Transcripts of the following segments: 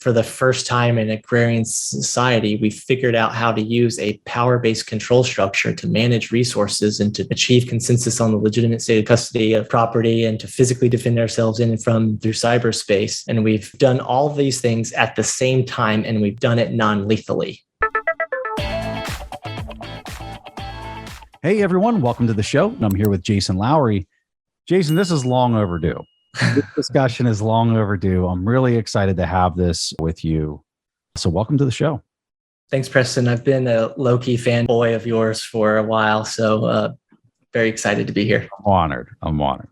for the first time in agrarian society, we figured out how to use a power-based control structure to manage resources and to achieve consensus on the legitimate state of custody of property and to physically defend ourselves in and from through cyberspace. And we've done all of these things at the same time, and we've done it non-lethally. Hey, everyone. Welcome to the show. I'm here with Jason Lowery. Jason, this is long overdue. This discussion is long overdue. I'm really excited to have this with you. So welcome to the show. Thanks, Preston. I've been a low-key fanboy of yours for a while, so very excited to be here. I'm honored.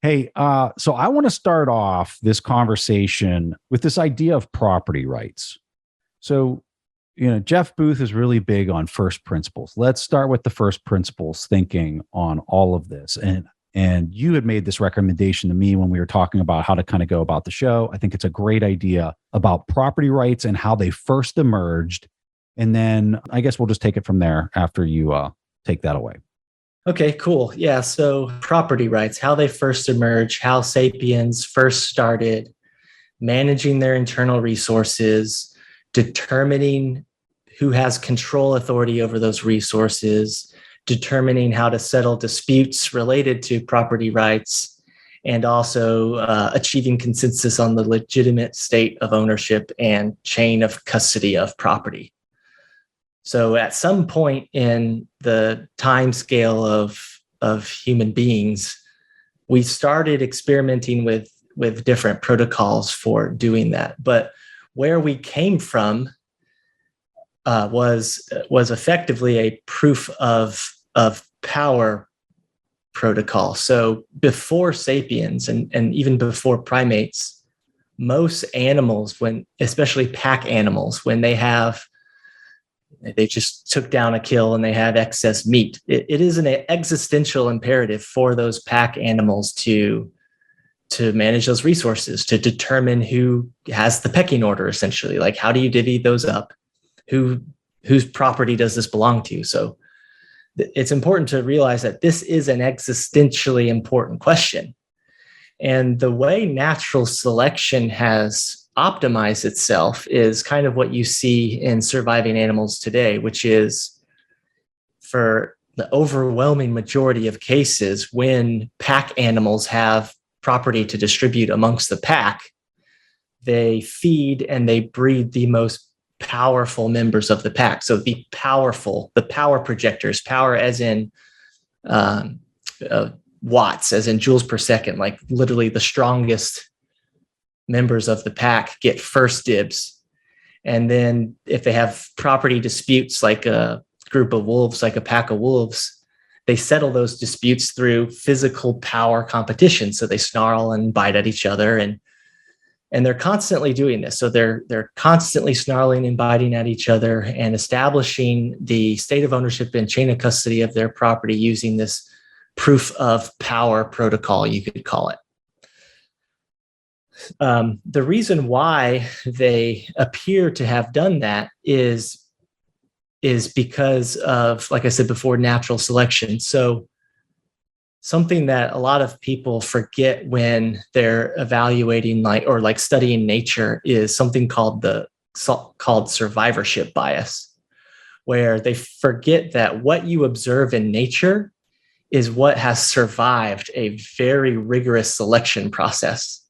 Hey, so I want to start off this conversation with this idea of property rights. So, Jeff Booth is really big on first principles. Let's start with the first principles thinking on all of this. And you had made this recommendation to me when we were talking about how to kind of go about the show. I think it's a great idea about property rights and how they first emerged. And then I guess we'll just take it from there after you take that away. Okay, cool. Yeah, so property rights, how they first emerged, how sapiens first started managing their internal resources, determining who has control authority over those resources, determining how to settle disputes related to property rights, and also achieving consensus on the legitimate state of ownership and chain of custody of property. So at some point in the time scale of human beings, we started experimenting with different protocols for doing that. But where we came from was effectively a proof of power protocol. So before sapiens and even before primates, most animals, especially pack animals, when they just took down a kill and they have excess meat, it is an existential imperative for those pack animals to manage those resources, to determine who has the pecking order, essentially. Like, how do you divvy those up? Whose property does this belong to? So it's important to realize that this is an existentially important question. And the way natural selection has optimized itself is kind of what you see in surviving animals today, which is, for the overwhelming majority of cases, when pack animals have property to distribute amongst the pack, they feed and they breed the most powerful members of the pack. So the power projectors, power as in watts, as in joules per second, like literally the strongest members of the pack get first dibs. And then if they have property disputes, like a group of wolves, like a pack of wolves, they settle those disputes through physical power competition. So they snarl and bite at each other, and they're constantly doing this. So they're constantly snarling and biting at each other and establishing the state of ownership and chain of custody of their property using this proof of power protocol, you could call it. The reason why they appear to have done that is because of, like I said before, natural selection. So something that a lot of people forget when they're evaluating or studying nature is something called survivorship bias, where they forget that what you observe in nature is what has survived a very rigorous selection process.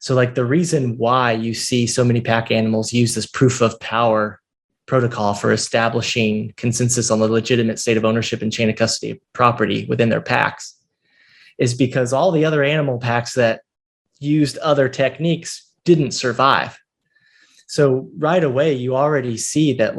So like the reason why you see so many pack animals use this proof of power protocol for establishing consensus on the legitimate state of ownership and chain of custody of property within their packs is because all the other animal packs that used other techniques didn't survive. So right away, you already see that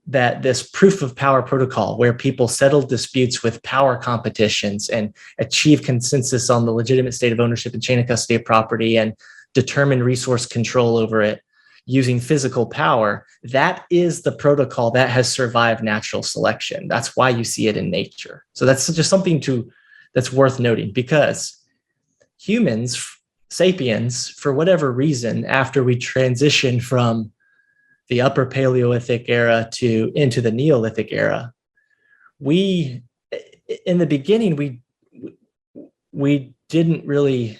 that this proof of power protocol, where people settle disputes with power competitions and achieve consensus on the legitimate state of ownership and chain of custody of property and determine resource control over it using physical power, that is the protocol that has survived natural selection. That's why you see it in nature. So that's just something that's worth noting, because humans, sapiens, for whatever reason, after we transition from the upper Paleolithic era into the Neolithic era, in the beginning, we didn't really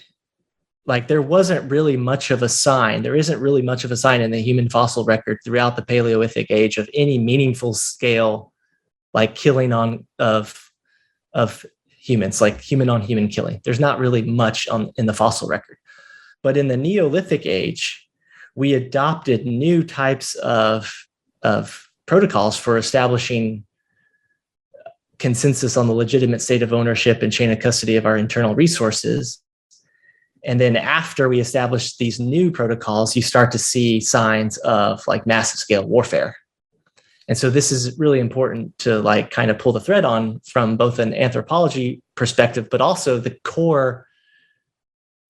like there wasn't really much of a sign. There isn't really much of a sign in the human fossil record throughout the Paleolithic age of any meaningful scale, like killing of humans, like human on human killing. There's not really much in the fossil record. But in the Neolithic age, we adopted new types of protocols for establishing consensus on the legitimate state of ownership and chain of custody of our internal resources. And then after we established these new protocols, you start to see signs of like massive scale warfare. And so this is really important to like kind of pull the thread on from both an anthropology perspective, but also the core,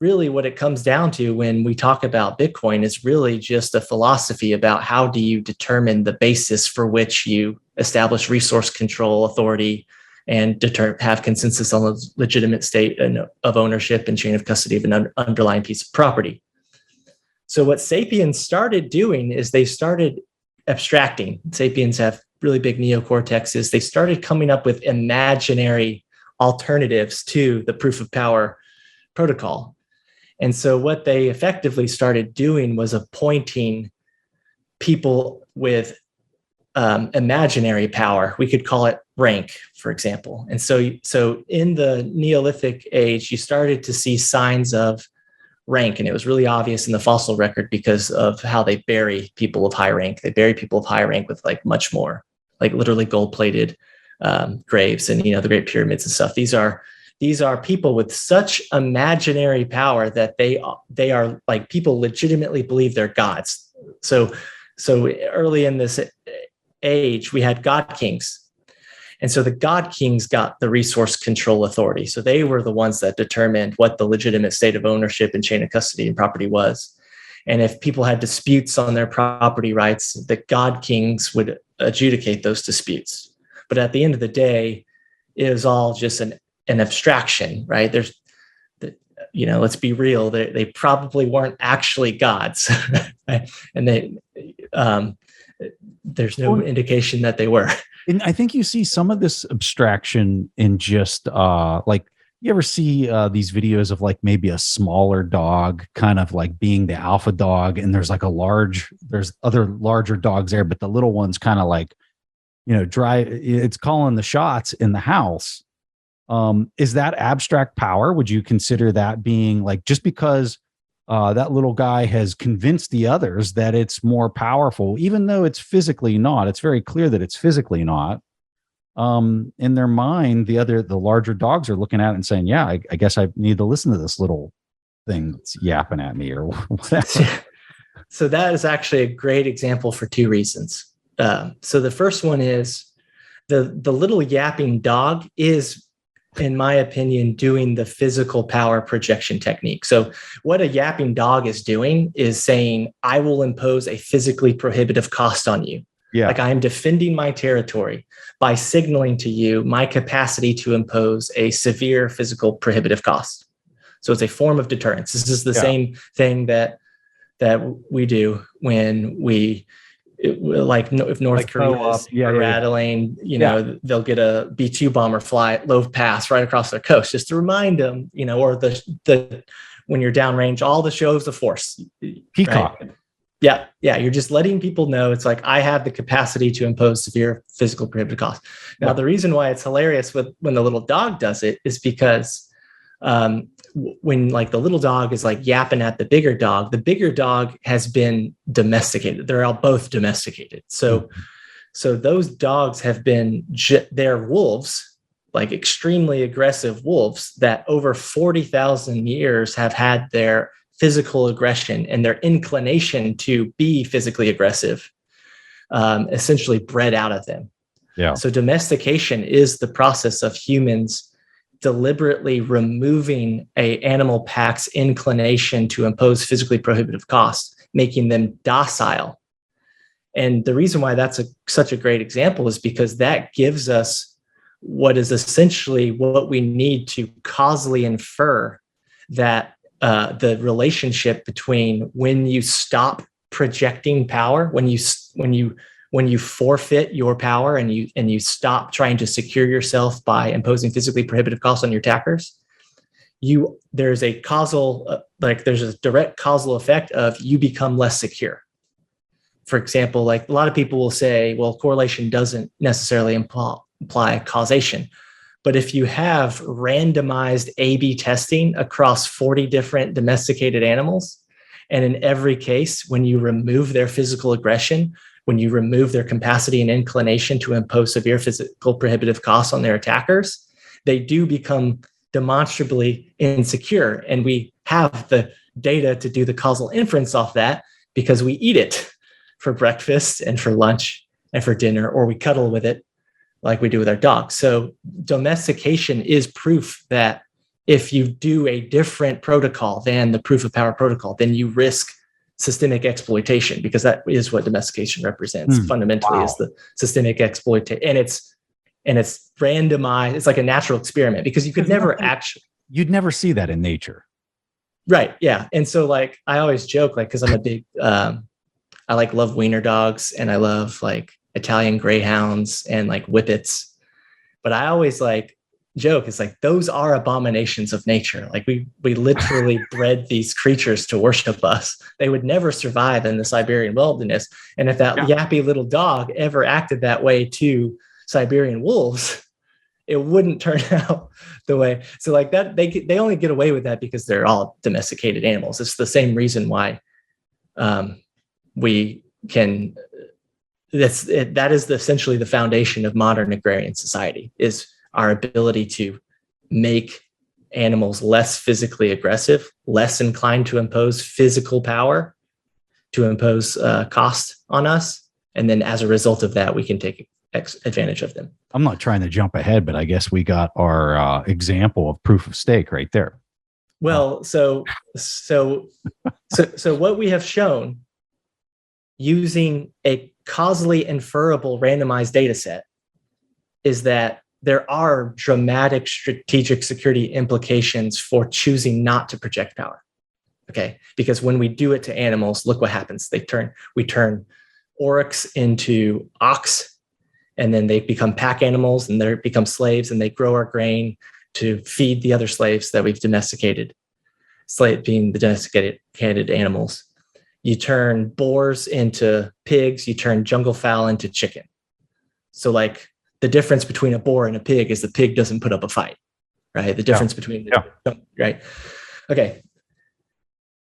really what it comes down to when we talk about Bitcoin is really just a philosophy about how do you determine the basis for which you establish resource control authority and have consensus on the legitimate state of ownership and chain of custody of an underlying piece of property. So what sapiens started doing is they started abstracting. Sapiens have really big neocortexes. They started coming up with imaginary alternatives to the proof of power protocol. And so what they effectively started doing was appointing people with imaginary power. We could call it rank, for example. And so in the Neolithic age, you started to see signs of rank, and it was really obvious in the fossil record because of how they bury people of high rank. They bury people of high rank with like much more, like literally gold-plated graves, and the Great Pyramids and stuff. These are people with such imaginary power that they are like, people legitimately believe they're gods. So early in this age, we had god kings. And so the god kings got the resource control authority. So they were the ones that determined what the legitimate state of ownership and chain of custody and property was. And if people had disputes on their property rights, the god kings would adjudicate those disputes. But at the end of the day, it was all just an abstraction, right? Let's be real, they probably weren't actually gods. Right? And there's no indication that they were. And I think you see some of this abstraction in just like, you ever see these videos of like maybe a smaller dog kind of like being the alpha dog, and there's other larger dogs there, but the little one's kind of like, it's calling the shots in the house. Is that abstract power? Would you consider that being like, just because that little guy has convinced the others that it's more powerful, even though it's physically not? It's very clear that it's physically not. In their mind, the larger dogs are looking at it and saying, yeah, I guess I need to listen to this little thing that's yapping at me or whatever. So that is actually a great example for two reasons. So the first one is the little yapping dog is, in my opinion, doing the physical power projection technique. So what a yapping dog is doing is saying, I will impose a physically prohibitive cost on you. Yeah. Like, I am defending my territory by signaling to you my capacity to impose a severe physical prohibitive cost. So it's a form of deterrence. This is the same thing that we do when if North Korea is rattling, they'll get a B-2 bomber fly low pass right across their coast, just to remind them, or the when you're downrange, all the shows of force. Peacock. Right? Yeah. You're just letting people know it's like, I have the capacity to impose severe physical prohibitive costs. Now, the reason why it's hilarious when the little dog does it is because when like the little dog is like yapping at the bigger dog has been domesticated. They're all both domesticated. So those dogs have been, they're wolves, like extremely aggressive wolves that over 40,000 years have had their physical aggression and their inclination to be physically aggressive essentially bred out of them. Yeah. So domestication is the process of humans deliberately removing a animal pack's inclination to impose physically prohibitive costs, making them docile. And the reason why that's such a great example is because that gives us what is essentially what we need to causally infer that the relationship between when you stop projecting power, when you forfeit your power and you stop trying to secure yourself by imposing physically prohibitive costs on your attackers, there's a causal, there's a direct causal effect of you become less secure. For example, like a lot of people will say, well, correlation doesn't necessarily imply causation. But if you have randomized A/B testing across 40 different domesticated animals, and in every case, when you remove their physical aggression, when you remove their capacity and inclination to impose severe physical prohibitive costs on their attackers, they do become demonstrably insecure. And we have the data to do the causal inference off that because we eat it for breakfast and for lunch and for dinner, or we cuddle with it like we do with our dogs. So domestication is proof that if you do a different protocol than the proof of power protocol, then you risk systemic exploitation, because that is what domestication represents fundamentally. Wow. Is the systemic exploitation. And it's randomized. It's like a natural experiment, because you could never you'd never see that in nature. Right. Yeah. And so like, I always joke, like, cause I'm a big, I love wiener dogs, and I love like Italian greyhounds and like whippets. But I always like joke, it's like, those are abominations of nature. Like we literally bred these creatures to worship us. They would never survive in the Siberian wilderness. And if that yappy little dog ever acted that way to Siberian wolves, it wouldn't turn out the way. So like that, they only get away with that because they're all domesticated animals. It's the same reason why we can, that is essentially the foundation of modern agrarian society, is our ability to make animals less physically aggressive, less inclined to impose physical power, to impose cost on us. And then as a result of that, we can take advantage of them. I'm not trying to jump ahead, but I guess we got our example of proof of stake right there. Well, so what we have shown using a causally inferable randomized data set is that there are dramatic strategic security implications for choosing not to project power. Okay, because when we do it to animals, look what happens. We turn oryx into ox, and then they become pack animals, and they become slaves, and they grow our grain to feed the other slaves that we've domesticated, slave being the domesticated animals. You turn boars into pigs, you turn jungle fowl into chicken. So like the difference between a boar and a pig is the pig doesn't put up a fight, right? The difference between, right? Okay.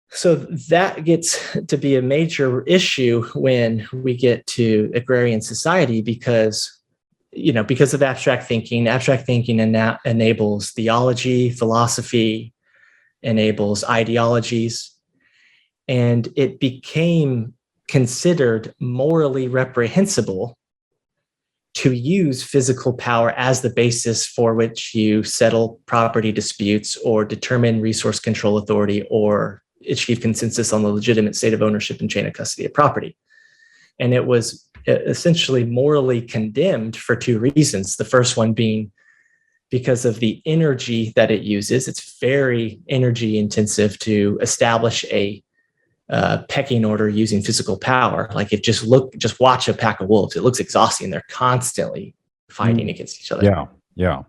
So that gets to be a major issue when we get to agrarian society, because of abstract thinking. Abstract thinking enables theology, philosophy, enables ideologies. And it became considered morally reprehensible to use physical power as the basis for which you settle property disputes or determine resource control authority or achieve consensus on the legitimate state of ownership and chain of custody of property. And it was essentially morally condemned for two reasons. The first one being because of the energy that it uses. It's very energy intensive to establish a pecking order using physical power. Like just watch a pack of wolves. It looks exhausting. They're constantly fighting against each other. Yeah.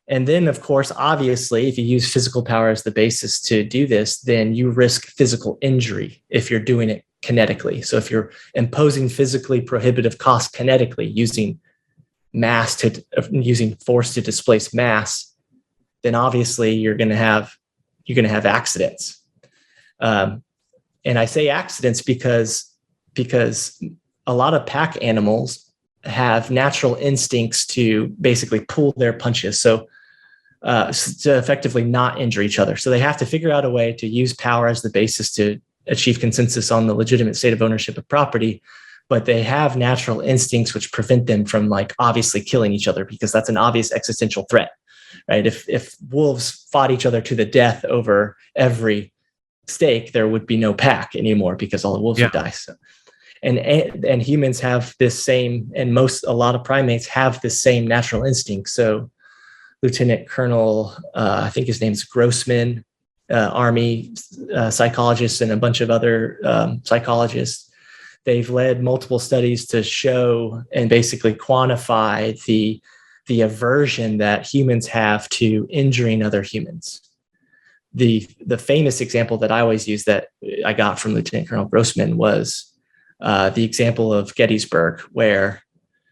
And then, of course, obviously, if you use physical power as the basis to do this, then you risk physical injury if you're doing it kinetically. So if you're imposing physically prohibitive costs kinetically, using force to displace mass, then obviously you're going to have accidents. And I say accidents because a lot of pack animals have natural instincts to basically pull their punches, so to effectively not injure each other. So they have to figure out a way to use power as the basis to achieve consensus on the legitimate state of ownership of property, but they have natural instincts which prevent them from like obviously killing each other, because that's an obvious existential threat, right? If wolves fought each other to the death over every stake, there would be no pack anymore, because all the wolves would die. So, and humans have this same, and a lot of primates have this same natural instinct. So Lieutenant Colonel, I think his name's Grossman, Army psychologists, and a bunch of other psychologists, they've led multiple studies to show and basically quantify the aversion that humans have to injuring other humans. the famous example that I always use that I got from Lieutenant Colonel Grossman was the example of Gettysburg, where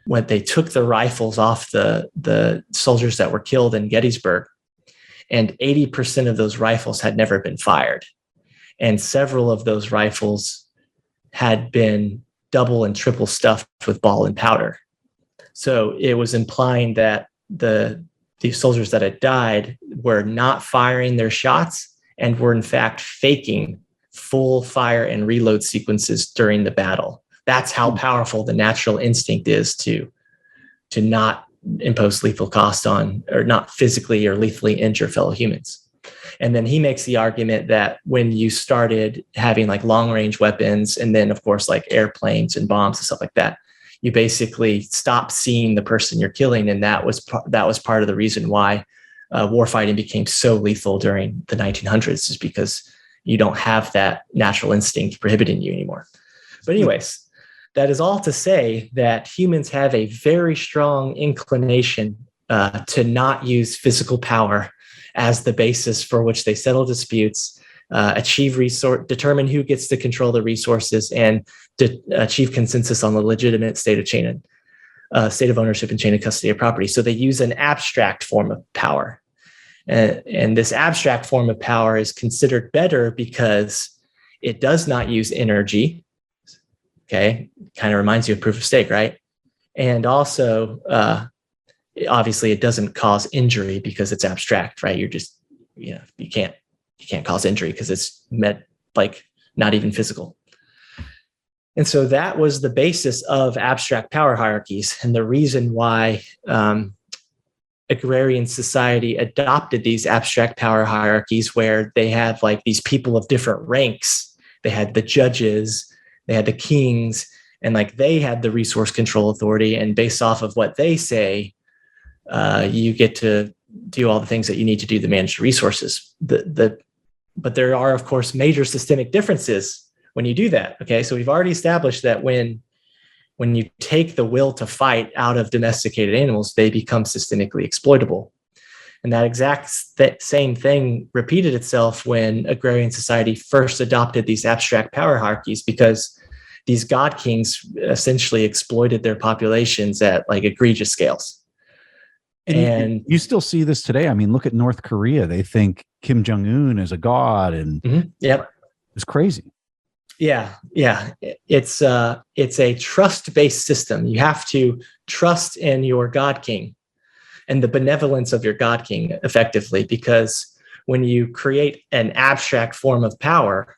when they took the rifles off the soldiers that were killed in Gettysburg, and 80% of those rifles had never been fired. And several of those rifles had been double and triple stuffed with ball and powder. So it was implying that the soldiers that had died were not firing their shots and were in fact faking full fire and reload sequences during the battle. That's how powerful the natural instinct is to not impose lethal cost on, or not physically or lethally injure fellow humans. And then he makes the argument that when you started having like long range weapons, and then of course like airplanes and bombs and stuff like that, you basically stop seeing the person you're killing. And that was part of the reason why warfighting became so lethal during the 1900s, is because you don't have that natural instinct prohibiting you anymore. But anyways, that is all to say that humans have a very strong inclination to not use physical power as the basis for which they settle disputes, determine who gets to control the resources, and achieve consensus on the legitimate state of ownership and chain of custody of property. So they use an abstract form of power. And this abstract form of power is considered better because it does not use energy. Okay, kind of reminds you of proof of stake, right? And also, obviously, it doesn't cause injury because it's abstract, right? You're just, you can't cause injury because it's not even physical. And so that was the basis of abstract power hierarchies, and the reason why agrarian society adopted these abstract power hierarchies, where they have like these people of different ranks. They had the judges, they had the kings, and like they had the resource control authority. And based off of what they say, you get to do all the things that you need to do to manage the resources. But there are, of course, major systemic differences when you do that. Okay, so we've already established that when you take the will to fight out of domesticated animals, they become systemically exploitable. And that exact same thing repeated itself when agrarian society first adopted these abstract power hierarchies, because these god kings essentially exploited their populations at like egregious scales. And you still see this today. I mean, look at North Korea. They think Kim Jong-un is a god, and it's crazy. Yeah. It's a trust-based system. You have to trust in your god king and the benevolence of your god king effectively, because when you create an abstract form of power,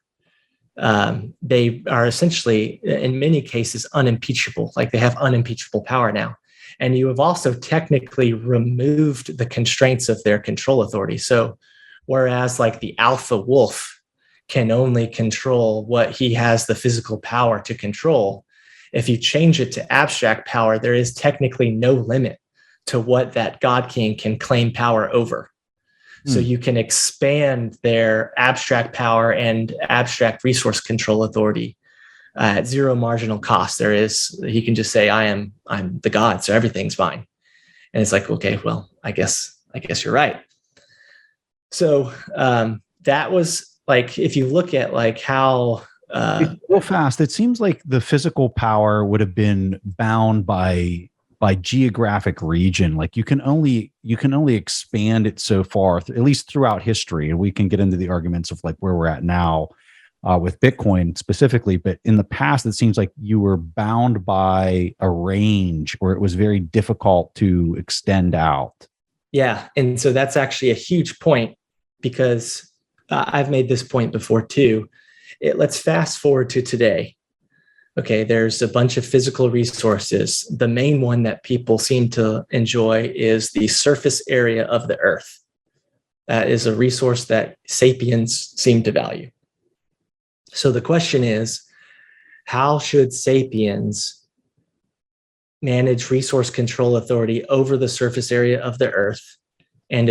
they are essentially, in many cases, unimpeachable. Like they have unimpeachable power now. And you have also technically removed the constraints of their control authority. So whereas like the alpha wolf can only control what he has the physical power to control, if you change it to abstract power, there is technically no limit to what that god king can claim power over. So you can expand their abstract power and abstract resource control authority at zero marginal cost. He can just say, I'm the god, so everything's fine. And it's like, okay, well, I guess you're right. So that was like, if you look at like how real fast, it seems like the physical power would have been bound by geographic region. Like you can only expand it so far, at least throughout history. And we can get into the arguments of like where we're at now with Bitcoin specifically. But in the past, it seems like you were bound by a range, or it was very difficult to extend out. Yeah. And so that's actually a huge point, because I've made this point before too. Let's fast forward to today. Okay, there's a bunch of physical resources. The main one that people seem to enjoy is the surface area of the earth. That is a resource that sapiens seem to value. So the question is, how should sapiens manage resource control authority over the surface area of the earth and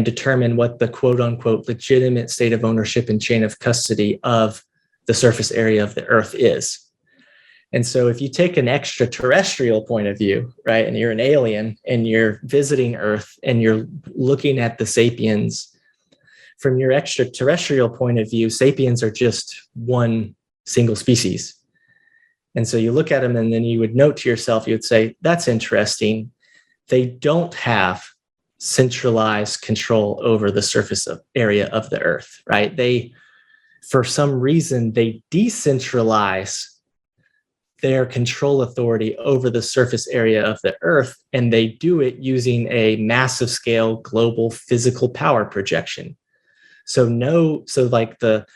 determine what the quote unquote legitimate state of ownership and chain of custody of the surface area of the earth is? And so if you take an extraterrestrial point of view, right, and you're an alien and you're visiting Earth and you're looking at the sapiens from your extraterrestrial point of view, sapiens are just one single species. And so you look at them and then you would note to yourself, you would say, that's interesting. They don't have centralized control over the surface area of the earth, right? For some reason, they decentralize their control authority over the surface area of the earth, and they do it using a massive scale global physical power projection. So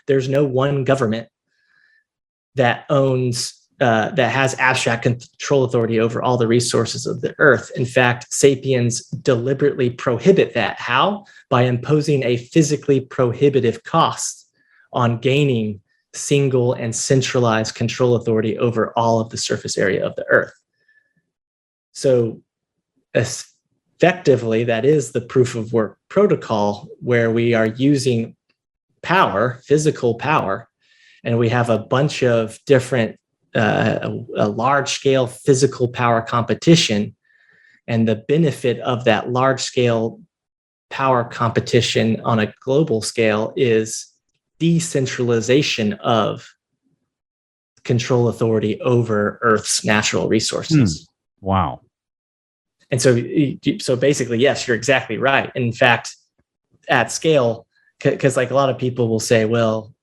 there's no one government that has abstract control authority over all the resources of the earth. In fact, sapiens deliberately prohibit that. How? By imposing a physically prohibitive cost on gaining single and centralized control authority over all of the surface area of the earth. So effectively, that is the proof of work protocol, where we are using power, physical power, and we have a bunch of different a large scale physical power competition. And the benefit of that large scale power competition on a global scale is decentralization of control authority over Earth's natural resources. Wow. And so basically, yes, you're exactly right. In fact, at scale, because like a lot of people will say, well,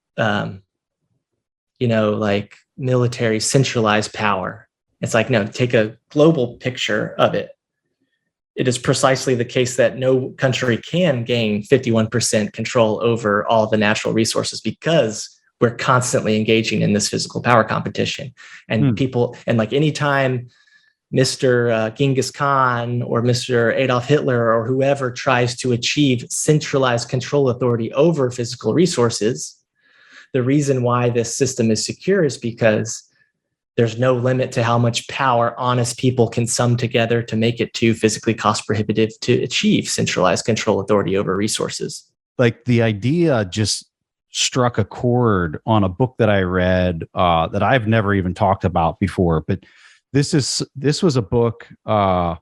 like military centralized power. It's like, no, take a global picture of it. It is precisely the case that no country can gain 51% control over all the natural resources, because we're constantly engaging in this physical power competition. And people, and like anytime Mr. Genghis Khan or Mr. Adolf Hitler or whoever tries to achieve centralized control authority over physical resources, the reason why this system is secure is because there's no limit to how much power honest people can sum together to make it too physically cost prohibitive to achieve centralized control authority over resources. Like the idea just struck a chord on a book that I read that I've never even talked about before. But this was a book that,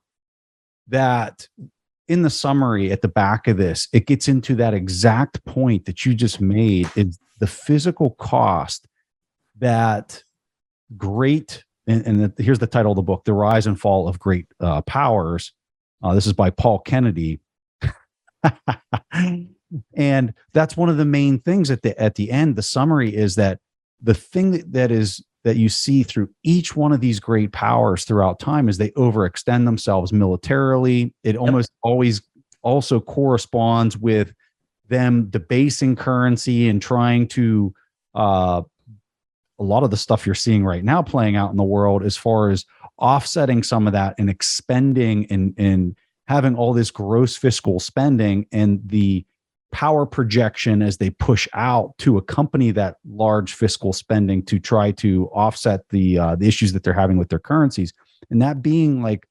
in the summary at the back of this, it gets into that exact point that you just made. It's the physical cost that here's the title of the book, The Rise and Fall of Great Powers. This is by Paul Kennedy. And that's one of the main things at the end. The summary is that the thing that you see through each one of these great powers throughout time is they overextend themselves militarily. It almost always also corresponds with them debasing currency and trying to a lot of the stuff you're seeing right now playing out in the world, as far as offsetting some of that and expending and having all this gross fiscal spending, and the power projection as they push out to accompany that large fiscal spending to try to offset the issues that they're having with their currencies. And that being like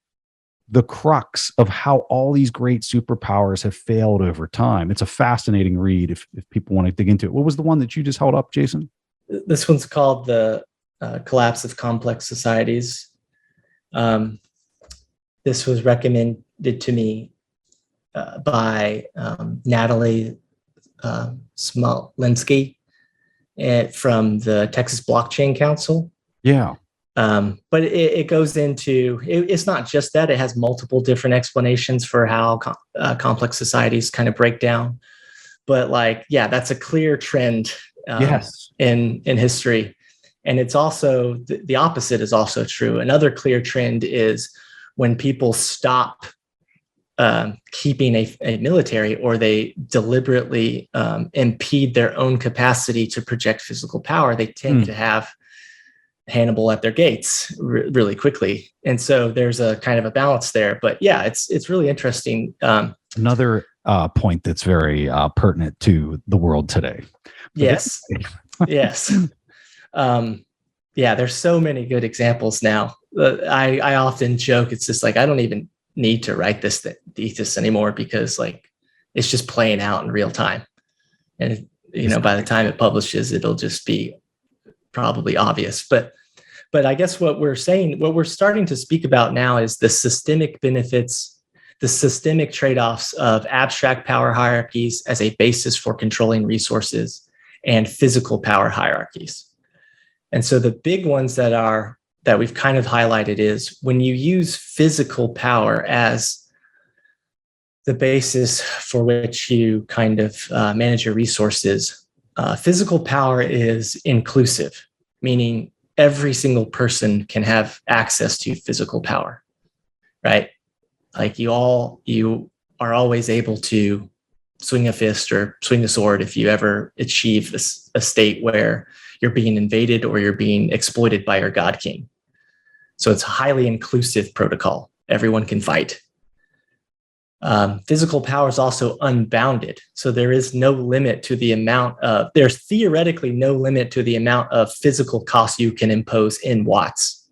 the crux of how all these great superpowers have failed over time. It's a fascinating read if people want to dig into it. What was the one that you just held up, Jason? This one's called The Collapse of Complex Societies. This was recommended to me by Natalie Smolinski from the Texas Blockchain Council. Yeah. But it goes into, it's not just that, it has multiple different explanations for how complex societies kind of break down. But like, yeah, that's a clear trend in history. And it's also, the opposite is also true. Another clear trend is when people stop keeping a military, or they deliberately impede their own capacity to project physical power, they tend to have Hannibal at their gates really quickly. And so there's a kind of a balance there. But yeah, it's really interesting. Another point that's very pertinent to the world today. Yes. Yes. Yeah, there's so many good examples now. I often joke, it's just like, I don't even need to write this thesis anymore, because like it's just playing out in real time. And, by the time it publishes, it'll just be probably obvious. But I guess what we're starting to speak about now is the systemic benefits the systemic trade-offs of abstract power hierarchies as a basis for controlling resources and physical power hierarchies. And so the big ones that we've kind of highlighted is when you use physical power as the basis for which you kind of manage your resources, physical power is inclusive, meaning every single person can have access to physical power, right? Like you are always able to swing a fist or swing a sword if you ever achieve a state where you're being invaded or you're being exploited by your God King. So it's a highly inclusive protocol. Everyone can fight. Physical power is also unbounded. So there's theoretically no limit to the amount of physical cost you can impose in watts,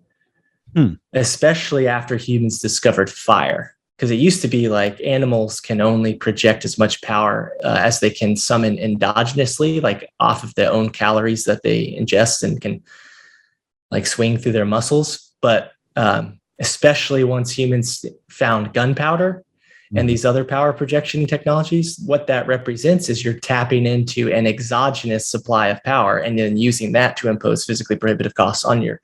especially after humans discovered fire. Because it used to be like animals can only project as much power as they can summon endogenously, like off of their own calories that they ingest and can like swing through their muscles. But especially once humans found gunpowder and these other power projection technologies, what that represents is you're tapping into an exogenous supply of power and then using that to impose physically prohibitive costs on your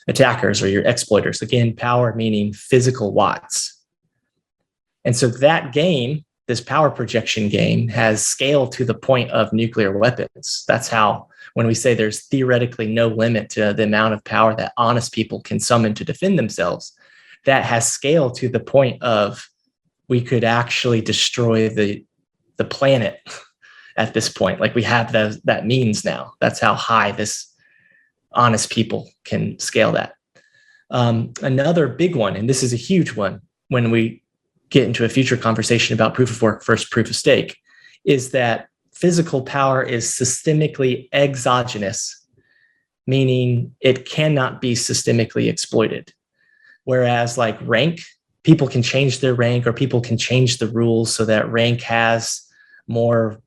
attackers or your exploiters. Again, power meaning physical watts. And so that game, this power projection game, has scaled to the point of nuclear weapons. That's how, when we say there's theoretically no limit to the amount of power that honest people can summon to defend themselves, that has scaled to the point of we could actually destroy the planet at this point. Like we have that means now. That's how high this honest people can scale that. Another big one, and this is a huge one when we get into a future conversation about proof of work versus proof of stake, is that physical power is systemically exogenous, meaning it cannot be systemically exploited. Whereas like rank, people can change their rank or people can change the rules so that rank has more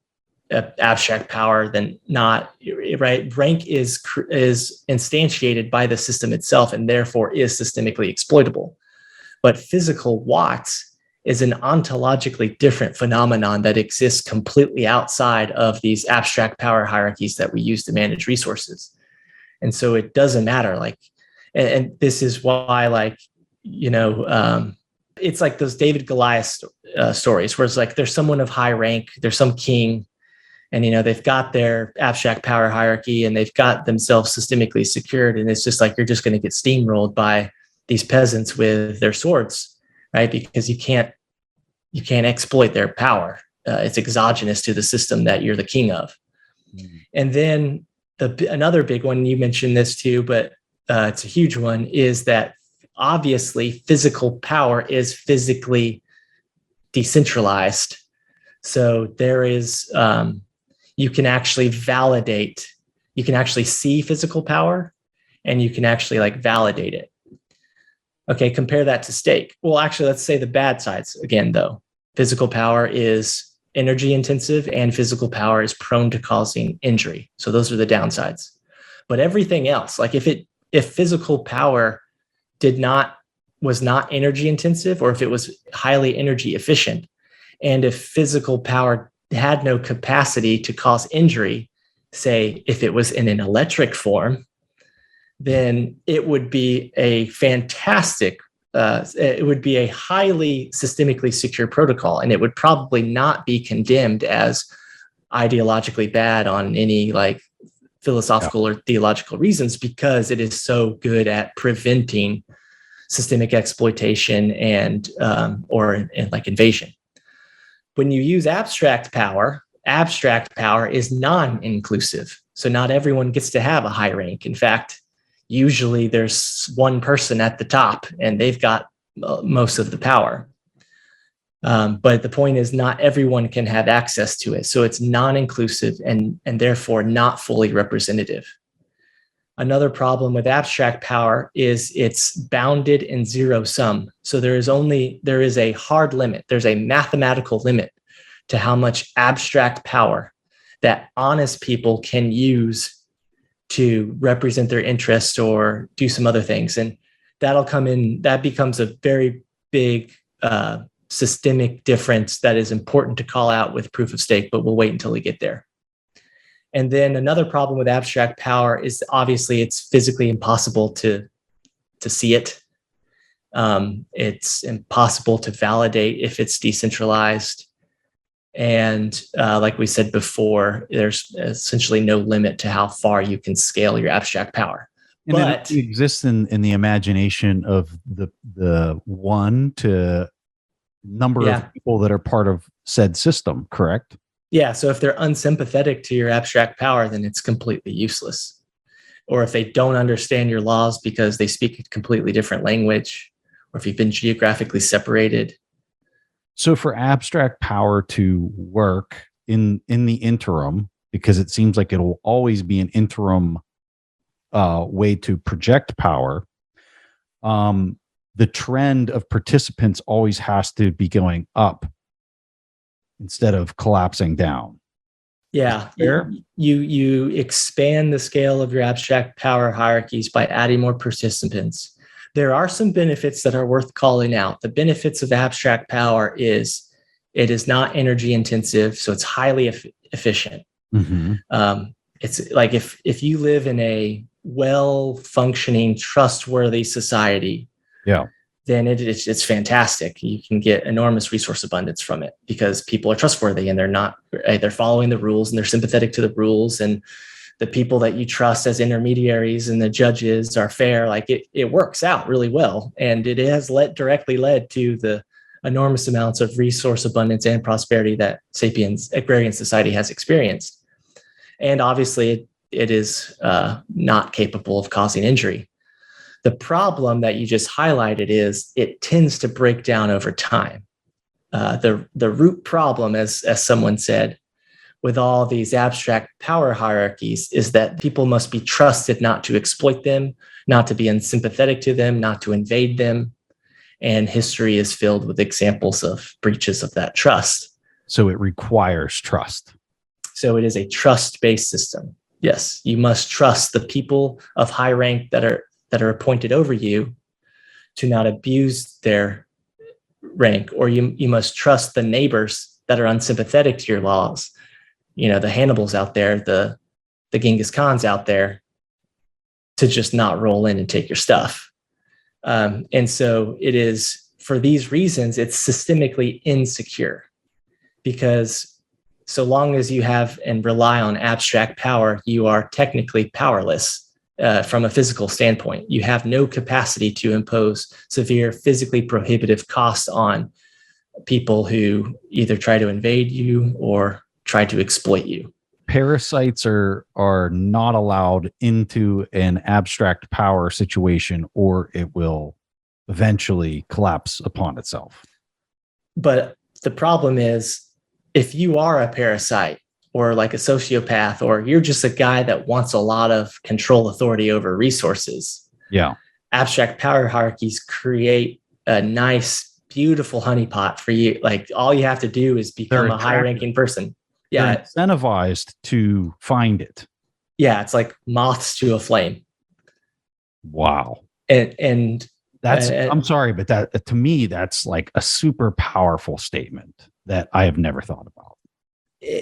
abstract power than not, right? Rank is instantiated by the system itself and therefore is systemically exploitable. But physical watts is an ontologically different phenomenon that exists completely outside of these abstract power hierarchies that we use to manage resources. And so it doesn't matter. Like, and this is why, like, it's like those David Goliath stories where it's like there's someone of high rank, there's some king, and they've got their abstract power hierarchy and they've got themselves systemically secured, and it's just like you're just going to get steamrolled by these peasants with their swords, right? Because you can't exploit their power. It's exogenous to the system that you're the king of. And then another big one, you mentioned this too, but it's a huge one, is that obviously physical power is physically decentralized. So there is, you can actually see physical power and you can actually like validate it. Okay, compare that to stake. Well, actually, let's say the bad sides again, though. Physical power is energy intensive and physical power is prone to causing injury. So those are the downsides. But everything else, like if physical power was not energy intensive, or if it was highly energy efficient, and if physical power had no capacity to cause injury, say if it was in an electric form, then it would be a fantastic, it would be a highly systemically secure protocol, and it would probably not be condemned as ideologically bad on any like philosophical or theological reasons, because it is so good at preventing systemic exploitation and like invasion. When you use abstract power is non-inclusive. So not everyone gets to have a high rank. In fact, usually there's one person at the top and they've got most of the power. But the point is not everyone can have access to it. So it's non-inclusive and therefore not fully representative. Another problem with abstract power is it's bounded in zero sum. So there is a hard limit. There's a mathematical limit to how much abstract power that honest people can use to represent their interests or do some other things. And that becomes a very big systemic difference that is important to call out with proof of stake, but we'll wait until we get there. And then another problem with abstract power is obviously it's physically impossible to see it. It's impossible to validate if it's decentralized. And like we said before, there's essentially no limit to how far you can scale your abstract power. And but it exists in the imagination of the one to number of people that are part of said system, correct? Yeah. So if they're unsympathetic to your abstract power, then it's completely useless. Or if they don't understand your laws because they speak a completely different language, or if you've been geographically separated. So for abstract power to work in the interim, because it seems like it'll always be an interim way to project power, the trend of participants always has to be going up instead of collapsing down. Yeah, you expand the scale of your abstract power hierarchies by adding more participants. There are some benefits that are worth calling out. The benefits of abstract power is it is not energy intensive, so it's highly efficient. Mm-hmm. It's like if you live in a well-functioning, trustworthy society, then it's fantastic. You can get enormous resource abundance from it because people are trustworthy and they're following the rules and they're sympathetic to the rules, and the people that you trust as intermediaries and the judges are fair. Like it works out really well, and it has directly led to the enormous amounts of resource abundance and prosperity that Sapiens agrarian society has experienced. And obviously, it is not capable of causing injury. The problem that you just highlighted is it tends to break down over time. The root problem, as someone said, with all these abstract power hierarchies is that people must be trusted not to exploit them, not to be unsympathetic to them, not to invade them. And history is filled with examples of breaches of that trust. So it requires trust. So it is a trust-based system. Yes, you must trust the people of high rank that are appointed over you to not abuse their rank, or you must trust the neighbors that are unsympathetic to your laws. You know, the Hannibals out there, the Genghis Khans out there, to just not roll in and take your stuff. And so it is, for these reasons, it's systemically insecure, because so long as you have and rely on abstract power, you are technically powerless from a physical standpoint. You have no capacity to impose severe physically prohibitive costs on people who either try to invade you or try to exploit you. Parasites are not allowed into an abstract power situation, or it will eventually collapse upon itself. But the problem is, if you are a parasite or like a sociopath, or you're just a guy that wants a lot of control authority over resources, abstract power hierarchies create a nice, beautiful honeypot for you. Like all you have to do is become a high-ranking person. They're incentivized to find it. Yeah, it's like moths to a flame. Wow. And that's I'm sorry, but that to me, that's like a super powerful statement that I have never thought about.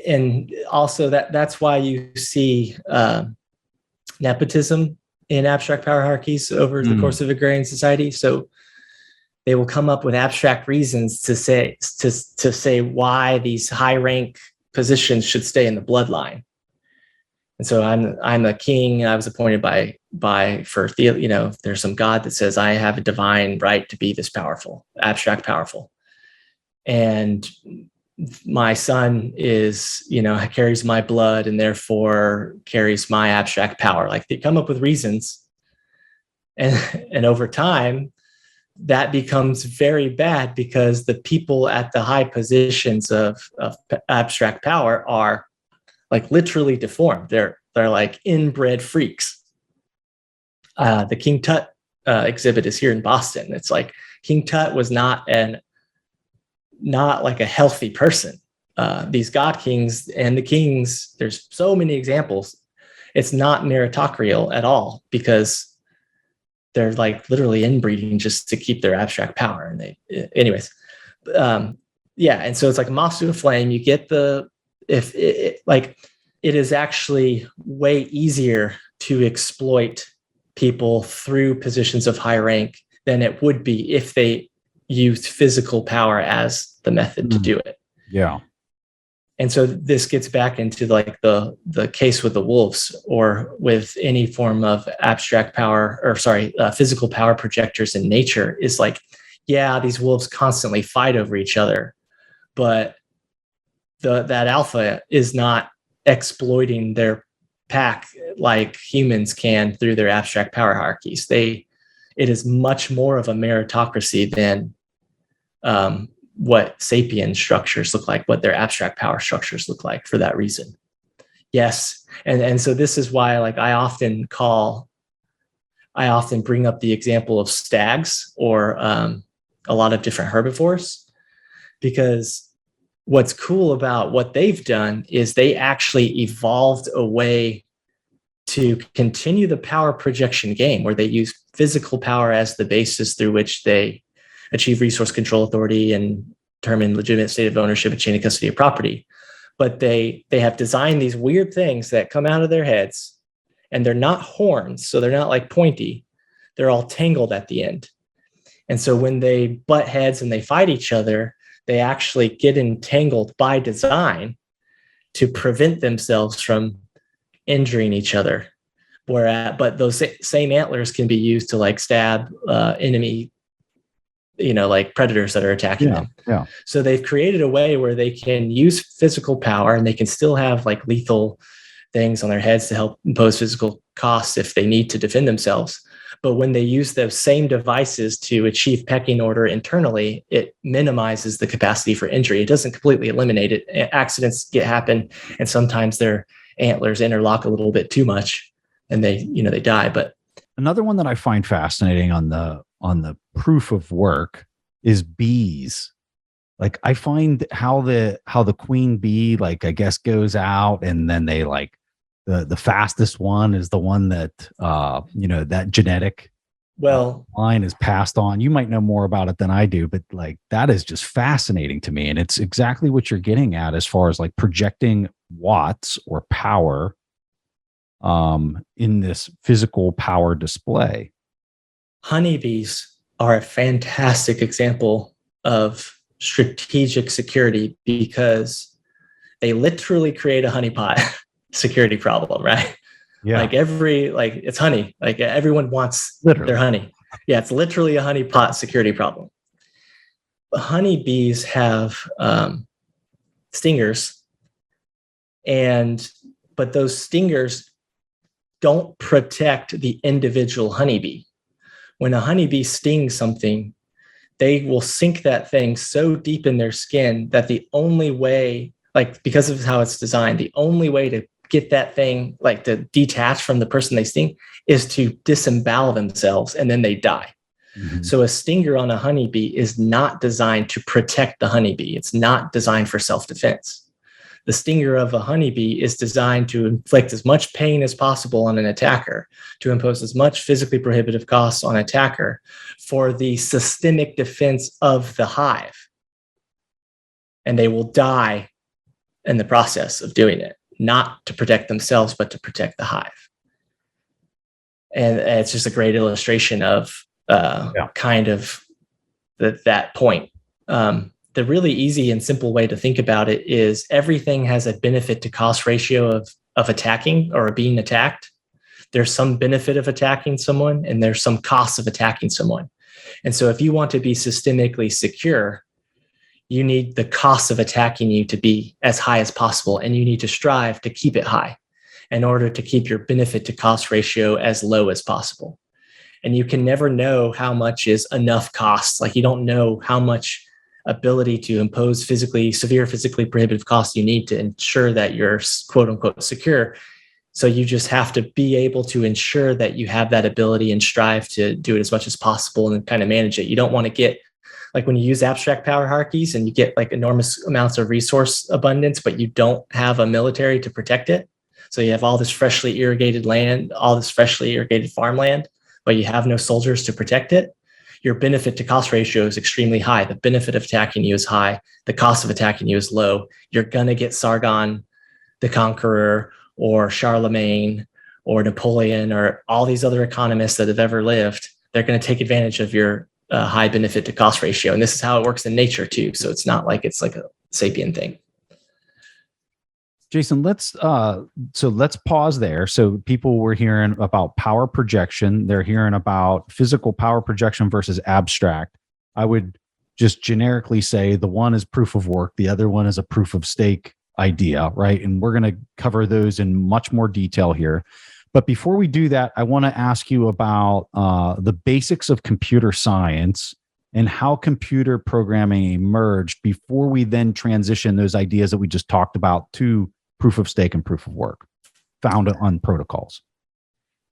And also that's why you see nepotism in abstract power hierarchies over the course of agrarian society. So they will come up with abstract reasons to say why these high rank positions should stay in the bloodline. And so I'm a king. I was appointed there's some God that says I have a divine right to be this powerful, abstract powerful. And my son is, carries my blood and therefore carries my abstract power. Like they come up with reasons. And over time, that becomes very bad because the people at the high positions of abstract power are like literally deformed. They're like inbred freaks. The King Tut exhibit is here in Boston. It's like King Tut was not like a healthy person. These god kings and the kings, there's so many examples. It's not meritocratic at all because they're like literally inbreeding just to keep their abstract power. And anyways, Yeah. And so it's like moss to a flame. You get it is actually way easier to exploit people through positions of high rank than it would be if they used physical power as the method to do it. Yeah. And so this gets back into like the case with the wolves or with any form of abstract power physical power projectors in nature is like, yeah, these wolves constantly fight over each other, but that alpha is not exploiting their pack like humans can through their abstract power hierarchies. It is much more of a meritocracy than what sapient structures look like, what their abstract power structures look like for that reason. Yes. And so this is why like I often bring up the example of stags or a lot of different herbivores, because what's cool about what they've done is they actually evolved a way to continue the power projection game where they use physical power as the basis through which they achieve resource control authority and determine legitimate state of ownership and chain of custody of property. But they have designed these weird things that come out of their heads, and they're not horns, so they're not like pointy. They're all tangled at the end. And so when they butt heads and they fight each other, they actually get entangled by design to prevent themselves from injuring each other. But those same antlers can be used to like stab enemy, like predators that are attacking them. Yeah. So they've created a way where they can use physical power and they can still have like lethal things on their heads to help impose physical costs if they need to defend themselves. But when they use those same devices to achieve pecking order internally, it minimizes the capacity for injury. It doesn't completely eliminate it. Accidents happen, and sometimes their antlers interlock a little bit too much, and they die. But another one that I find fascinating on the proof of work is bees. Like I find how the queen bee, like I guess, goes out, and then they like the fastest one is the one that that genetic line is passed on. You might know more about it than I do, but like that is just fascinating to me, and it's exactly what you're getting at as far as like projecting watts or power in this physical power display. Honeybees are a fantastic example of strategic security because they literally create a honeypot security problem, right? Yeah. It's honey. Like everyone wants their honey. Yeah, it's literally a honeypot security problem. Honeybees have stingers, but those stingers don't protect the individual honeybee. When a honeybee stings something, they will sink that thing so deep in their skin that the only way, because of how it's designed, the only way to get that thing to detach from the person they sting is to disembowel themselves, and then they die. Mm-hmm. So a stinger on a honeybee is not designed to protect the honeybee. It's not designed for self-defense. The stinger of a honeybee is designed to inflict as much pain as possible on an attacker, to impose as much physically prohibitive costs on an attacker for the systemic defense of the hive. And they will die in the process of doing it, not to protect themselves, but to protect the hive. And it's just a great illustration of kind of that point. The really easy and simple way to think about it is everything has a benefit to cost ratio of attacking or being attacked. There's some benefit of attacking someone, and there's some cost of attacking someone. And so if you want to be systemically secure, you need the cost of attacking you to be as high as possible, and you need to strive to keep it high in order to keep your benefit to cost ratio as low as possible. And you can never know how much is enough cost. Like you don't know how much ability to impose severe physically prohibitive costs you need to ensure that you're quote unquote secure. So you just have to be able to ensure that you have that ability and strive to do it as much as possible and kind of manage it. You don't want to get when you use abstract power hierarchies and you get enormous amounts of resource abundance, but you don't have a military to protect it. So you have all this freshly irrigated land, all this freshly irrigated farmland, but you have no soldiers to protect it. your benefit to cost ratio is extremely high. The benefit of attacking you is high. The cost of attacking you is low. You're going to get Sargon the Conqueror or Charlemagne or Napoleon or all these other economists that have ever lived. They're going to take advantage of your high benefit to cost ratio. And this is how it works in nature too. So it's not like it's like a sapient thing. Jason, let's pause there. So people were hearing about power projection. They're hearing about physical power projection versus abstract. I would just generically say the one is proof of work, the other one is a proof of stake idea, right? And we're going to cover those in much more detail here. But before we do that, I want to ask you about the basics of computer science and how computer programming emerged before we then transition those ideas that we just talked about to proof of stake and proof of work found on protocols.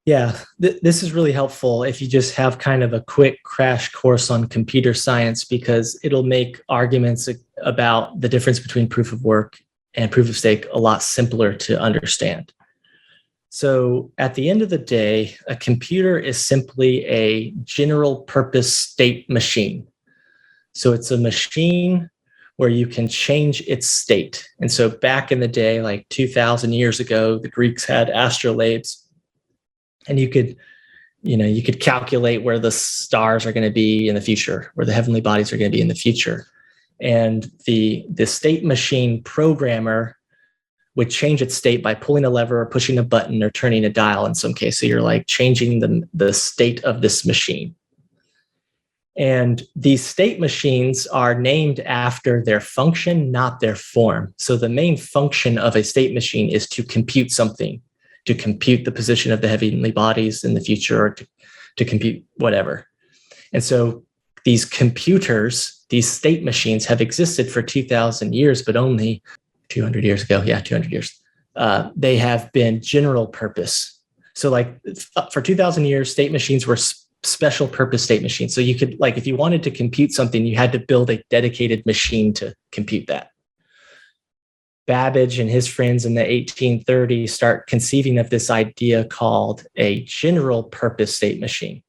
Yeah, this is really helpful if you just have kind of a quick crash course on computer science, because it'll make arguments about the difference between proof of work and proof of stake a lot simpler to understand. So at the end of the day, a computer is simply a general purpose state machine. So it's a machine where you can change its state. And so back in the day, like 2,000 years ago, the Greeks had astrolabes, and you could calculate where the stars are going to be in the future, where the heavenly bodies are going to be in the future. And the state machine programmer would change its state by pulling a lever or pushing a button or turning a dial in some case. So you're like changing the state of this machine. And these state machines are named after their function, not their form. So the main function of a state machine is to compute something, to compute the position of the heavenly bodies in the future, or to compute whatever. And so these computers, these state machines, have existed for 2,000 years, but only 200 years ago. Yeah, 200 years. They have been general purpose. So like for 2,000 years, state machines were special purpose state machines. So you could, like, if you wanted to compute something, you had to build a dedicated machine to compute that. Babbage and his friends in the 1830s start conceiving of this idea called a general purpose state machine.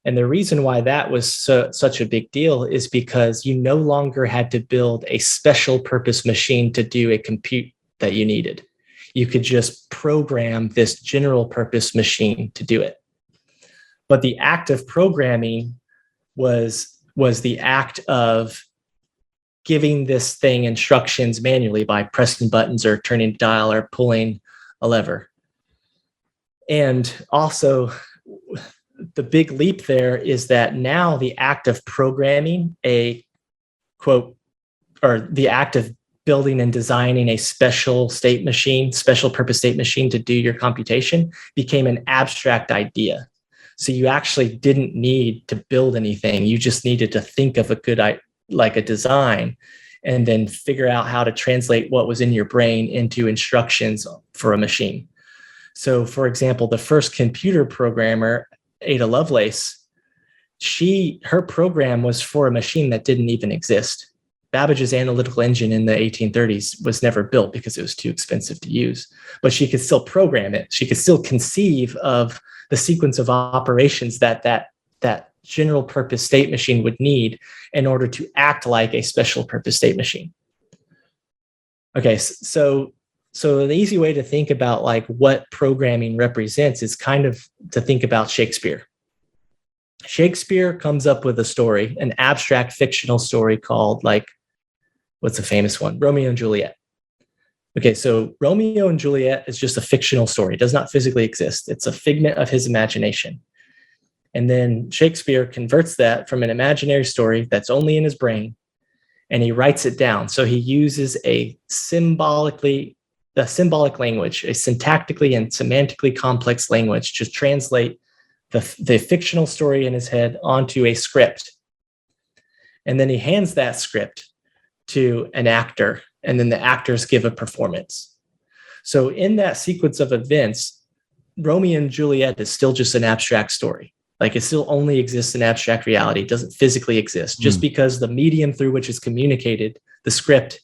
And the reason why that was such a big deal is because you no longer had to build a special purpose machine to do a compute that you needed. You could just program this general purpose machine to do it. But the act of programming was the act of giving this thing instructions manually by pressing buttons or turning a dial or pulling a lever. And also, the big leap there is that now the act of programming a quote, or the act of building and designing a special state machine, special purpose state machine to do your computation became an abstract idea. So you actually didn't need to build anything. You just needed to think of a design, and then figure out how to translate what was in your brain into instructions for a machine. So for example, the first computer programmer, Ada Lovelace, her program was for a machine that didn't even exist. Babbage's analytical engine in the 1830s was never built because it was too expensive to use, but she could still program it. She could still conceive of the sequence of operations that general purpose state machine would need in order to act like a special purpose state machine. Okay, so the easy way to think about like what programming represents is kind of to think about Shakespeare. Shakespeare comes up with a story, an abstract fictional story called, like, what's a famous one? Romeo and Juliet. Okay, so Romeo and Juliet is just a fictional story. It does not physically exist. It's a figment of his imagination. And then Shakespeare converts that from an imaginary story that's only in his brain, and he writes it down. So he uses a symbolic language, a syntactically and semantically complex language to translate the fictional story in his head onto a script. And then he hands that script to an actor, and then the actors give a performance. So in that sequence of events, Romeo and Juliet is still just an abstract story. Like, it still only exists in abstract reality. It doesn't physically exist. Just because the medium through which it's communicated, the script,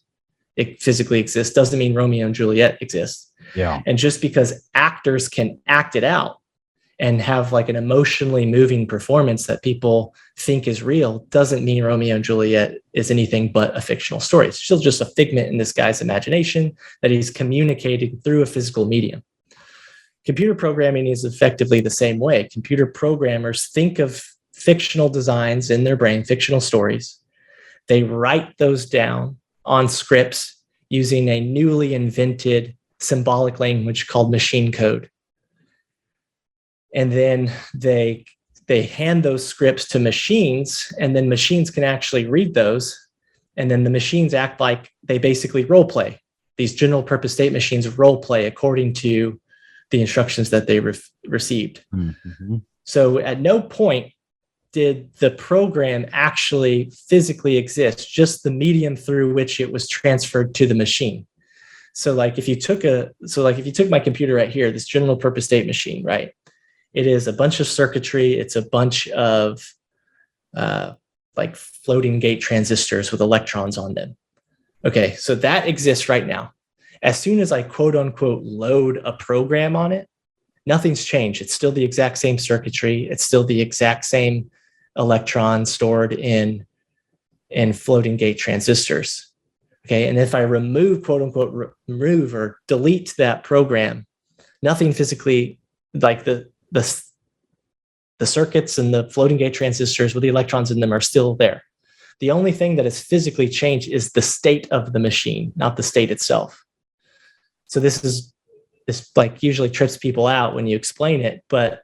it physically exists, doesn't mean Romeo and Juliet exists. Yeah. And just because actors can act it out and have like an emotionally moving performance that people think is real doesn't mean Romeo and Juliet is anything but a fictional story. It's still just a figment in this guy's imagination that he's communicating through a physical medium. Computer programming is effectively the same way. Computer programmers think of fictional designs in their brain, fictional stories. They write those down on scripts using a newly invented symbolic language called machine code. And then they hand those scripts to machines, and then machines can actually read those. And then the machines act like they basically role play. These general purpose state machines role play according to the instructions that they received. Mm-hmm. So at no point did the program actually physically exist, just the medium through which it was transferred to the machine. So like if you took my computer right here, this general purpose state machine, right? It is a bunch of circuitry. It's a bunch of like floating gate transistors with electrons on them. Okay, so that exists right now. As soon as I quote unquote load a program on it, nothing's changed. It's still the exact same circuitry. It's still the exact same electrons stored in floating gate transistors. Okay, and if I remove, quote unquote, remove or delete that program, nothing physically, like the circuits and the floating gate transistors with the electrons in them are still there. The only thing that has physically changed is the state of the machine, not the state itself. So this like usually trips people out when you explain it, but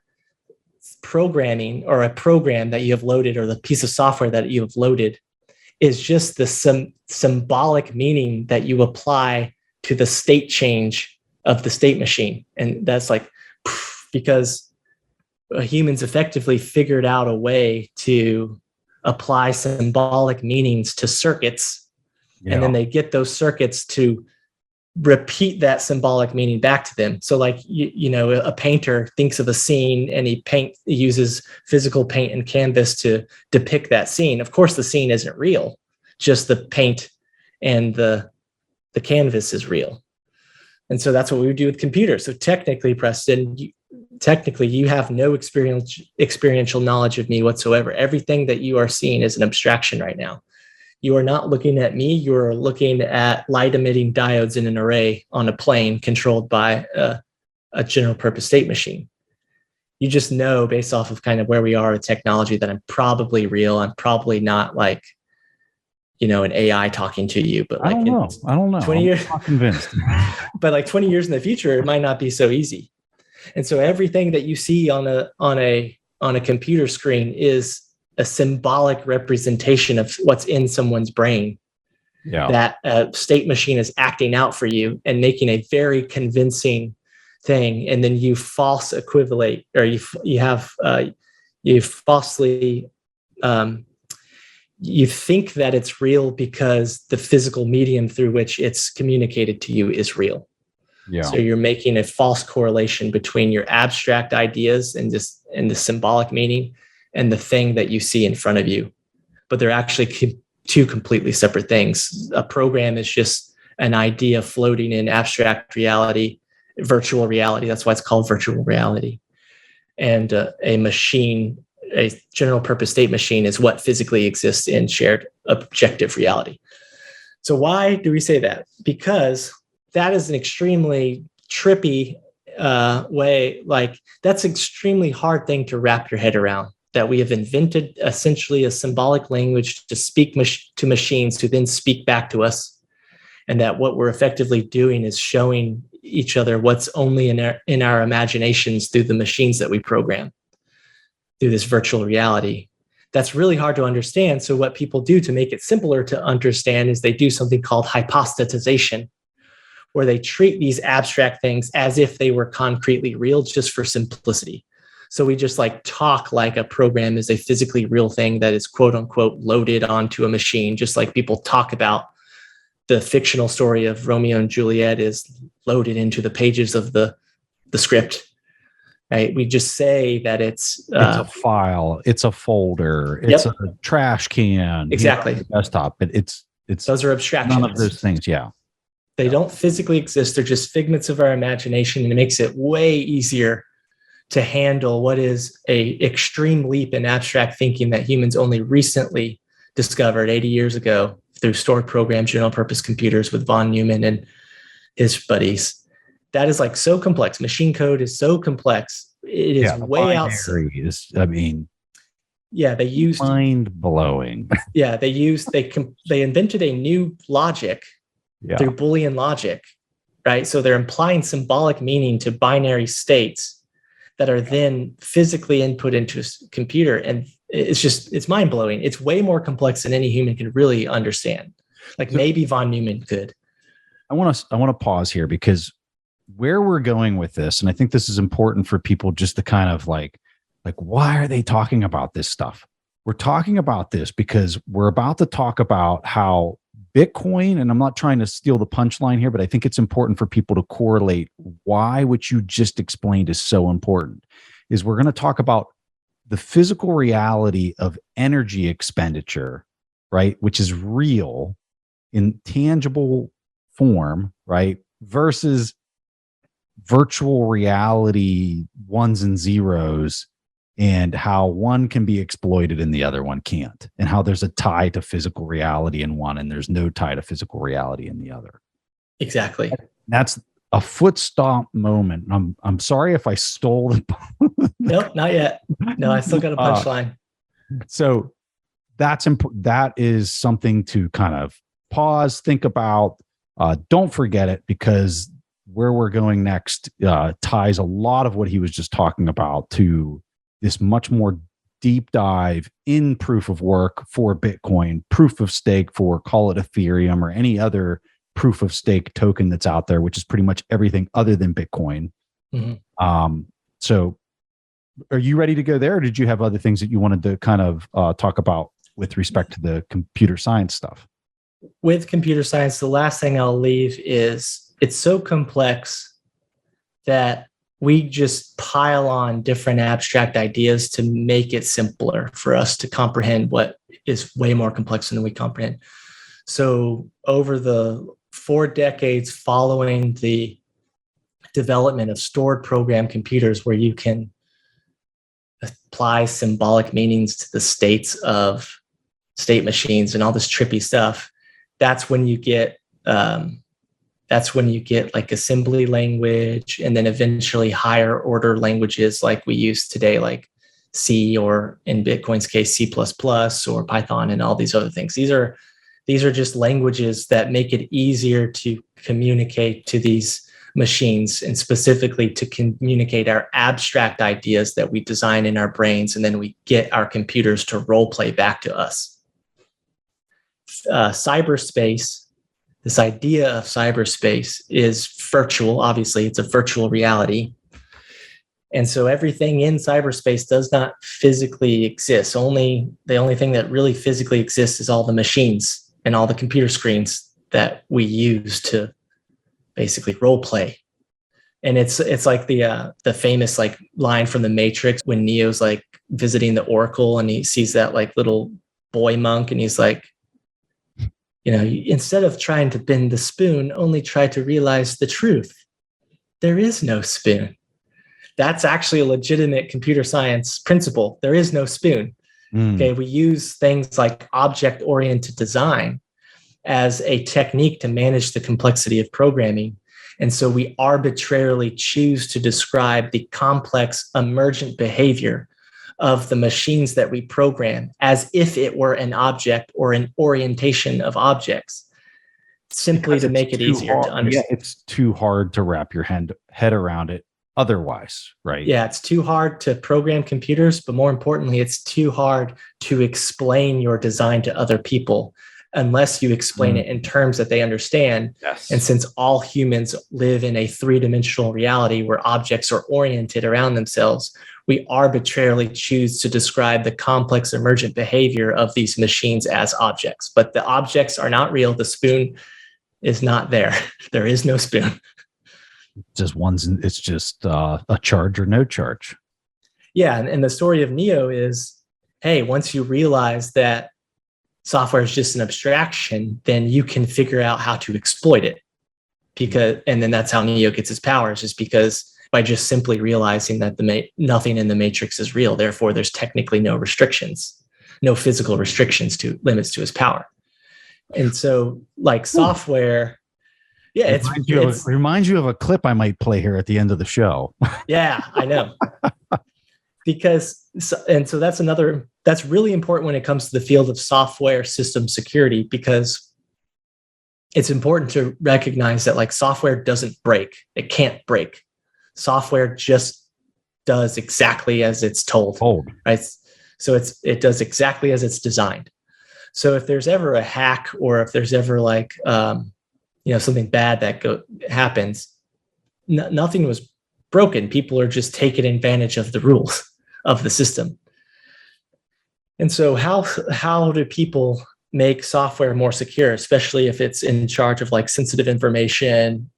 programming or a program that you have loaded or the piece of software that you have loaded is just the symbolic meaning that you apply to the state change of the state machine. And that's like, because humans effectively figured out a way to apply symbolic meanings to circuits. Yeah. And then they get those circuits to repeat that symbolic meaning back to them. So like, you know, a painter thinks of a scene and he uses physical paint and canvas to depict that scene. Of course, the scene isn't real, just the paint and the canvas is real. And so that's what we would do with computers. So technically, Preston, you have no experiential knowledge of me whatsoever. Everything that you are seeing is an abstraction right now. You are not looking at me. You are looking at light-emitting diodes in an array on a plane controlled by a general-purpose state machine. You just know, based off of kind of where we are with technology, that I'm probably real. I'm probably not like, you know, an AI talking to you. But like, I don't know. 20 years, I'm not convinced. But like 20 years in the future, it might not be so easy. And so everything that you see on a computer screen is a symbolic representation of what's in someone's brain. Yeah. That a state machine is acting out for you and making a very convincing thing. And then you false equivalate, or you falsely, you think that it's real because the physical medium through which it's communicated to you is real. Yeah. So you're making a false correlation between your abstract ideas and the symbolic meaning and the thing that you see in front of you. But they're actually two completely separate things. A program is just an idea floating in abstract reality, virtual reality. That's why it's called virtual reality. And a machine, a general purpose state machine, is what physically exists in shared objective reality. So why do we say that? Because that is an extremely trippy way. Like, that's an extremely hard thing to wrap your head around, that we have invented essentially a symbolic language to speak to machines who then speak back to us. And that what we're effectively doing is showing each other what's only in our imaginations through the machines that we program, through this virtual reality. That's really hard to understand. So what people do to make it simpler to understand is they do something called hypostatization, where they treat these abstract things as if they were concretely real, just for simplicity. So we just like talk like a program is a physically real thing that is quote unquote loaded onto a machine, just like people talk about the fictional story of Romeo and Juliet is loaded into the pages of the script. Right? We just say that it's a file, it's a folder, it's a trash can, exactly, desktop. But it's those are abstractions. None of those things, They don't physically exist. They're just figments of our imagination, and it makes it way easier to handle what is a extreme leap in abstract thinking that humans only recently discovered 80 years ago through stored program general purpose computers with von Neumann and his buddies. That is like so complex. Machine code is so complex. It is way outside. They used mind blowing. They invented a new logic through Boolean logic, right? So they're implying symbolic meaning to binary states that are then physically input into a computer. And it's mind blowing. It's way more complex than any human can really understand. Like maybe von Neumann could. I want to pause here because where we're going with this, and I think this is important for people just to kind of like, why are they talking about this stuff? We're talking about this because we're about to talk about how Bitcoin, and I'm not trying to steal the punchline here, but I think it's important for people to correlate why what you just explained is so important, is we're going to talk about the physical reality of energy expenditure, right? Which is real in tangible form, right? Versus virtual reality ones and zeros, and how one can be exploited and the other one can't, and how there's a tie to physical reality in one and there's no tie to physical reality in the other. Exactly. That's a foot stomp moment. I'm sorry if I stole the Nope, not yet. No, I still got a punchline. So that is something to kind of pause, think about. Don't forget it, because where we're going next ties a lot of what he was just talking about to this much more deep dive in proof of work for Bitcoin, proof of stake for, call it Ethereum or any other proof of stake token that's out there, which is pretty much everything other than Bitcoin. Mm-hmm. So are you ready to go there, or did you have other things that you wanted to kind of talk about with respect to the computer science stuff? With computer science, the last thing I'll leave is it's so complex that we just pile on different abstract ideas to make it simpler for us to comprehend what is way more complex than we comprehend. So over the 4 decades following the development of stored program computers, where you can apply symbolic meanings to the states of state machines and all this trippy stuff, that's when you get like assembly language, and then eventually higher order languages like we use today, like C, or in Bitcoin's case, C++ or Python and all these other things. These are just languages that make it easier to communicate to these machines, and specifically to communicate our abstract ideas that we design in our brains, and then we get our computers to role play back to us. Cyberspace, this idea of cyberspace is virtual. Obviously, it's a virtual reality. And so everything in cyberspace does not physically exist. The only thing that really physically exists is all the machines and all the computer screens that we use to basically role play. And it's like the famous like line from the Matrix when Neo's like visiting the Oracle and he sees that like little boy monk, and he's like, instead of trying to bend the spoon, only try to realize the truth. There is no spoon. That's actually a legitimate computer science principle. There is no spoon. Okay, we use things like object-oriented design as a technique to manage the complexity of programming. And so we arbitrarily choose to describe the complex emergent behavior of the machines that we program as if it were an object or an orientation of objects, simply because to make it easier to understand. Yeah, it's too hard to wrap your head around it otherwise, right? Yeah, it's too hard to program computers, but more importantly, it's too hard to explain your design to other people unless you explain it in terms that they understand. Yes. And since all humans live in a 3-dimensional reality where objects are oriented around themselves, we arbitrarily choose to describe the complex emergent behavior of these machines as objects. But the objects are not real. The spoon is not there. There is no spoon. It's just a charge or no charge. Yeah. And the story of Neo is, hey, once you realize that software is just an abstraction, then you can figure out how to exploit it. And then that's how Neo gets his powers, is because by just simply realizing that nothing in the matrix is real. Therefore, there's technically no restrictions, no physical restrictions to limits to his power. And so like software, yeah, reminds you of a clip I might play here at the end of the show. Yeah, I know. So that's really important when it comes to the field of software system security, because it's important to recognize that like software doesn't break. It can't break. Software just does exactly as it's told. Right? So it does exactly as it's designed. So if there's ever a hack, or if there's ever like something bad that happens, nothing was broken. People are just taking advantage of the rules of the system. And so how do people make software more secure, especially if it's in charge of like sensitive information,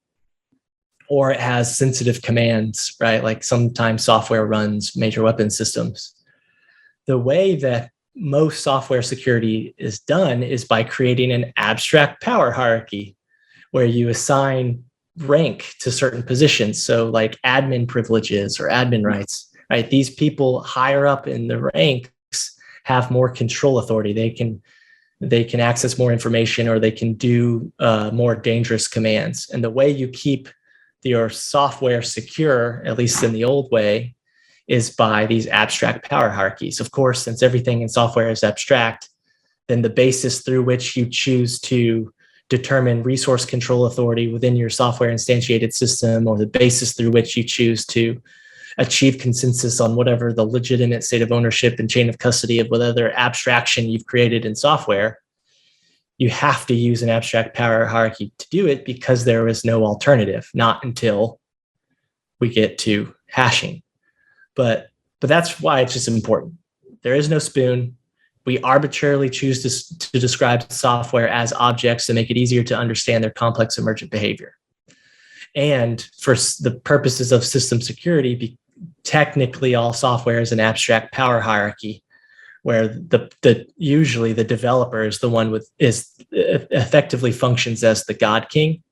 or it has sensitive commands, right? Like sometimes software runs major weapon systems. The way that most software security is done is by creating an abstract power hierarchy where you assign rank to certain positions. So like admin privileges or admin rights, right? These people higher up in the ranks have more control authority. They can access more information, or they can do more dangerous commands. And the way you keep your software secure, at least in the old way, is by these abstract power hierarchies. Of course, since everything in software is abstract, then the basis through which you choose to determine resource control authority within your software instantiated system, or the basis through which you choose to achieve consensus on whatever the legitimate state of ownership and chain of custody of whatever abstraction you've created in software, you have to use an abstract power hierarchy to do it, because there is no alternative, not until we get to hashing. But that's why it's just important. There is no spoon. We arbitrarily choose to describe software as objects to make it easier to understand their complex emergent behavior. And for the purposes of system security, technically all software is an abstract power hierarchy, where usually the developer is the one effectively functions as the God King,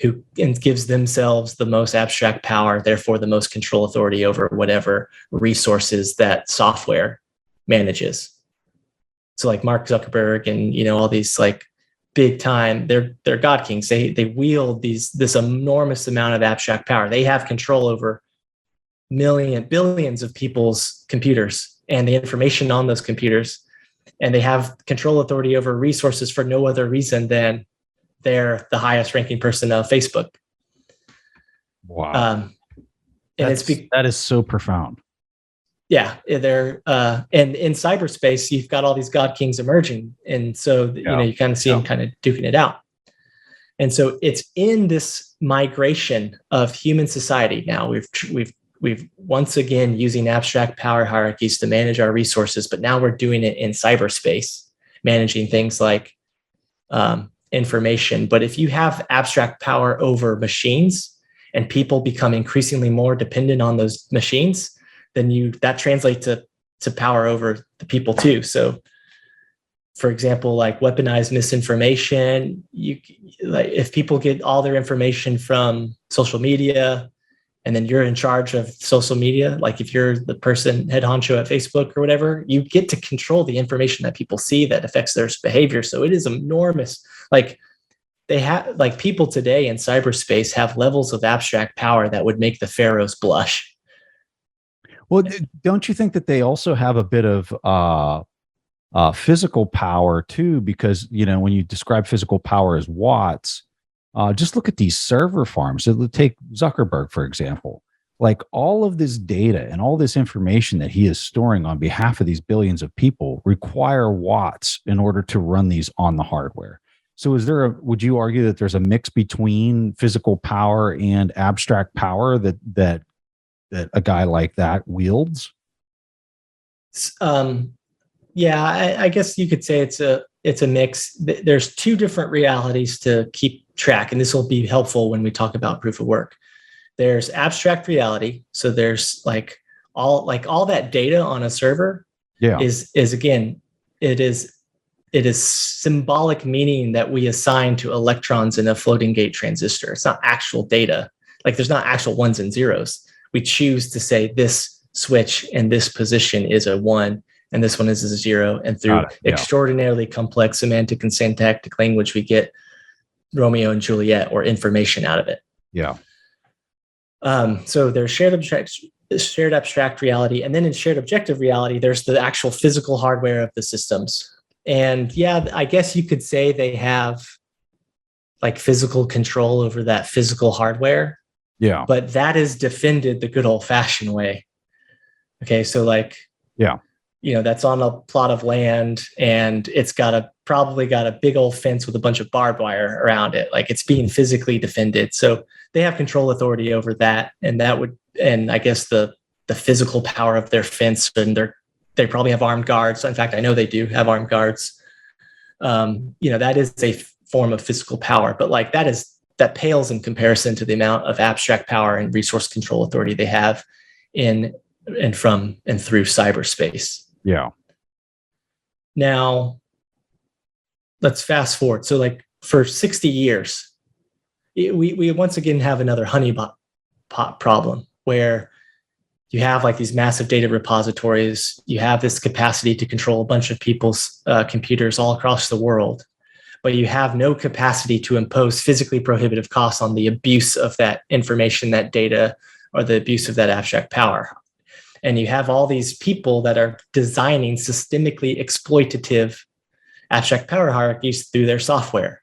who gives themselves the most abstract power, therefore the most control authority over whatever resources that software manages. So like Mark Zuckerberg and all these like big time, they're God Kings. They wield this enormous amount of abstract power. They have control over billions of people's computers and the information on those computers, and they have control authority over resources for no other reason than they're the highest ranking person of Facebook. Wow. And that is so profound. Yeah. They're, and in cyberspace, you've got all these God Kings emerging. And so, you kind of see them kind of duking it out. And so it's in this migration of human society. Now we've once again using abstract power hierarchies to manage our resources, but now we're doing it in cyberspace, managing things like, information. But if you have abstract power over machines and people become increasingly more dependent on those machines, then that translates to power over the people too. So for example, like weaponized misinformation, if people get all their information from social media, and then you're in charge of social media, like if you're the person head honcho at Facebook or whatever, you get to control the information that people see that affects their behavior. So it is enormous. Like they have, like people today in cyberspace have levels of abstract power that would make the pharaohs blush. Well, don't you think that they also have a bit of physical power too? Because, when you describe physical power as watts, just look at these server farms. So take Zuckerberg, for example. Like all of this data and all this information that he is storing on behalf of these billions of people require watts in order to run these on the hardware. So would you argue that there's a mix between physical power and abstract power that a guy like that wields? Yeah, I guess you could say it's a mix. There's two different realities to keep track, and this will be helpful when we talk about proof of work. There's abstract reality. So there's all that data on a server is again, it is symbolic meaning that we assign to electrons in a floating gate transistor. It's not actual data. Like there's not actual ones and zeros. We choose to say this switch and this position is a 1 and this one is a 0. And through extraordinarily complex semantic and syntactic language, we get Romeo and Juliet or information out of it. Yeah. So there's shared abstract reality. And then in shared objective reality, there's the actual physical hardware of the systems. And yeah, I guess you could say they have like physical control over that physical hardware. Yeah. But that is defended the good old fashioned way. Okay. So like, that's on a plot of land and it's probably got a big old fence with a bunch of barbed wire around it. Like it's being physically defended. So they have control authority over that. And I guess the physical power of their fence, and they probably have armed guards. In fact, I know they do have armed guards. That is a form of physical power, but like that pales in comparison to the amount of abstract power and resource control authority they have in and from and through cyberspace. Yeah. Now, let's fast forward. So like for 60 years, we once again have another honeypot problem where you have like these massive data repositories. You have this capacity to control a bunch of people's computers all across the world, but you have no capacity to impose physically prohibitive costs on the abuse of that information, that data, or the abuse of that abstract power. And you have all these people that are designing systemically exploitative abstract power hierarchies through their software.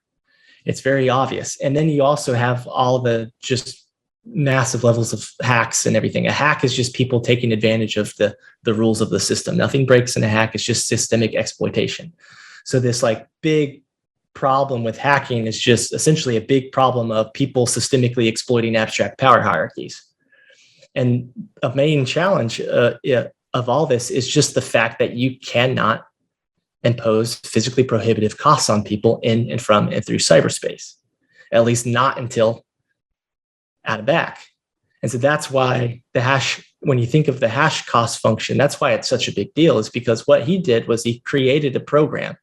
It's very obvious. And then you also have all the just massive levels of hacks and everything. A hack is just people taking advantage of the rules of the system. Nothing breaks in a hack. It's just systemic exploitation. So this like big problem with hacking is just essentially a big problem of people systemically exploiting abstract power hierarchies. And a main challenge of all this is just the fact that you cannot impose physically prohibitive costs on people in and from and through cyberspace, at least not until out of back. And so that's why when you think of the hash cost function, that's why it's such a big deal, is because what he did was he created a program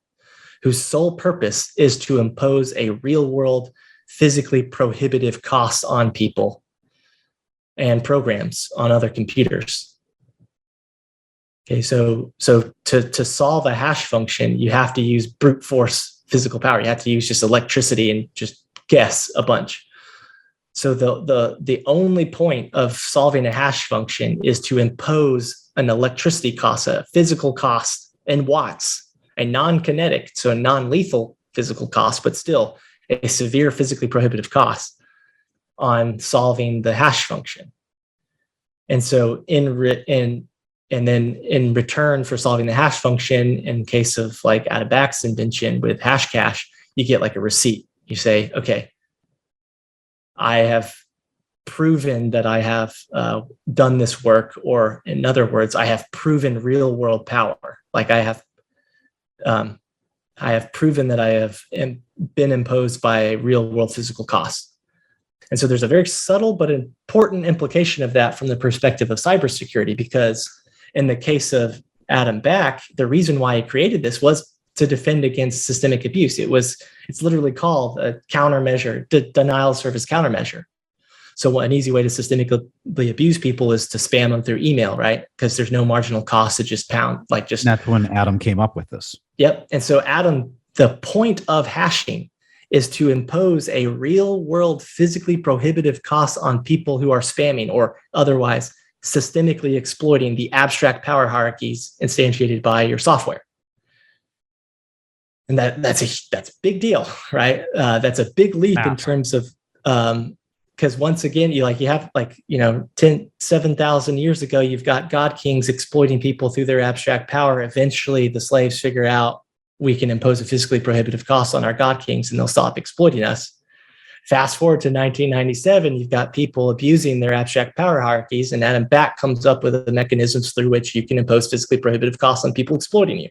whose sole purpose is to impose a real world physically prohibitive cost on people and programs on other computers. Okay, so to solve a hash function, you have to use brute force physical power. You have to use just electricity and just guess a bunch. So the only point of solving a hash function is to impose an electricity cost, a physical cost in watts, a non-kinetic, so a non-lethal physical cost, but still a severe physically prohibitive cost on solving the hash function. And so in return for solving the hash function, in case of like Adabak's invention with Hashcash, you get like a receipt. You say, okay, I have proven that I have done this work, or in other words, I have proven real world power. Like I have proven that I have been imposed by real world physical costs. And so there's a very subtle but important implication of that from the perspective of cybersecurity, because in the case of Adam Back, the reason why he created this was to defend against systemic abuse. It's literally called a countermeasure, denial of service countermeasure. So an easy way to systemically abuse people is to spam them through email, right? Because there's no marginal cost to just pound, like just. And that's when Adam came up with this. Yep. And so the point of hashing is to impose a real world physically prohibitive cost on people who are spamming or otherwise systemically exploiting the abstract power hierarchies instantiated by your software. And that's a big deal, right? That's a big leap in terms of, because once again, you have 7,000 years ago, you've got God kings exploiting people through their abstract power. Eventually the slaves figure out we can impose a physically prohibitive cost on our God kings and they'll stop exploiting us. Fast forward to 1997, you've got people abusing their abstract power hierarchies, and Adam Back comes up with the mechanisms through which you can impose physically prohibitive costs on people exploiting you.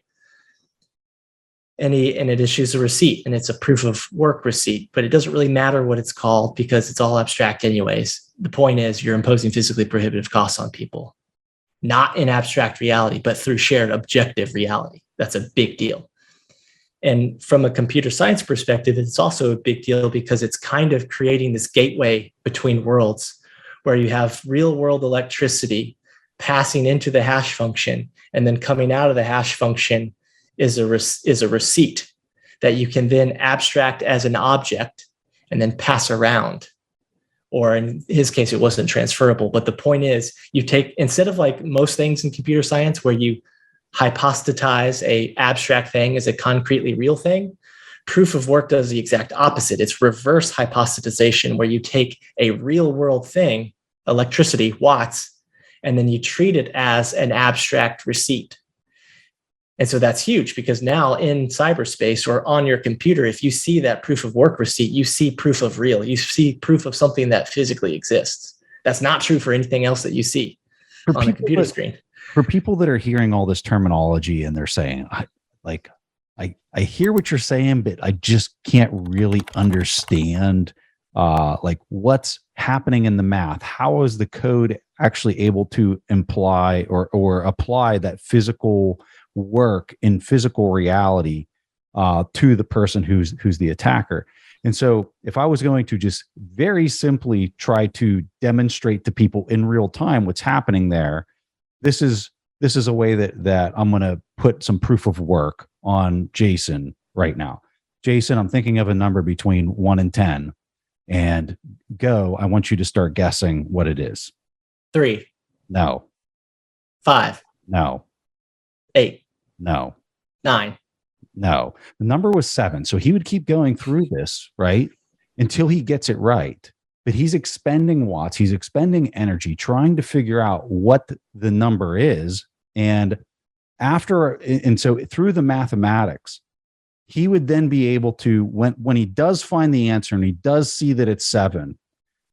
And it issues a receipt, and it's a proof of work receipt, but it doesn't really matter what it's called because it's all abstract anyways. The point is you're imposing physically prohibitive costs on people, not in abstract reality, but through shared objective reality. That's a big deal. And from a computer science perspective, it's also a big deal because it's kind of creating this gateway between worlds where you have real world electricity passing into the hash function, and then coming out of the hash function is a receipt that you can then abstract as an object and then pass around. Or in his case, it wasn't transferable. But the point is, you take, instead of like most things in computer science where you hypostatize a abstract thing as a concretely real thing, proof of work does the exact opposite. It's reverse hypostatization, where you take a real world thing, electricity, watts, and then you treat it as an abstract receipt. And so that's huge, because now in cyberspace or on your computer, if you see that proof of work receipt, you see proof of real, you see proof of something that physically exists. That's not true for anything else that you see on a computer screen. For people that are hearing all this terminology and they're saying, I hear what you're saying, but I just can't really understand like what's happening in the math. How is the code actually able to imply or apply that physical work in physical reality to the person who's the attacker? And so if I was going to just very simply try to demonstrate to people in real time what's happening there, this is a way that I'm going to put some proof of work on Jason right now. Jason, I'm thinking of a number between 1 and 10, and go. I want you to start guessing what it is. 3. No. 5. No. 8. No. 9. No. The number was 7. So he would keep going through this, right, until he gets it right. But he's expending watts, he's expending energy, trying to figure out what the number is. And so through the mathematics, he would then be able to, when he does find the answer and he does see that it's 7,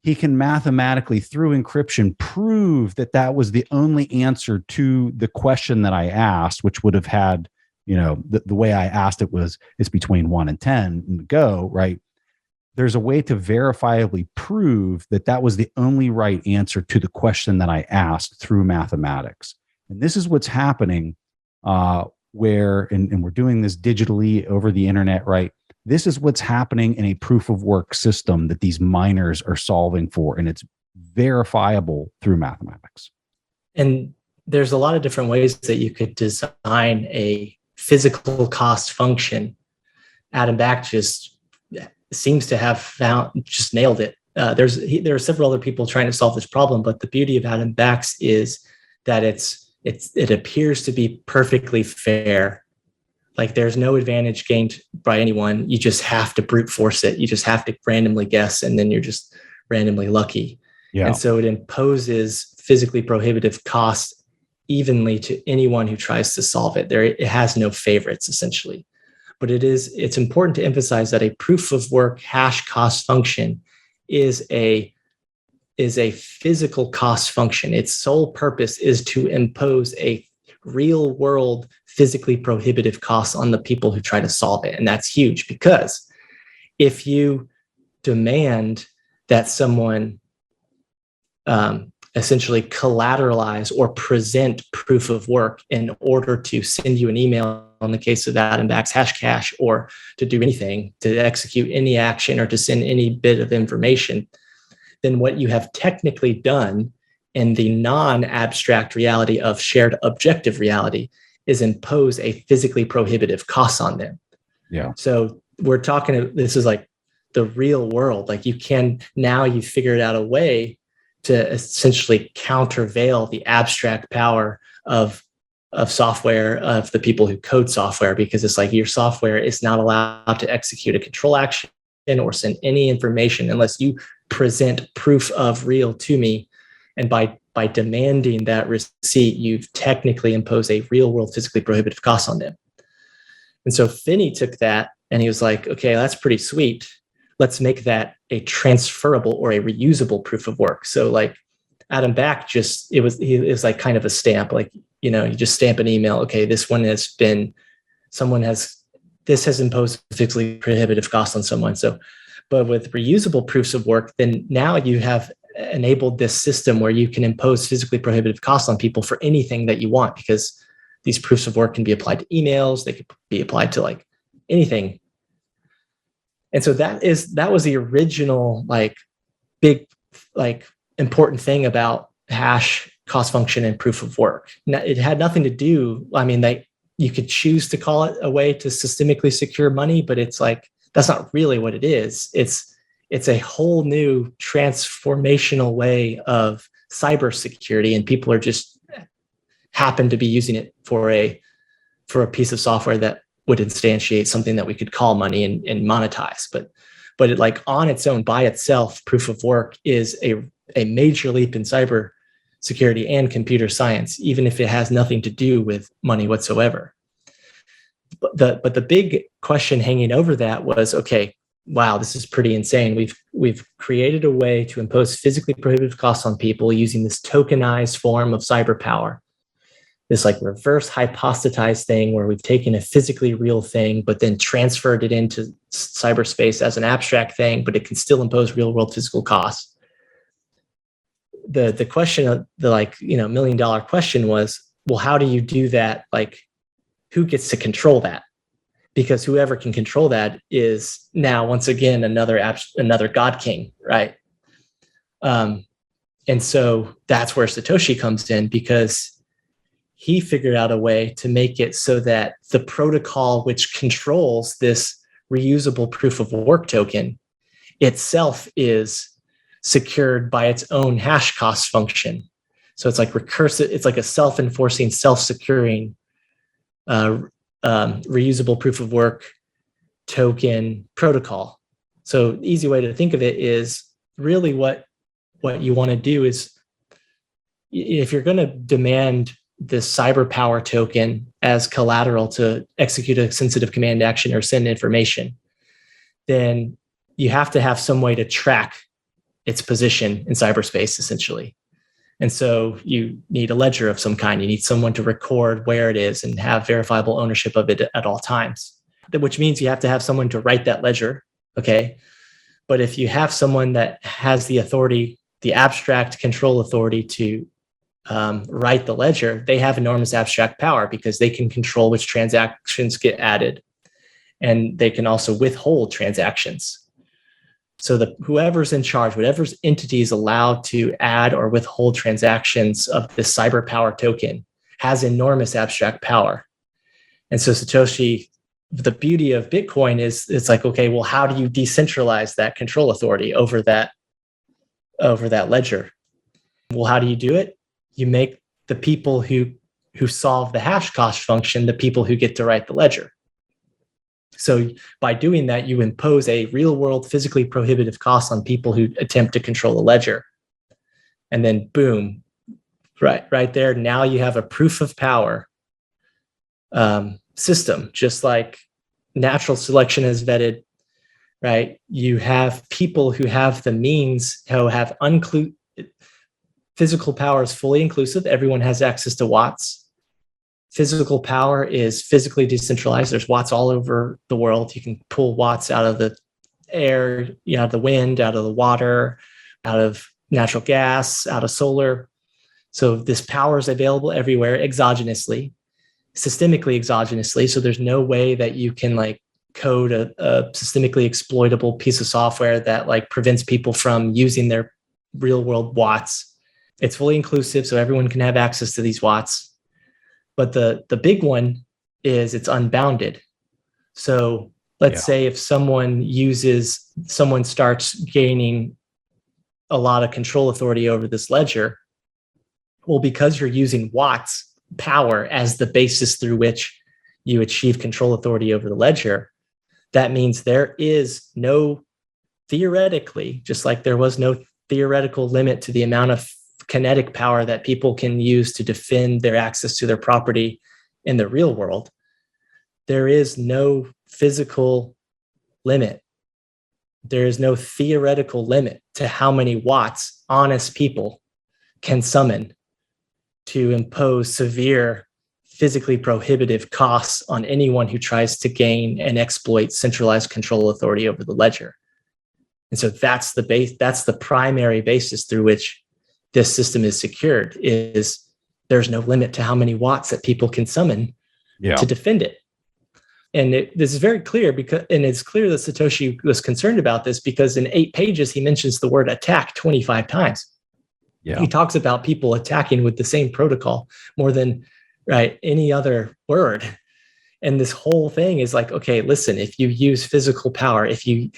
he can mathematically, through encryption, prove that that was the only answer to the question that I asked, which would have had, the way I asked it was, it's between 1 and 10 and go, right? There's a way to verifiably prove that that was the only right answer to the question that I asked through mathematics. And this is what's happening where we're doing this digitally over the internet, right? This is what's happening in a proof of work system that these miners are solving for, and it's verifiable through mathematics. And there's a lot of different ways that you could design a physical cost function. Adam Back just seems to have just nailed it. There are several other people trying to solve this problem, but the beauty of Adam Back's is that it appears to be perfectly fair. Like there's no advantage gained by anyone. You just have to brute force it. You just have to randomly guess, and then you're just randomly lucky. Yeah. And so it imposes physically prohibitive costs evenly to anyone who tries to solve it. It has no favorites, essentially. But it's important to emphasize that a proof of work hash cost function is a physical cost function. Its sole purpose is to impose a real world physically prohibitive cost on the people who try to solve it. And that's huge, because if you demand that someone essentially collateralize or present proof of work in order to send you an email in the case of Adam Back's Hashcash, or to do anything, to execute any action or to send any bit of information, then what you have technically done in the non-abstract reality of shared objective reality is impose a physically prohibitive cost on them. Yeah. So we're talking, this is like the real world. Like you figured out a way to essentially countervail the abstract power of software, of the people who code software, because it's like your software is not allowed to execute a control action or send any information unless you present proof of real to me. And by demanding that receipt, you've technically imposed a real world physically prohibitive cost on them. And so Finney took that and he was like, okay, that's pretty sweet. Let's make that a transferable or a reusable proof of work. So like Adam Back it was like kind of a stamp, like, you just stamp an email. Okay, this has imposed a physically prohibitive cost on someone. So, but with reusable proofs of work, then now you have enabled this system where you can impose physically prohibitive costs on people for anything that you want, because these proofs of work can be applied to emails. They could be applied to like anything. And so that was the original like big like important thing about hash, cost function, and proof of work. Now, it had nothing to do, I mean, you could choose to call it a way to systemically secure money, but it's like, that's not really what it is. It's a whole new transformational way of cybersecurity, and people are just happen to be using it for a piece of software that would instantiate something that we could call money and monetize. But it, like, on its own, by itself, proof of work is a major leap in cyber security and computer science, even if it has nothing to do with money whatsoever. But the big question hanging over that was, okay, wow, this is pretty insane. We've created a way to impose physically prohibitive costs on people using this tokenized form of cyber power. This like reverse hypostatized thing where we've taken a physically real thing, but then transferred it into cyberspace as an abstract thing, but it can still impose real world physical costs. The question, the $1 million question was, well, how do you do that? Like, who gets to control that? Because whoever can control that is now, once again, another God King, right? And so that's where Satoshi comes in, because he figured out a way to make it so that the protocol which controls this reusable proof of work token itself is secured by its own hash cost function. So it's like recursive, it's like a self-enforcing, self-securing reusable proof of work token protocol. So easy way to think of it is really what you want to do is, if you're going to demand this cyber power token as collateral to execute a sensitive command action or send information, then you have to have some way to track its position in cyberspace, essentially. And so you need a ledger of some kind. You need someone to record where it is and have verifiable ownership of it at all times, which means you have to have someone to write that ledger. Okay. But if you have someone that has the authority, the abstract control authority to write the ledger, they have enormous abstract power because they can control which transactions get added, and they can also withhold transactions. So whoever's in charge, whatever's entity is allowed to add or withhold transactions of this cyber power token, has enormous abstract power. And so Satoshi, the beauty of Bitcoin is, it's like, okay, well, how do you decentralize that control authority over that ledger? Well, how do you do it? You make the people who solve the hash cost function the people who get to write the ledger. So by doing that, you impose a real world physically prohibitive cost on people who attempt to control the ledger. And then boom, right there, now you have a proof of power system, just like natural selection is vetted, right? You have people who have the means, who have physical power is fully inclusive. Everyone has access to watts. Physical power is physically decentralized. There's watts all over the world. You can pull watts out of the air, out of the wind, out of the water, out of natural gas, out of solar. So this power is available everywhere exogenously, systemically exogenously. So there's no way that you can code a systemically exploitable piece of software that prevents people from using their real world watts. It's fully inclusive, so everyone can have access to these watts. But the big one is it's unbounded. So let's say if someone starts gaining a lot of control authority over this ledger, well, because you're using watts power as the basis through which you achieve control authority over the ledger, that means there is no, theoretically, just like there was no theoretical limit to the amount of kinetic power that people can use to defend their access to their property in the real world, there is no physical limit. There is no theoretical limit to how many watts honest people can summon to impose severe physically prohibitive costs on anyone who tries to gain and exploit centralized control authority over the ledger. And so that's the primary basis through which this system is secured, is there's no limit to how many watts that people can summon to defend it. And this is very clear and it's clear that Satoshi was concerned about this because in 8 pages, he mentions the word attack 25 times. Yeah. He talks about people attacking with the same protocol more than any other word. And this whole thing is like, okay, listen, if you use physical power, if you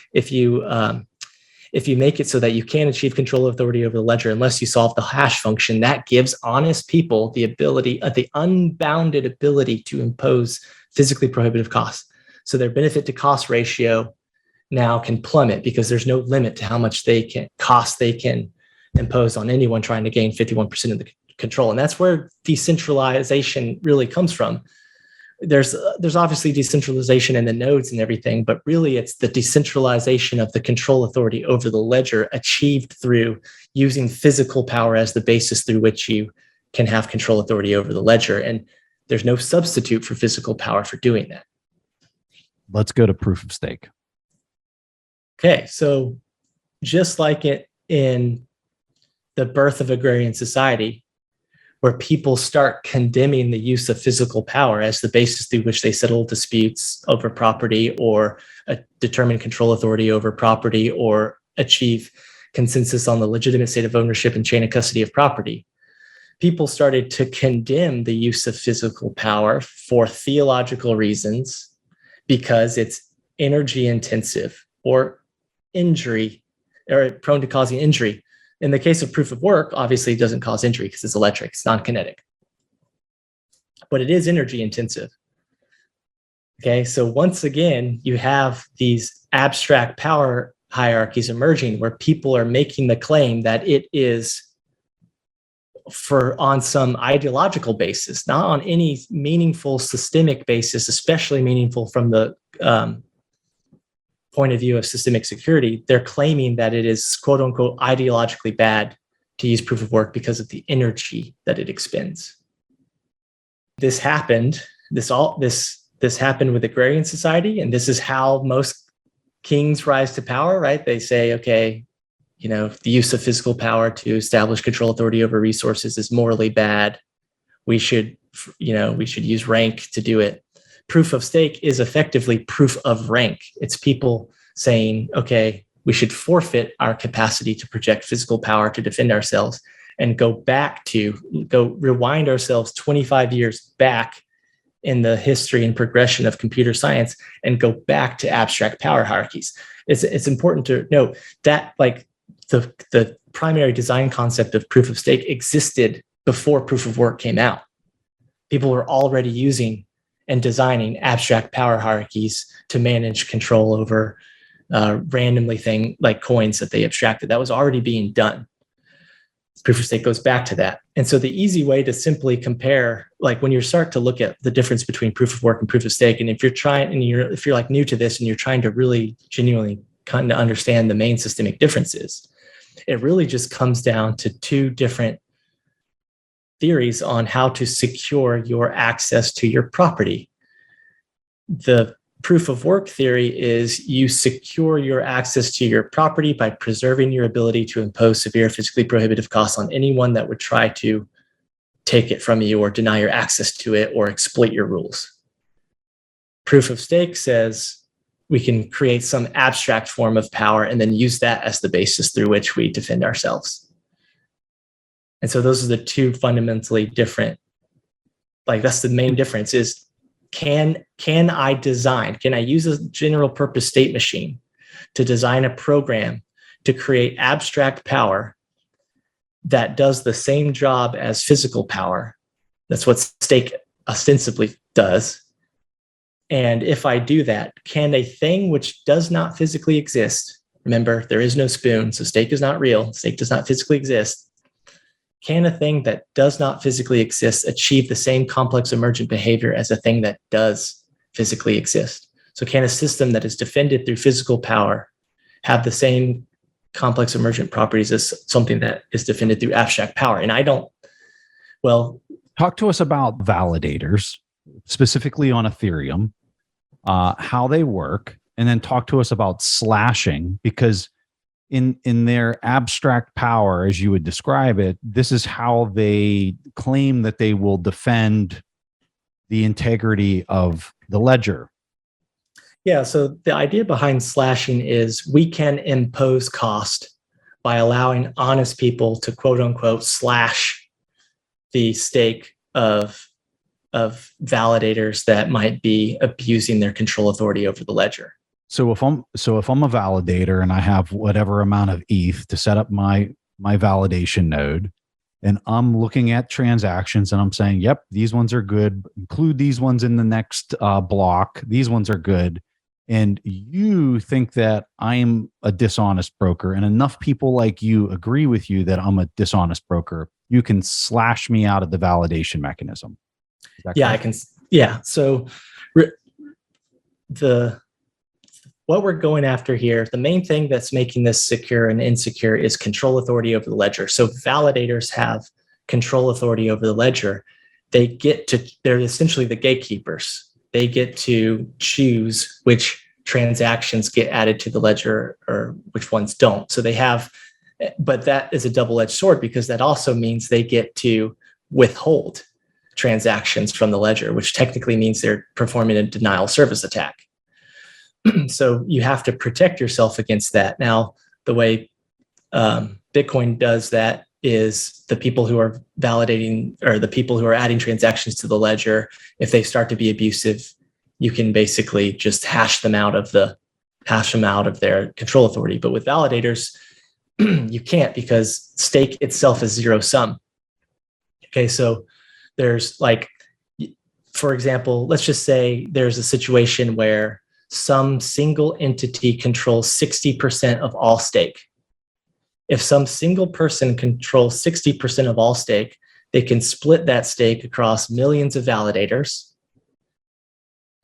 make it so that you can't achieve control authority over the ledger unless you solve the hash function, that gives honest people the ability, the unbounded ability to impose physically prohibitive costs. So their benefit to cost ratio now can plummet because there's no limit to how much they can impose on anyone trying to gain 51% of the control. And that's where decentralization really comes from. There's obviously decentralization in the nodes and everything, but really it's the decentralization of the control authority over the ledger achieved through using physical power as the basis through which you can have control authority over the ledger. And there's no substitute for physical power for doing that. Let's go to proof of stake. Okay, so just like it in the birth of agrarian society, where people start condemning the use of physical power as the basis through which they settle disputes over property or determine control authority over property or achieve consensus on the legitimate state of ownership and chain of custody of property. People started to condemn the use of physical power for theological reasons because it's energy intensive or injury or prone to causing injury. In the case of proof of work, obviously it doesn't cause injury because it's electric, it's non-kinetic. But it is energy intensive. Okay, so once again, you have these abstract power hierarchies emerging where people are making the claim that it is on some ideological basis, not on any meaningful systemic basis, especially meaningful from the point of view of systemic security. They're claiming that it is quote unquote ideologically bad to use proof of work because of the energy that it expends. This happened. This happened with agrarian society, and this is how most kings rise to power, right? They say, okay, the use of physical power to establish control authority over resources is morally bad. We should use rank to do it. Proof of stake is effectively proof of rank. It's people saying, okay, we should forfeit our capacity to project physical power to defend ourselves and go rewind ourselves 25 years back in the history and progression of computer science and go back to abstract power hierarchies. It's important to note that the primary design concept of proof of stake existed before proof of work came out. People were already using and designing abstract power hierarchies to manage control over randomly like coins that they abstracted. That was already being done. Proof of stake goes back to that. And so the easy way to simply compare, like when you start to look at the difference between proof of work and proof of stake, and if you're like new to this and you're trying to really genuinely kind of understand the main systemic differences, it really just comes down to two different theories on how to secure your access to your property. The proof of work theory is you secure your access to your property by preserving your ability to impose severe physically prohibitive costs on anyone that would try to take it from you or deny your access to it or exploit your rules. Proof of stake says we can create some abstract form of power and then use that as the basis through which we defend ourselves. And so those are the two fundamentally different, that's the main difference is, can I use a general purpose state machine to design a program to create abstract power that does the same job as physical power? That's what stake ostensibly does. And if I do that, can a thing which does not physically exist, remember, there is no spoon, so stake is not real, stake does not physically exist, can a thing that does not physically exist achieve the same complex emergent behavior as a thing that does physically exist? So can a system that is defended through physical power have the same complex emergent properties as something that is defended through abstract power? And talk to us about validators, specifically on Ethereum, how they work, and then talk to us about slashing, because in their abstract power, as you would describe it, this is how they claim that they will defend the integrity of the ledger. Yeah, so the idea behind slashing is we can impose cost by allowing honest people to quote unquote slash the stake of validators that might be abusing their control authority over the ledger. So if I'm a validator and I have whatever amount of ETH to set up my validation node, and I'm looking at transactions and I'm saying, yep, these ones are good. Include these ones in the next block. These ones are good. And you think that I'm a dishonest broker, and enough people like you agree with you that I'm a dishonest broker, you can slash me out of the validation mechanism. Yeah, correct? I can. Yeah. So what we're going after here, the main thing that's making this secure and insecure is control authority over the ledger. So validators have control authority over the ledger. They're essentially the gatekeepers. They get to choose which transactions get added to the ledger or which ones don't. So but that is a double-edged sword, because that also means they get to withhold transactions from the ledger, which technically means they're performing a denial of service attack. So you have to protect yourself against that. Now, the way Bitcoin does that is the people who are validating, or the people who are adding transactions to the ledger, if they start to be abusive, you can basically just hash them out of their control authority. But with validators, you can't, because stake itself is zero sum. Okay, so there's for example, let's just say there's a situation where some single entity controls 60% of all stake. If some single person controls 60% of all stake, they can split that stake across millions of validators.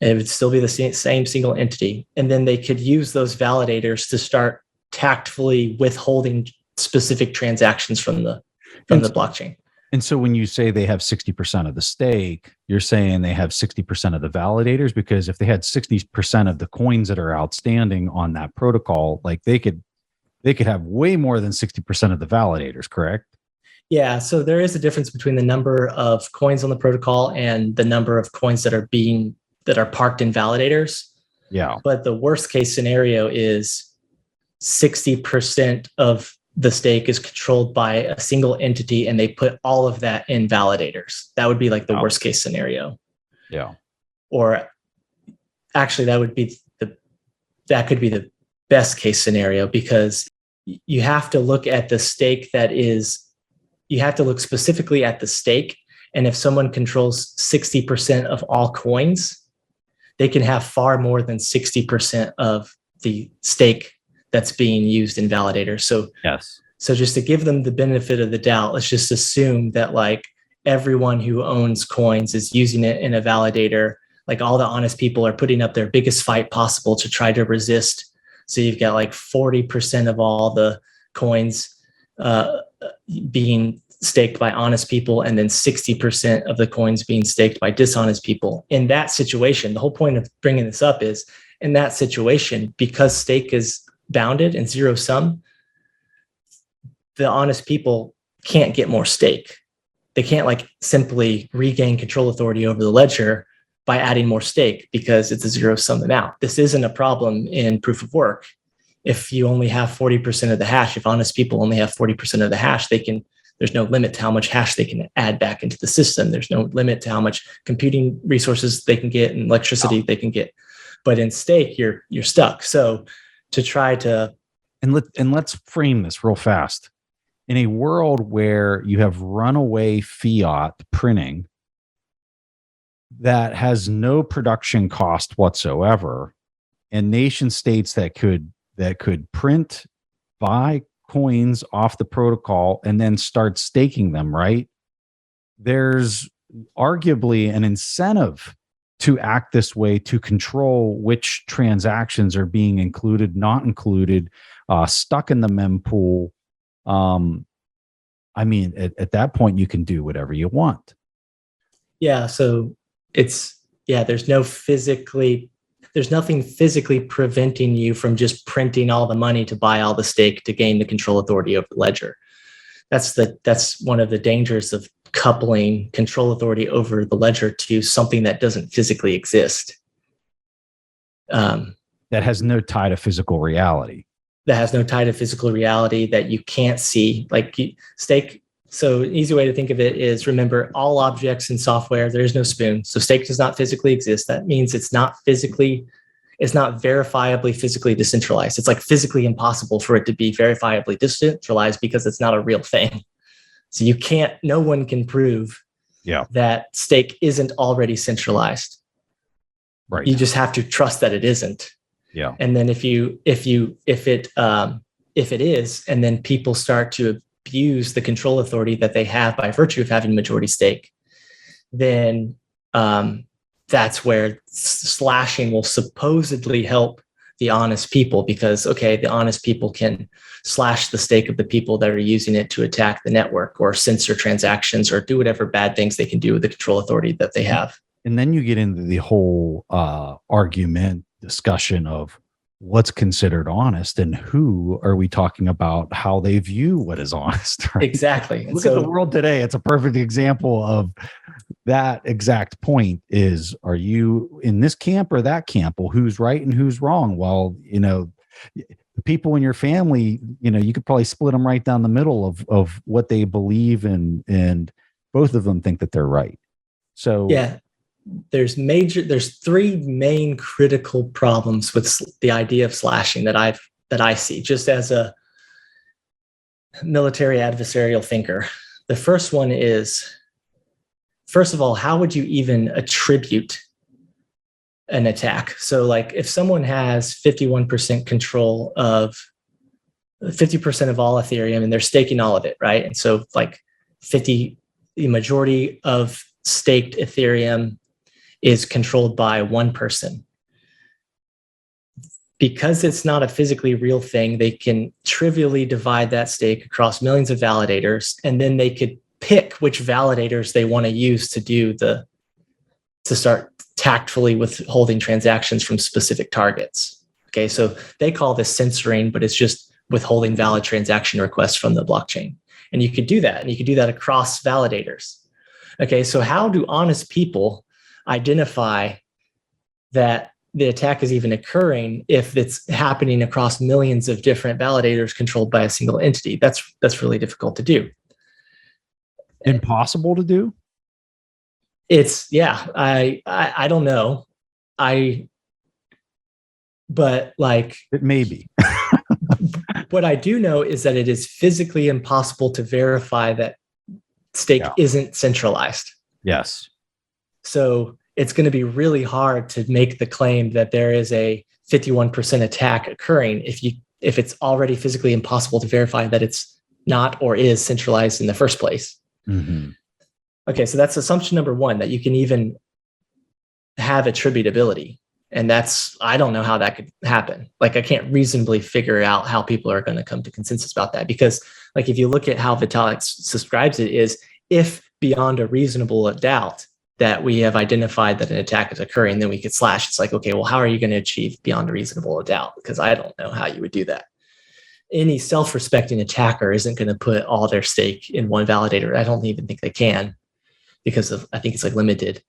And it would still be the same single entity. And then they could use those validators to start tactfully withholding specific transactions from the blockchain. And so when you say they have 60% of the stake, you're saying they have 60% of the validators, because if they had 60% of the coins that are outstanding on that protocol, they could have way more than 60% of the validators, correct? Yeah, so there is a difference between the number of coins on the protocol and the number of coins that are parked in validators. Yeah. But the worst case scenario is 60% of the stake is controlled by a single entity, and they put all of that in validators. That would be the worst case scenario. Yeah. Or actually, that could be the best case scenario, because you have to look at the stake you have to look specifically at the stake. And if someone controls 60% of all coins, they can have far more than 60% of the stake that's being used in validators. So yes. So just to give them the benefit of the doubt, let's just assume that everyone who owns coins is using it in a validator. All the honest people are putting up their biggest fight possible to try to resist. So you've got 40% of all the coins being staked by honest people, and then 60% of the coins being staked by dishonest people. In that situation, the whole point of bringing this up is, in that situation, because stake is bounded and zero sum, the honest people can't get more stake. They can't simply regain control authority over the ledger by adding more stake, because it's a zero sum amount. This isn't a problem in proof of work. If you only have 40% of the hash, if honest people only have 40% of the hash, there's no limit to how much hash they can add back into the system. There's no limit to how much computing resources they can get and electricity they can get. But in stake, you're stuck. So to try to let's frame this real fast. In a world where you have runaway fiat printing that has no production cost whatsoever, and nation states that could print, buy coins off the protocol and then start staking them, right? There's arguably an incentive to act this way, to control which transactions are being included, not included, stuck in the mempool. At that point, you can do whatever you want. Yeah. So there's nothing physically preventing you from just printing all the money to buy all the stake to gain the control authority over the ledger. That's one of the dangers of coupling control authority over the ledger to something that doesn't physically exist. That has no tie to physical reality. that has no tie to physical reality, that you can't see. Like stake. So an easy way to think of it is, remember, all objects in software, there is no spoon. So stake does not physically exist. That means it's not verifiably physically decentralized. It's like physically impossible for it to be verifiably decentralized because it's not a real thing. So no one can prove that stake isn't already centralized. Right. You just have to trust that it isn't. Yeah. And then if it is, and then people start to abuse the control authority that they have by virtue of having majority stake, then that's where slashing will supposedly help the honest people, because, okay, the honest people can slash the stake of the people that are using it to attack the network or censor transactions or do whatever bad things they can do with the control authority that they have. And then you get into the whole argument discussion of what's considered honest and who are we talking about, how they view what is honest. Right? Exactly. Look at the world today. It's a perfect example of that exact point is, are you in this camp or that camp? Well, who's right and who's wrong? Well, the people in your family, you could probably split them right down the middle of what they believe in, and both of them think that they're right. So yeah, there's three main critical problems with the idea of slashing that I see just as a military adversarial thinker. The first one is, first of all, how would you even attribute an attack? So like if someone has 51% control of 50% of all Ethereum and they're staking all of it, right? And so like the majority of staked Ethereum is controlled by one person. Because it's not a physically real thing, they can trivially divide that stake across millions of validators, and then they could pick which validators they want to use to start tactfully withholding transactions from specific targets. Okay, so they call this censoring, but it's just withholding valid transaction requests from the blockchain. And you could do that, and you could do that across validators. Okay, so how do honest people identify that the attack is even occurring if it's happening across millions of different validators controlled by a single entity? That's really difficult to do. Impossible to do? I don't know. But like it may be. What I do know is that it is physically impossible to verify that stake isn't centralized. Yes. So it's going to be really hard to make the claim that there is a 51% attack occurring if it's already physically impossible to verify that it's not or is centralized in the first place. Mm-hmm. Okay, so that's assumption number one, that you can even have attributability. And I don't know how that could happen. Like, I can't reasonably figure out how people are going to come to consensus about that, because like, if you look at how Vitalik subscribes it, is if beyond a reasonable doubt that we have identified that an attack is occurring, then we could slash. It's like, okay, well, how are you going to achieve beyond a reasonable doubt? Because I don't know how you would do that. Any self-respecting attacker isn't going to put all their stake in one validator. I don't even think they can, because I think it's like limited.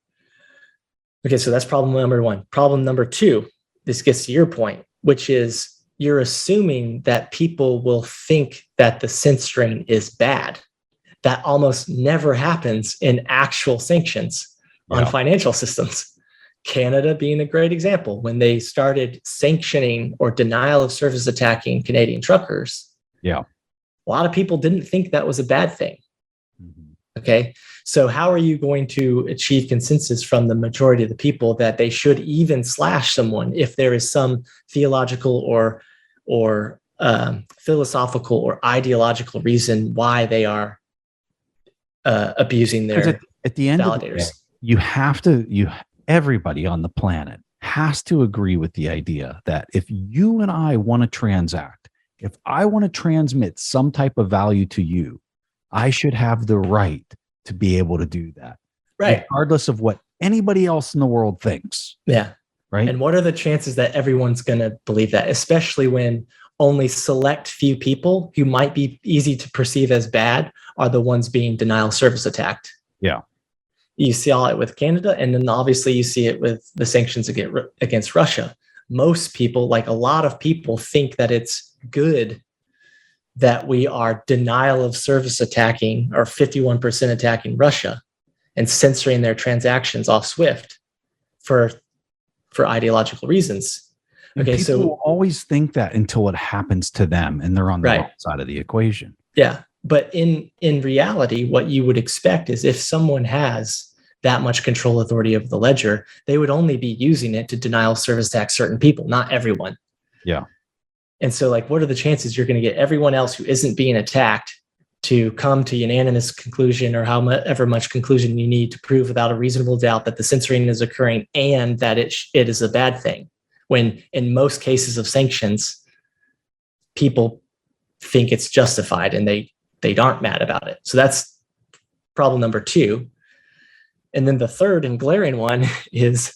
Okay, so that's problem number one. Problem number two, this gets to your point, which is you're assuming that people will think that the censoring is bad. That almost never happens in actual sanctions on financial systems. Canada being a great example. When they started sanctioning or denial of service attacking Canadian truckers, a lot of people didn't think that was a bad thing. Mm-hmm. Okay, so how are you going to achieve consensus from the majority of the people that they should even slash someone if there is some theological or philosophical or ideological reason why they are abusing their at the end validators? Of the day, you have to, everybody on the planet has to agree with the idea that if you and I want to transact, if I want to transmit some type of value to you, I should have the right to be able to do that. Right. Regardless of what anybody else in the world thinks. Yeah. Right. And what are the chances that everyone's going to believe that, especially when only select few people who might be easy to perceive as bad are the ones being denial of service attacked? Yeah. You see all it with Canada, and then obviously you see it with the sanctions against Russia. Most people, like a lot of people, think that it's good that we are denial of service attacking or 51% attacking Russia and censoring their transactions off SWIFT for ideological reasons. And okay, people so always think that until it happens to them and they're on the wrong side of the equation. Yeah. But in reality, what you would expect is if someone has that much control authority over the ledger, they would only be using it to denial service tax certain people, not everyone. Yeah. And so, like, what are the chances you're going to get everyone else who isn't being attacked to come to unanimous conclusion, or however much conclusion you need to prove without a reasonable doubt that the censoring is occurring and that it is a bad thing? When in most cases of sanctions, people think it's justified and they aren't mad about it. So that's problem number two. And then the third and glaring one is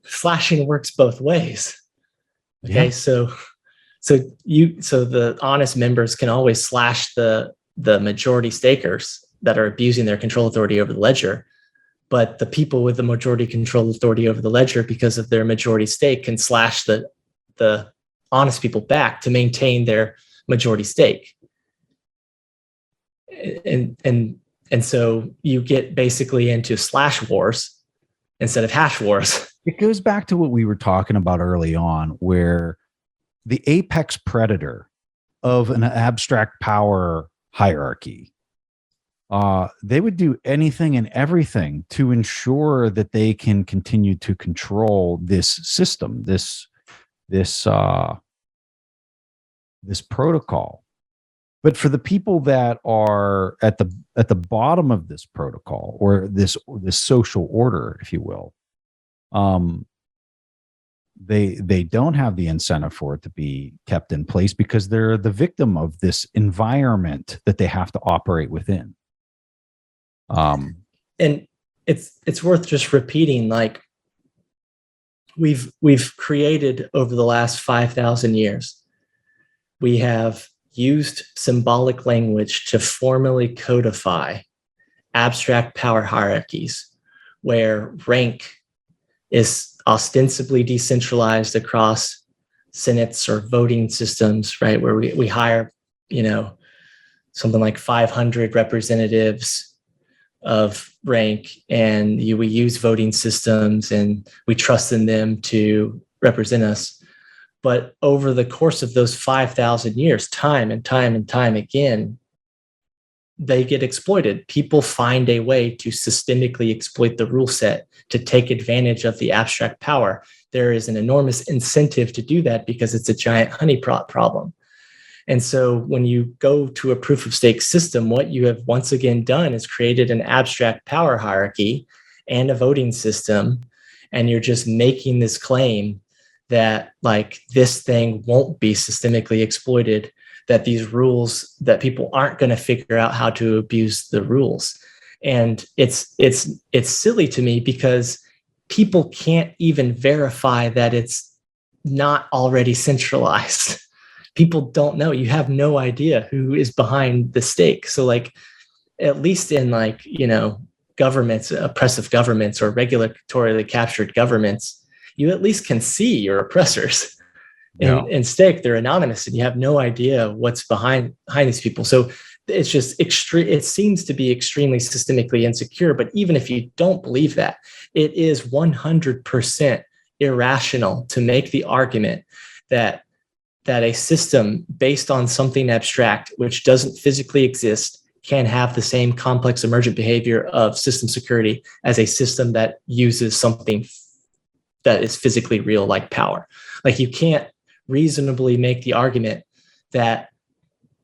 slashing works both ways. Okay, yeah. So the honest members can always slash the majority stakers that are abusing their control authority over the ledger, but the people with the majority control authority over the ledger, because of their majority stake, can slash the honest people back to maintain their majority stake. And so you get basically into slash wars instead of hash wars. It goes back to what we were talking about early on, where the apex predator of an abstract power hierarchy, they would do anything and everything to ensure that they can continue to control this system, this protocol. But for the people that are at the bottom of this protocol, or this social order, if you will, they don't have the incentive for it to be kept in place because they're the victim of this environment that they have to operate within. And it's worth just repeating, like, we've created over the last 5,000 years, we have used symbolic language to formally codify abstract power hierarchies where rank is ostensibly decentralized across senates or voting systems, right? Where we hire, something like 500 representatives of rank, and we use voting systems and we trust in them to represent us. But over the course of those 5,000 years, time and time and time again, they get exploited. People find a way to systemically exploit the rule set to take advantage of the abstract power. There is an enormous incentive to do that because it's a giant honeypot problem. And so when you go to a proof of stake system, what you have once again done is created an abstract power hierarchy and a voting system. And you're just making this claim that, like, this thing won't be systemically exploited, that these rules, that people aren't going to figure out how to abuse the rules. And it's silly to me because people can't even verify that it's not already centralized. People don't know. You have no idea who is behind the stake. So, like, at least in, like, governments, oppressive governments or regulatorily captured governments, you at least can see your oppressors. In stake, they're anonymous and you have no idea what's behind these people. So it's just it seems to be extremely systemically insecure. But even if you don't believe that, it is 100% irrational to make the argument that a system based on something abstract, which doesn't physically exist, can have the same complex emergent behavior of system security as a system that uses something that is physically real, like power. Like, you can't reasonably make the argument that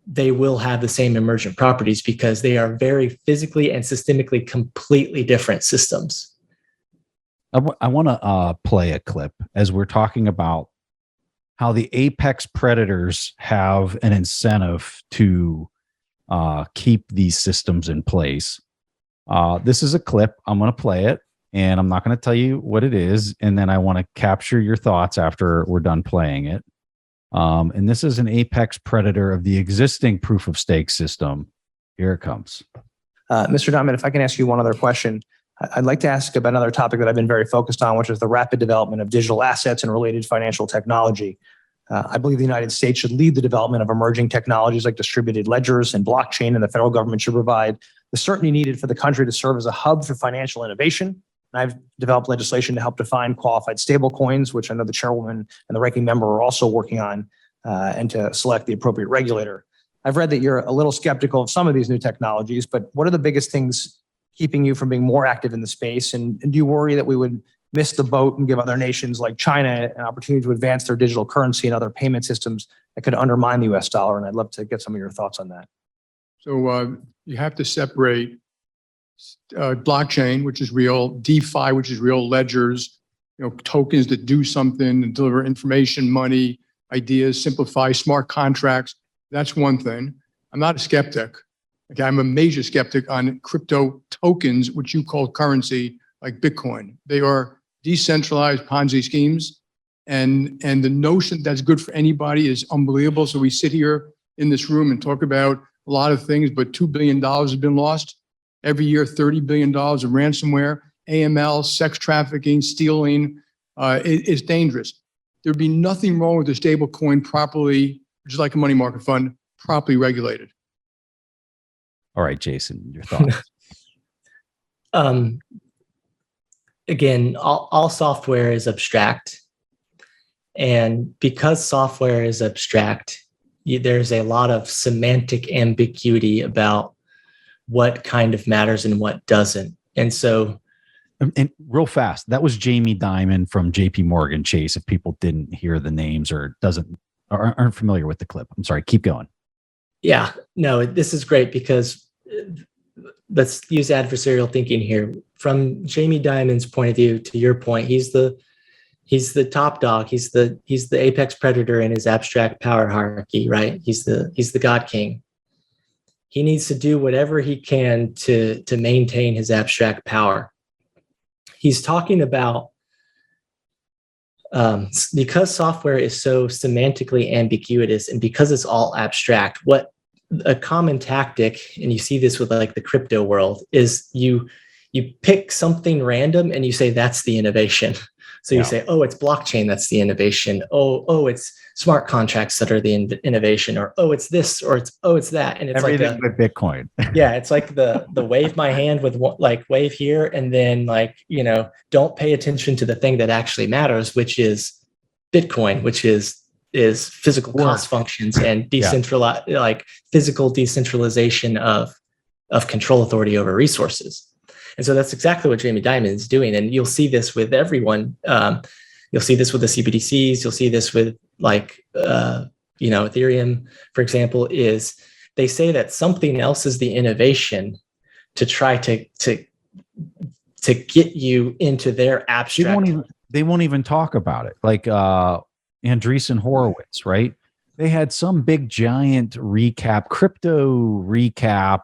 they will have the same emergent properties because they are very physically and systemically completely different systems. I want to play a clip as we're talking about how the apex predators have an incentive to keep these systems in place. This is a clip. I'm going to play it. And I'm not going to tell you what it is. And then I want to capture your thoughts after we're done playing it. And this is an apex predator of the existing proof of stake system. Here it comes. Mr. Dimon, if I can ask you one other question. I'd like to ask about another topic that I've been very focused on, which is the rapid development of digital assets and related financial technology. I believe the United States should lead the development of emerging technologies like distributed ledgers and blockchain, and the federal government should provide the certainty needed for the country to serve as a hub for financial innovation. And I've developed legislation to help define qualified stablecoins, which I know the chairwoman and the ranking member are also working on, and to select the appropriate regulator. I've read that you're a little skeptical of some of these new technologies, but what are the biggest things keeping you from being more active in the space? And do you worry that we would miss the boat and give other nations like China an opportunity to advance their digital currency and other payment systems that could undermine the US dollar? And I'd love to get some of your thoughts on that. So you have to separate blockchain, which is real, DeFi, which is real, ledgers, tokens that do something and deliver information, money, ideas, simplify smart contracts. That's one thing. I'm not a skeptic. Okay, I'm a major skeptic on crypto tokens, which you call currency, like Bitcoin. They are decentralized Ponzi schemes, and the notion that's good for anybody is unbelievable. So we sit here in this room and talk about a lot of things, but $2 billion has been lost every year. $30 billion of ransomware, AML, sex trafficking, stealing. It's dangerous. There'd be nothing wrong with a stable coin properly, just like a money market fund, properly regulated. All right, Jason, your thoughts. Again, all software is abstract. And because software is abstract, there's a lot of semantic ambiguity about what kind of matters and what doesn't. And so, and real fast, that was Jamie Dimon from JP Morgan Chase, if people didn't hear the names or aren't familiar with the clip. I'm sorry, keep going. Yeah, no, this is great because let's use adversarial thinking here. From Jamie Dimon's point of view, to your point, he's the top dog. He's the apex predator in his abstract power hierarchy, right? He's the God King. He needs to do whatever he can to maintain his abstract power. He's talking about because software is so semantically ambiguous and because it's all abstract, what a common tactic, and you see this with like the crypto world, is you pick something random and you say that's the innovation. So you say, oh, it's blockchain, that's the innovation. Oh, it's smart contracts that are the innovation, or oh, it's this, or it's that. And it's everything like but Bitcoin. Yeah, it's like the wave my hand with like wave here, and then like, don't pay attention to the thing that actually matters, which is Bitcoin, which is physical cost functions and decentralized, like physical decentralization of control authority over resources. And so that's exactly what Jamie Dimon is doing. And you'll see this with everyone. You'll see this with the CBDCs. You'll see this with like, Ethereum, for example, is they say that something else is the innovation to try to get you into their abstract. They won't even talk about it. Like Andreessen Horowitz, right? They had some big giant crypto recap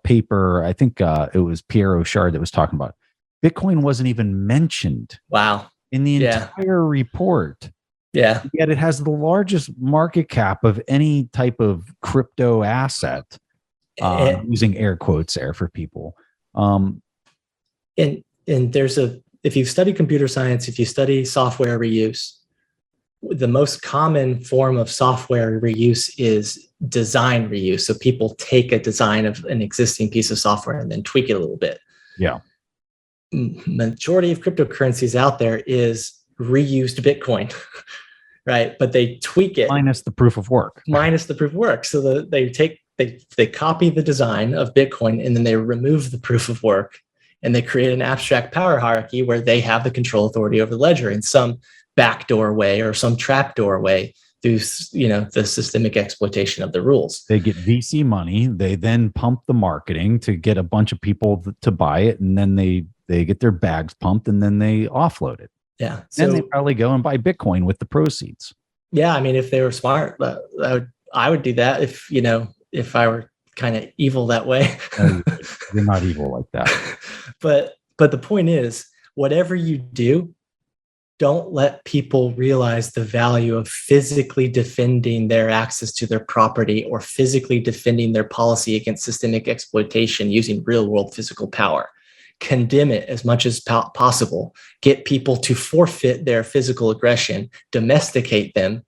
paper. I think it was Pierre Rochard that was talking about it. Bitcoin wasn't even mentioned. Wow. In the entire report. Yeah. Yet it has the largest market cap of any type of crypto asset. Using air quotes there for people. And there's if you study computer science, if you study software reuse, the most common form of software reuse is design reuse. So people take a design of an existing piece of software and then tweak it a little bit. Yeah. Majority of cryptocurrencies out there is reused Bitcoin, right? But they tweak it. Minus the proof of work. So they copy the design of Bitcoin and then they remove the proof of work and they create an abstract power hierarchy where they have the control authority over the ledger in some backdoor way or some trapdoor way through the systemic exploitation of the rules. They get VC money. They then pump the marketing to get a bunch of people to buy it, and then they get their bags pumped, and then they offload it. Yeah. So then they probably go and buy Bitcoin with the proceeds. Yeah, I mean, if they were smart, I would do that if I were kind of evil that way. No, you're not evil like that. But the point is, whatever you do, don't let people realize the value of physically defending their access to their property or physically defending their policy against systemic exploitation using real world physical power. Condemn it as much as possible. Get people to forfeit their physical aggression, domesticate them,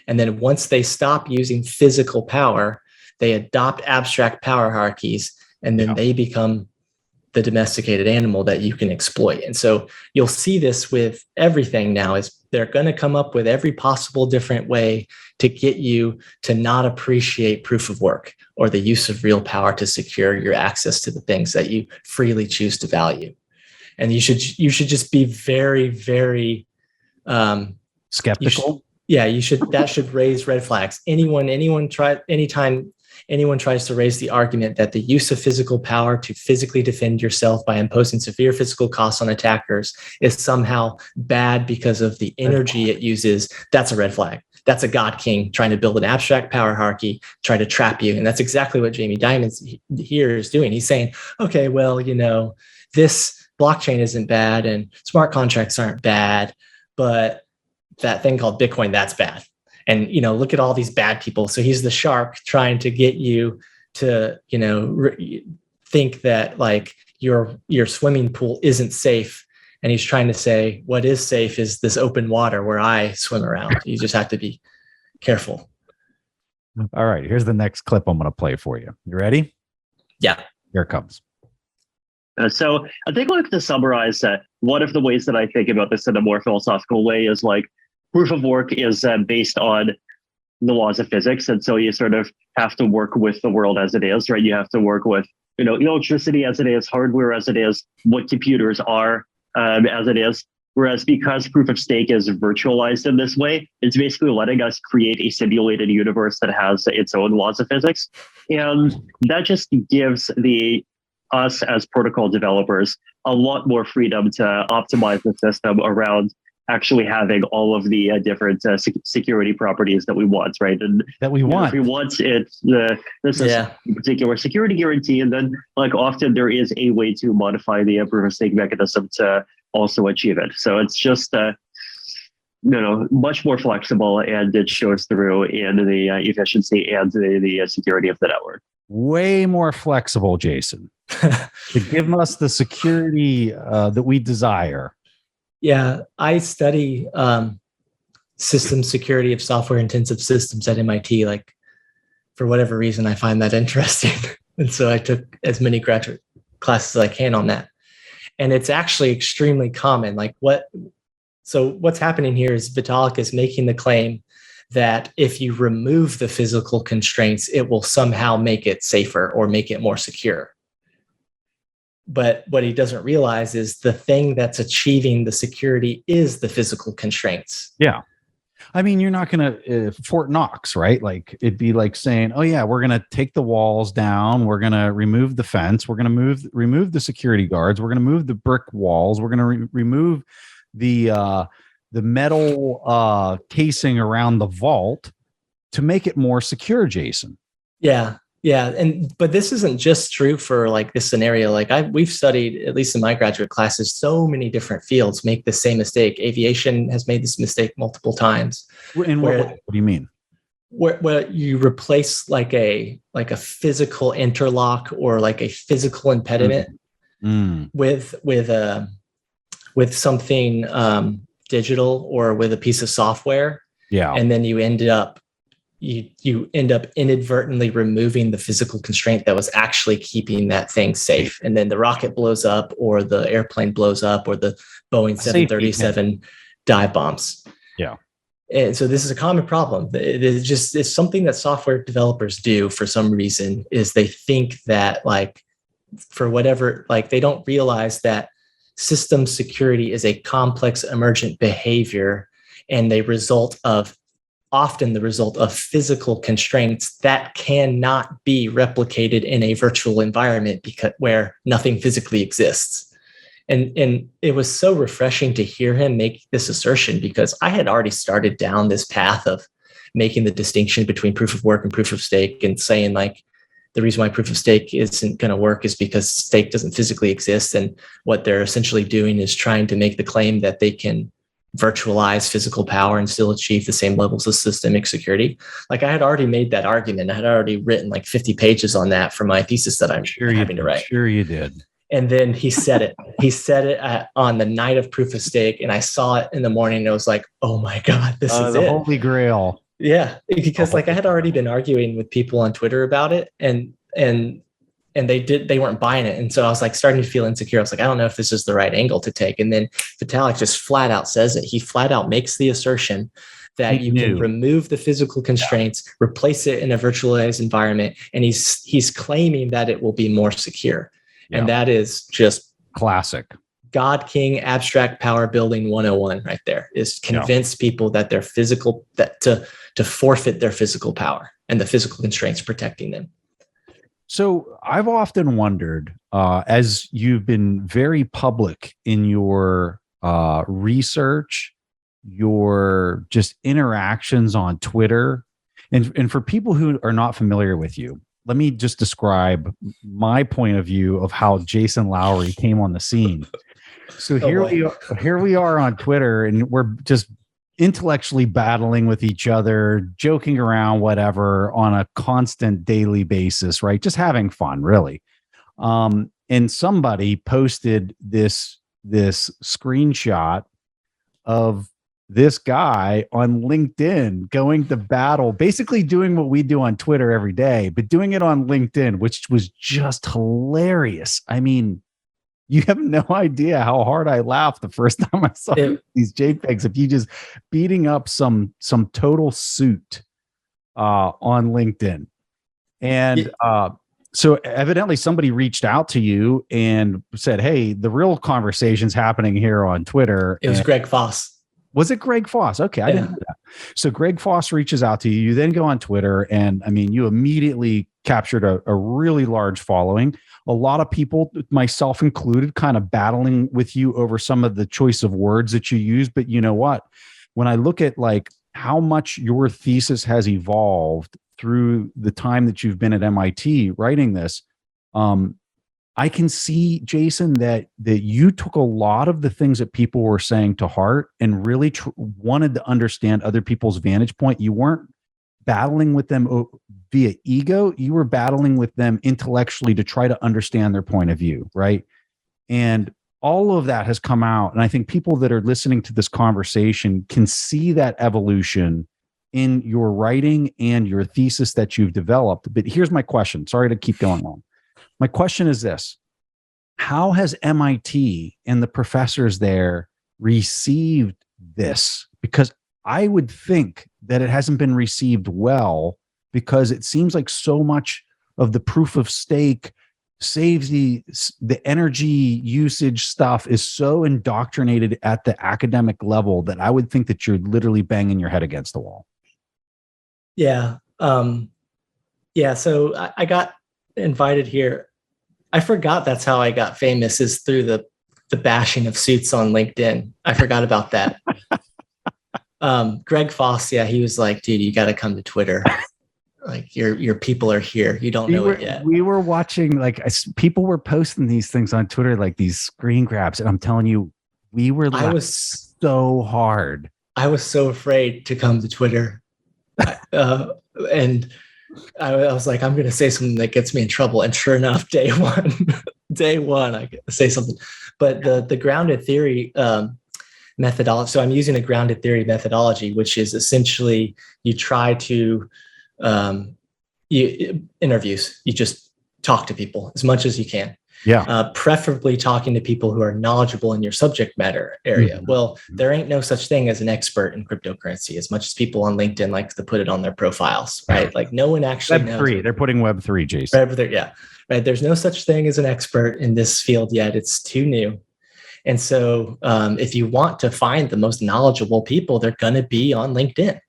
And then once they stop using physical power, they adopt abstract power hierarchies, and then they become the domesticated animal that you can exploit. And so you'll see this with everything now, is they're going to come up with every possible different way to get you to not appreciate proof of work or the use of real power to secure your access to the things that you freely choose to value. And you should just be very, very skeptical. That should raise red flags. Anytime anyone tries to raise the argument that the use of physical power to physically defend yourself by imposing severe physical costs on attackers is somehow bad because of the energy it uses, that's a red flag. That's a God King trying to build an abstract power hierarchy, trying to trap you. And that's exactly what Jamie Dimon here is doing. He's saying, okay, well, this blockchain isn't bad and smart contracts aren't bad, but that thing called Bitcoin, that's bad. And, look at all these bad people. So he's the shark trying to get you to, think that like your swimming pool isn't safe. And he's trying to say what is safe is this open water where I swim around. You just have to be careful. All right. Here's the next clip I'm going to play for you. You ready? Yeah. Here it comes. So I think like to summarize one of the ways that I think about this in a more philosophical way is like proof of work is based on the laws of physics. And so you sort of have to work with the world as it is, right? You have to work with, electricity as it is, hardware as it is, what computers are as it is. Whereas because proof of stake is virtualized in this way, it's basically letting us create a simulated universe that has its own laws of physics. And that just gives us as protocol developers a lot more freedom to optimize the system around actually having all of the different security properties that we want, right? And that we want. If we want it, this is a particular security guarantee, and then like often there is a way to modify the proof of stake mechanism to also achieve it. So it's just much more flexible, and it shows through in the efficiency and the security of the network. Way more flexible, Jason, to give us the security that we desire. Yeah, I study system security of software intensive systems at MIT. Like, for whatever reason, I find that interesting. And so I took as many graduate classes as I can on that. And it's actually extremely common. So what's happening here is Vitalik is making the claim that if you remove the physical constraints, it will somehow make it safer or make it more secure. But what he doesn't realize is the thing that's achieving the security is the physical constraints. Yeah. I mean, you're not going to Fort Knox, right? Like it'd be like saying, oh yeah, we're going to take the walls down. We're going to remove the fence. We're going to remove the security guards. We're going to move the brick walls. We're going to remove the metal casing around the vault to make it more secure, Jason. Yeah. Yeah. But this isn't just true for like this scenario. Like we've studied, at least in my graduate classes, so many different fields make the same mistake. Aviation has made this mistake multiple times. And what do you mean? Where you replace like a physical interlock or like a physical impediment with something digital or with a piece of software. Yeah. And then you end up inadvertently removing the physical constraint that was actually keeping that thing safe. And then the rocket blows up or the airplane blows up or the Boeing 737 dive bombs. Yeah. And so this is a common problem. It's something that software developers do for some reason, is they think that like for whatever, like they don't realize that system security is a complex emergent behavior, and often the result of physical constraints that cannot be replicated in a virtual environment where nothing physically exists. And it was so refreshing to hear him make this assertion, because I had already started down this path of making the distinction between proof of work and proof of stake, and saying like the reason why proof of stake isn't going to work is because stake doesn't physically exist. And what they're essentially doing is trying to make the claim that they can virtualize physical power and still achieve the same levels of systemic security. Like I had already made that argument. I had already written like 50 pages on that for my thesis that I'm having to write. Sure you did. And then he said it. He said it on the night of proof of stake, and I saw it in the morning. And it was like, oh my God, this is the it. Holy Grail. Yeah, because like I had already been arguing with people on Twitter about it, and they weren't buying it. And so I was like starting to feel insecure. I was like, I don't know if this is the right angle to take. And then Vitalik just flat out says it. He flat out makes the assertion that you can remove the physical constraints, replace it in a virtualized environment. And he's claiming that it will be more secure. Yeah. And that is just classic. God King abstract power building 101 right there, is convince people that their physical, that to forfeit their physical power and the physical constraints protecting them. So I've often wondered, as you've been very public in your research, your just interactions on Twitter, and for people who are not familiar with you, let me just describe my point of view of how Jason Lowery came on the scene. So here we are on Twitter, and we're just intellectually battling with each other, joking around, whatever, on a constant daily basis, right? Just having fun, really. And somebody posted this screenshot of this guy on LinkedIn going to battle, basically doing what we do on Twitter every day, but doing it on LinkedIn, which was just hilarious. I mean, you have no idea how hard I laughed the first time I saw these JPEGs of you just beating up some total suit on LinkedIn. And so evidently somebody reached out to you and said, hey, the real conversation's happening here on Twitter. It was Greg Foss. Was it Greg Foss? Okay, I didn't know that. So Greg Foss reaches out to you. You then go on Twitter, and I mean, you immediately captured a really large following. A lot of people, myself included, kind of battling with you over some of the choice of words that you use. But you know what? When I look at like how much your thesis has evolved through the time that you've been at MIT writing this, I can see, Jason, that you took a lot of the things that people were saying to heart and really wanted to understand other people's vantage point. You weren't battling with them via ego. You were battling with them intellectually to try to understand their point of view, right? And all of that has come out. And I think people that are listening to this conversation can see that evolution in your writing and your thesis that you've developed. But here's my question. Sorry to keep going on. My question is this: how has MIT and the professors there received this? Because I would think that it hasn't been received well, because it seems like so much of the proof of stake saves the energy usage stuff is so indoctrinated at the academic level that I would think that you're literally banging your head against the wall. Yeah. So I got invited here. I forgot that's how I got famous, is through the bashing of suits on LinkedIn. I forgot about that. Greg Foss, he was like, dude, you got to come to Twitter. Like your people are here. You don't know it yet. We were watching, like, people were posting these things on Twitter, like these screen grabs. And I'm telling you, we were so hard. I was so afraid to come to Twitter. And I was like, I'm going to say something that gets me in trouble. And sure enough, day one, I say something. But the grounded theory methodology. So I'm using a grounded theory methodology, which is essentially you try to interviews. You just talk to people as much as you can. Yeah. Preferably talking to people who are knowledgeable in your subject matter area. Mm-hmm. Well, there ain't no such thing as an expert in cryptocurrency, as much as people on LinkedIn like to put it on their profiles, right? Like no one actually knows. Web3. They're putting Web3, Jason. Web3, yeah. Right. There's no such thing as an expert in this field yet. It's too new. And so if you want to find the most knowledgeable people, they're going to be on LinkedIn.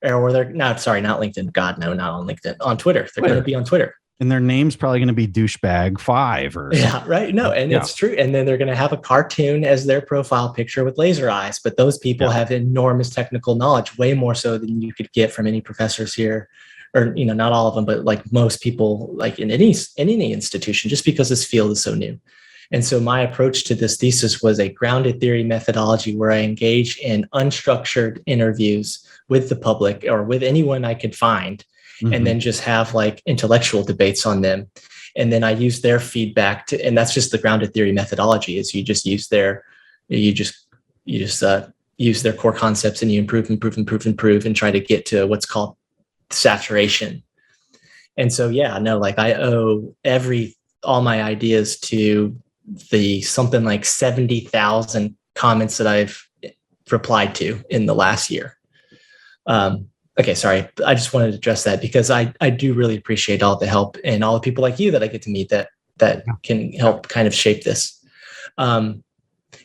Or they're not LinkedIn. God, no, not on LinkedIn. On Twitter. They're going to be on Twitter. And their name's probably going to be douchebag 5 or something. Yeah, right. No, and it's true. And then they're going to have a cartoon as their profile picture with laser eyes. But those people have enormous technical knowledge, way more so than you could get from any professors here, or not all of them, but like most people, like in any institution, just because this field is so new. And so my approach to this thesis was a grounded theory methodology where I engage in unstructured interviews with the public or with anyone I could find. Mm-hmm. And then just have like intellectual debates on them. And then I use their feedback and that's just the grounded theory methodology, is you just use you just use their core concepts and you improve, and try to get to what's called saturation. And so, yeah, no, like I owe all my ideas to the something like 70,000 comments that I've replied to in the last year. Okay, sorry. I just wanted to address that because I do really appreciate all the help and all the people like you that I get to meet that can help kind of shape this.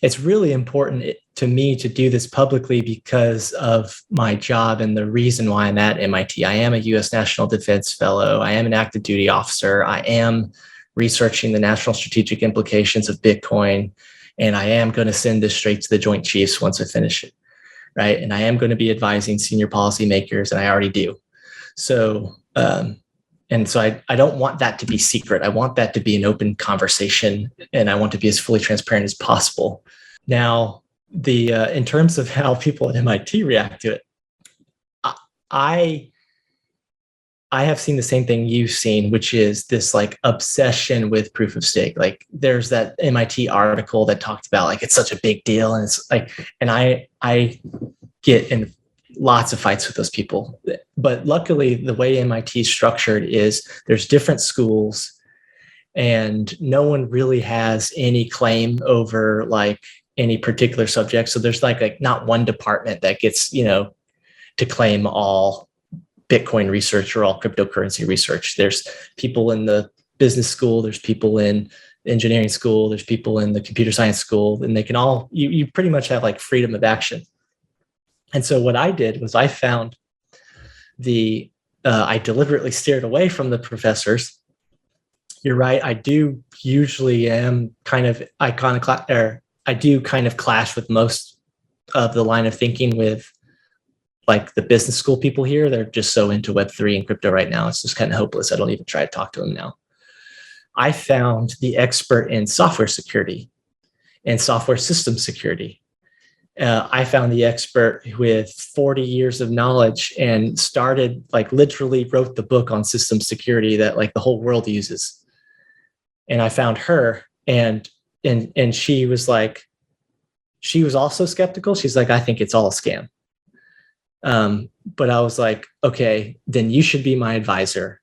It's really important to me to do this publicly because of my job and the reason why I'm at MIT. I am a U.S. National Defense Fellow. I am an active duty officer. I am researching the national strategic implications of Bitcoin, and I am going to send this straight to the Joint Chiefs once I finish it, right? And I am going to be advising senior policymakers, and I already do. So, and so I don't want that to be secret. I want that to be an open conversation, and I want to be as fully transparent as possible. Now, in terms of how people at MIT react to it, I have seen the same thing you've seen, which is this like obsession with proof of stake. Like there's that MIT article that talked about like it's such a big deal, and it's like, and I get in lots of fights with those people. But luckily, the way MIT is structured is there's different schools, and no one really has any claim over like any particular subject. So there's like not one department that gets, to claim all Bitcoin research or all cryptocurrency research. There's people in the business school, there's people in engineering school, there's people in the computer science school, and they can all, you pretty much have like freedom of action. And so what I did was I found I deliberately steered away from the professors. You're right. I do usually am kind of I do kind of clash with most of the line of thinking with like the business school people here. They're just so into Web3 and crypto right now. It's just kind of hopeless. I don't even try to talk to them now. I found the expert in software security and software system security. I found the expert with 40 years of knowledge and started like literally wrote the book on system security that like the whole world uses. And I found her and she was also skeptical. She's like, I think it's all a scam. But I was like, okay, then you should be my advisor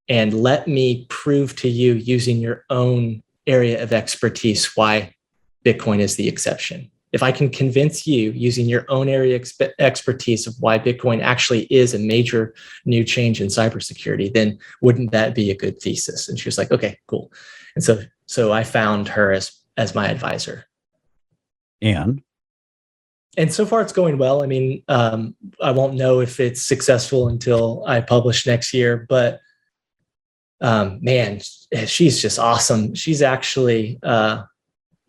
and let me prove to you using your own area of expertise why Bitcoin is the exception. If I can convince you using your own area expertise of why Bitcoin actually is a major new change in cybersecurity, then wouldn't that be a good thesis? And she was like, okay, cool. And so I found her as my advisor. And so far it's going well. I mean, I won't know if it's successful until I publish next year, but man, she's just awesome. She's actually,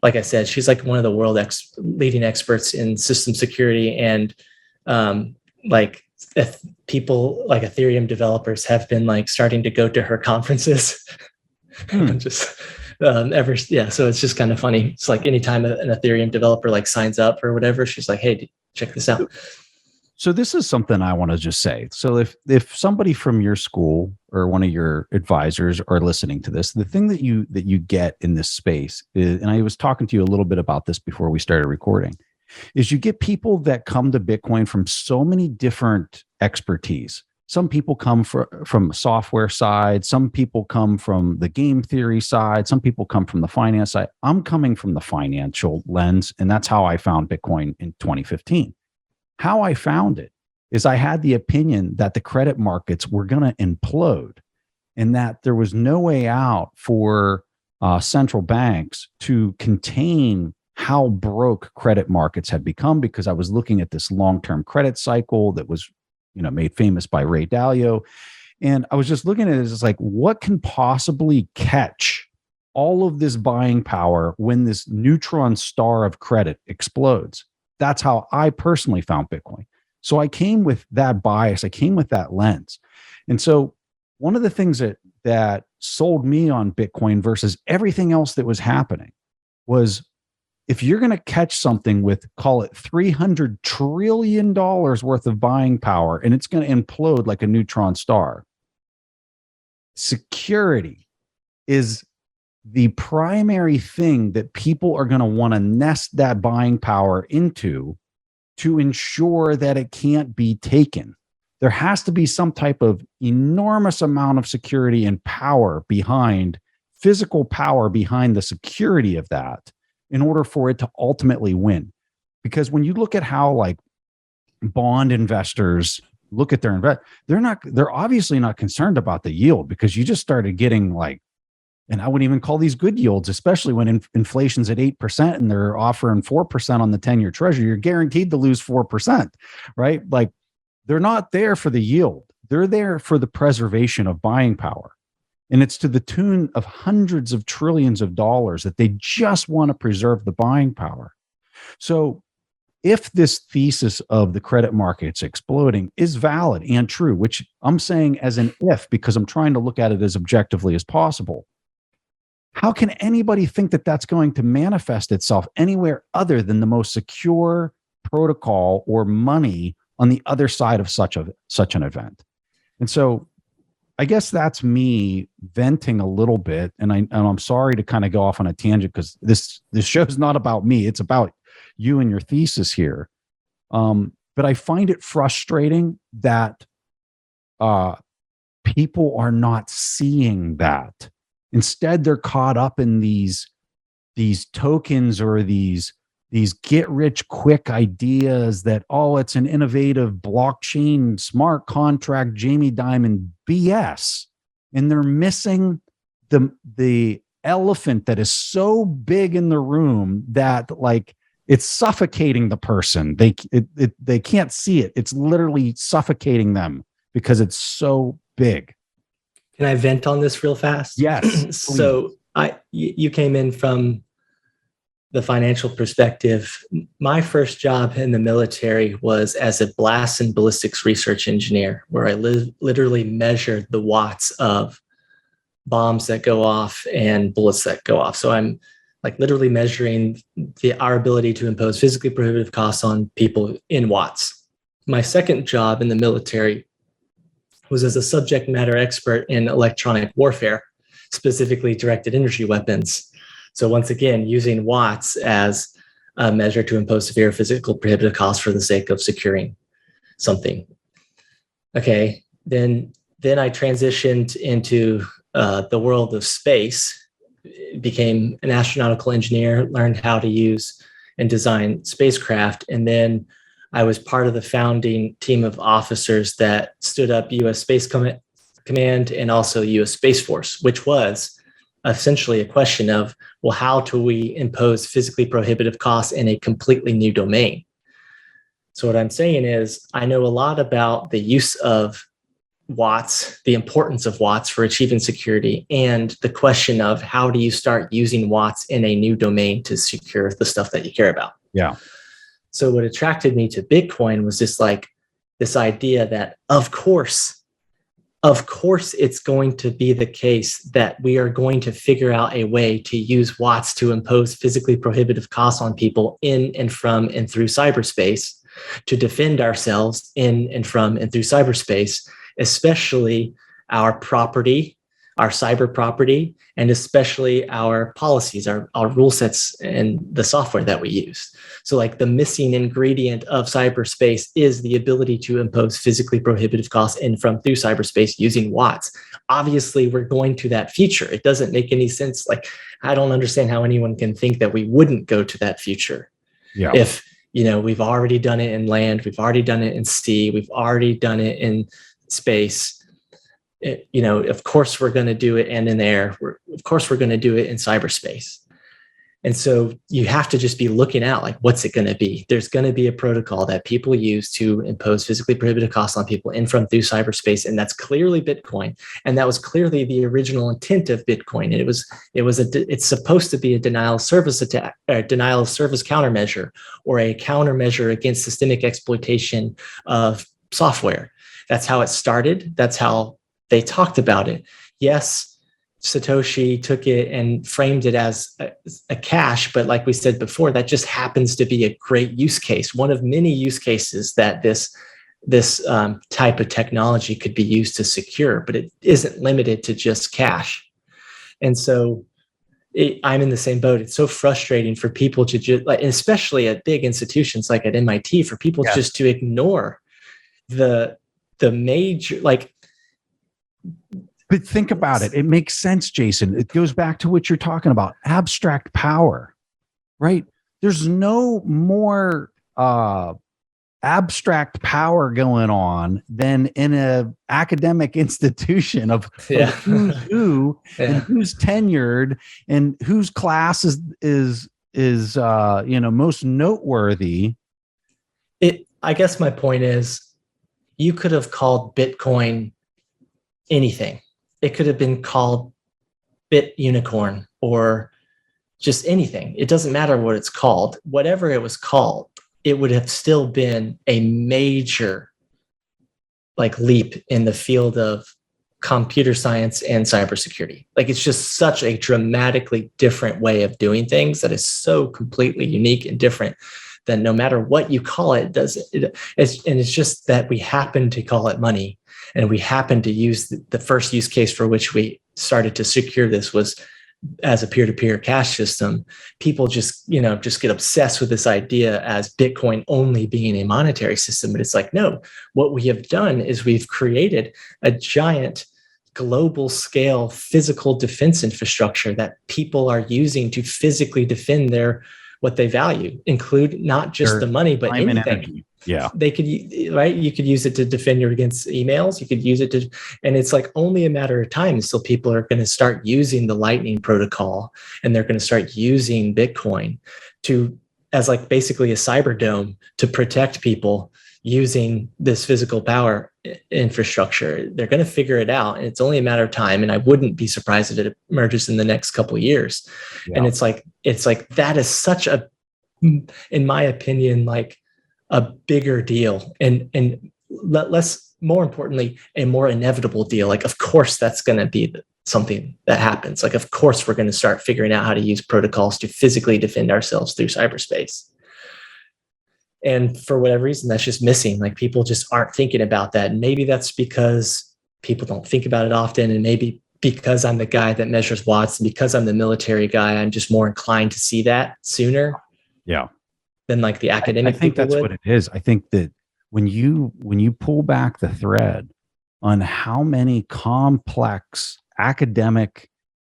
like I said, she's like one of the world leading experts in system security, and like people like Ethereum developers have been like starting to go to her conferences. So it's just kind of funny. It's like anytime an Ethereum developer like signs up or whatever, she's like, hey, check this out. So this is something I want to just say. So if somebody from your school or one of your advisors are listening to this, the thing that you get in this space is, and I was talking to you a little bit about this before we started recording, is you get people that come to Bitcoin from so many different expertise. Some people come from the software side. Some people come from the game theory side. Some people come from the finance side. I'm coming from the financial lens, and that's how I found Bitcoin in 2015. How I found it is I had the opinion that the credit markets were going to implode and that there was no way out for central banks to contain how broke credit markets had become, because I was looking at this long-term credit cycle that was, made famous by Ray Dalio. And I was just looking at it as like, what can possibly catch all of this buying power when this neutron star of credit explodes? That's how I personally found Bitcoin. So I came with that bias. I came with that lens. And so one of the things that sold me on Bitcoin versus everything else that was happening was, if you're going to catch something with, call it $300 trillion worth of buying power, and it's going to implode like a neutron star, security is the primary thing that people are going to want to nest that buying power into to ensure that it can't be taken. There has to be some type of enormous amount of security and power behind, physical power behind the security of that in order for it to ultimately win. Because when you look at how like bond investors look at their they're obviously not concerned about the yield, because you just started getting like, and I wouldn't even call these good yields, especially when inflation's at 8% and they're offering 4% on the 10-year treasury. You're guaranteed to lose 4%, right? Like, they're not there for the yield. They're there for the preservation of buying power. And it's to the tune of hundreds of trillions of dollars that they just want to preserve the buying power. So if this thesis of the credit markets exploding is valid and true, which I'm saying as an if, because I'm trying to look at it as objectively as possible, how can anybody think that that's going to manifest itself anywhere other than the most secure protocol or money on the other side of such an event? And so I guess that's me venting a little bit, and I'm sorry to kind of go off on a tangent, because this show is not about me. It's about you and your thesis here. But I find it frustrating that people are not seeing that. Instead, they're caught up in these tokens or these get rich quick ideas that, oh, it's an innovative blockchain smart contract Jamie Dimon BS. And they're missing the elephant that is so big in the room that like it's suffocating the person. They can't see it. It's literally suffocating them because it's so big. Can I vent on this real fast? Yes. So you came in from the financial perspective. My first job in the military was as a blast and ballistics research engineer, where I literally measured the watts of bombs that go off and bullets that go off. So I'm like literally measuring our ability to impose physically prohibitive costs on people in watts. My second job in the military was as a subject matter expert in electronic warfare, specifically directed energy weapons. So once again, using watts as a measure to impose severe physical prohibitive costs for the sake of securing something. Okay, then I transitioned into the world of space, became an astronautical engineer, learned how to use and design spacecraft, and then I was part of the founding team of officers that stood up U.S. Space Command and also U.S. Space Force, which was essentially a question of, well, how do we impose physically prohibitive costs in a completely new domain? So what I'm saying is, I know a lot about the use of watts, the importance of watts for achieving security, and the question of how do you start using watts in a new domain to secure the stuff that you care about. Yeah. So what attracted me to Bitcoin was just like this idea that, of course, it's going to be the case that we are going to figure out a way to use watts to impose physically prohibitive costs on people in and from and through cyberspace, to defend ourselves in and from and through cyberspace, especially our property, our cyber property, and especially our policies, our rule sets and the software that we use. So like the missing ingredient of cyberspace is the ability to impose physically prohibitive costs in from through cyberspace using watts. Obviously, we're going to that future. It doesn't make any sense. Like, I don't understand how anyone can think that we wouldn't go to that future. Yeah. If, we've already done it in land, we've already done it in sea, we've already done it in space. Of course we're going to do it, and in the air. Of course we're going to do it in cyberspace. And so you have to just be looking out, like, what's it going to be? There's going to be a protocol that people use to impose physically prohibitive costs on people in from through cyberspace, and that's clearly Bitcoin. And that was clearly the original intent of Bitcoin. And it's supposed to be a denial of service attack, or denial of service countermeasure, or a countermeasure against systemic exploitation of software. That's how it started. That's how they talked about it. Yes, Satoshi took it and framed it as a cash, but like we said before, that just happens to be a great use case, one of many use cases that this type of technology could be used to secure, but it isn't limited to just cash. And so I'm in the same boat. It's so frustrating for people to just, like, especially at big institutions like at MIT, for people just to ignore the major, like. But think about it. It makes sense, Jason. It goes back to what you're talking about, abstract power, right? There's no more abstract power going on than in a academic institution of who's who and who's tenured and whose class is most noteworthy. I guess my point is, you could have called Bitcoin anything. It could have been called Bit Unicorn or just anything. It doesn't matter what it's called. Whatever it was called, it would have still been a major, like, leap in the field of computer science and cybersecurity. Like, it's just such a dramatically different way of doing things that is so completely unique and different that no matter what you call it, it's just that we happen to call it money. And we happen to use the first use case for which we started to secure this was as a peer-to-peer cash system. People just get obsessed with this idea as Bitcoin only being a monetary system. But it's like, no, what we have done is we've created a giant global scale physical defense infrastructure that people are using to physically defend what they value, include not just the money, but anything. Yeah. They could, right? You could use it to defend you against emails. You could use it to, and it's like only a matter of time until people are going to start using the Lightning protocol, and they're going to start using Bitcoin as like basically a cyber dome to protect people using this physical power infrastructure. They're going to figure it out, and it's only a matter of time. And I wouldn't be surprised if it emerges in the next couple of years. Yeah. And it's like that is such a, in my opinion, like a bigger deal, and less, more importantly, a more inevitable deal. Like, of course, that's going to be something that happens. Like, of course, we're going to start figuring out how to use protocols to physically defend ourselves through cyberspace. And for whatever reason, that's just missing. Like, people just aren't thinking about that. And maybe that's because people don't think about it often. And maybe because I'm the guy that measures watts, and because I'm the military guy, I'm just more inclined to see that sooner. Yeah. Than like the academic. I think that's what it is. I think that when you pull back the thread on how many complex academic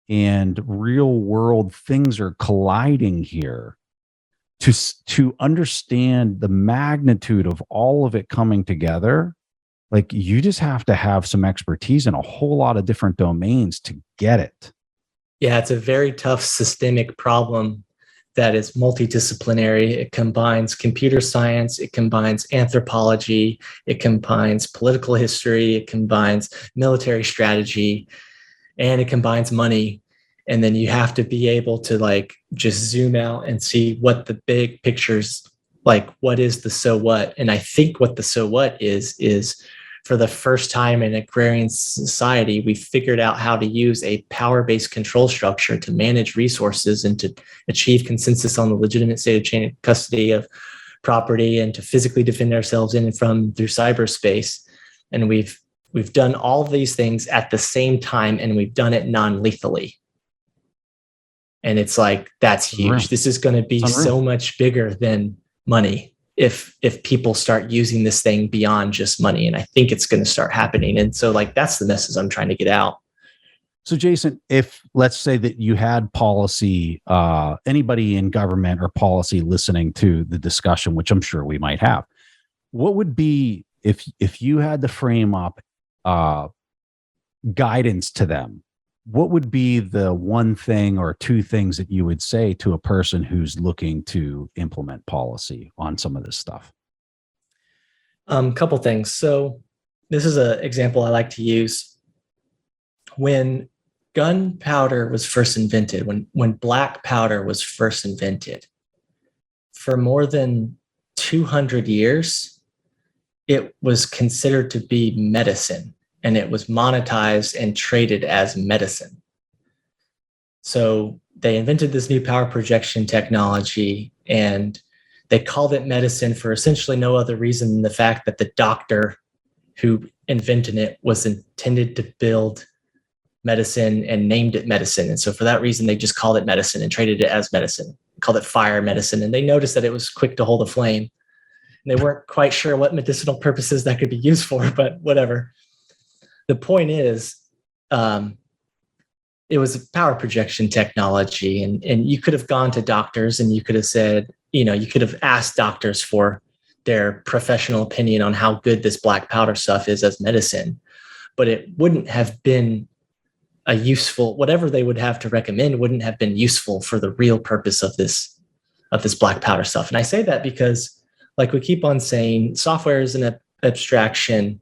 and real world things are colliding here, to understand the magnitude of all of it coming together, like, you just have to have some expertise in a whole lot of different domains to get it. Yeah, it's a very tough systemic problem that is multidisciplinary. It combines computer science, it combines anthropology, it combines political history, it combines military strategy, and it combines money. And then you have to be able to, like, just zoom out and see what the big picture's like. What is the so what? And I think what the so what is for the first time in agrarian society, we figured out how to use a power-based control structure to manage resources and to achieve consensus on the legitimate state of chain of custody of property, and to physically defend ourselves in and from through cyberspace. And we've done all of these things at the same time, and we've done it non-lethally. And it's like, that's huge. This is going to be so much bigger than money if people start using this thing beyond just money. And I think it's going to start happening. And so, like, that's the message I'm trying to get out. So, Jason, if let's say that you had policy, anybody in government or policy listening to the discussion, which I'm sure we might have, what would be, if you had to frame up guidance to them, what would be the one thing or two things that you would say to a person who's looking to implement policy on some of this stuff? Couple things. So this is an example I like to use. When gunpowder was first invented, when black powder was first invented, for more than 200 years, it was considered to be medicine, and it was monetized and traded as medicine. So they invented this new power projection technology, and they called it medicine for essentially no other reason than the fact that the doctor who invented it was intended to build medicine and named it medicine. And so for that reason, they just called it medicine and traded it as medicine, called it fire medicine. And they noticed that it was quick to hold a flame. And they weren't quite sure what medicinal purposes that could be used for, but whatever. The point is, it was a power projection technology. And you could have gone to doctors and you could have said, you could have asked doctors for their professional opinion on how good this black powder stuff is as medicine, but it wouldn't have been a useful, whatever they would have to recommend wouldn't have been useful for the real purpose of this black powder stuff. And I say that because, like we keep on saying, software is an abstraction.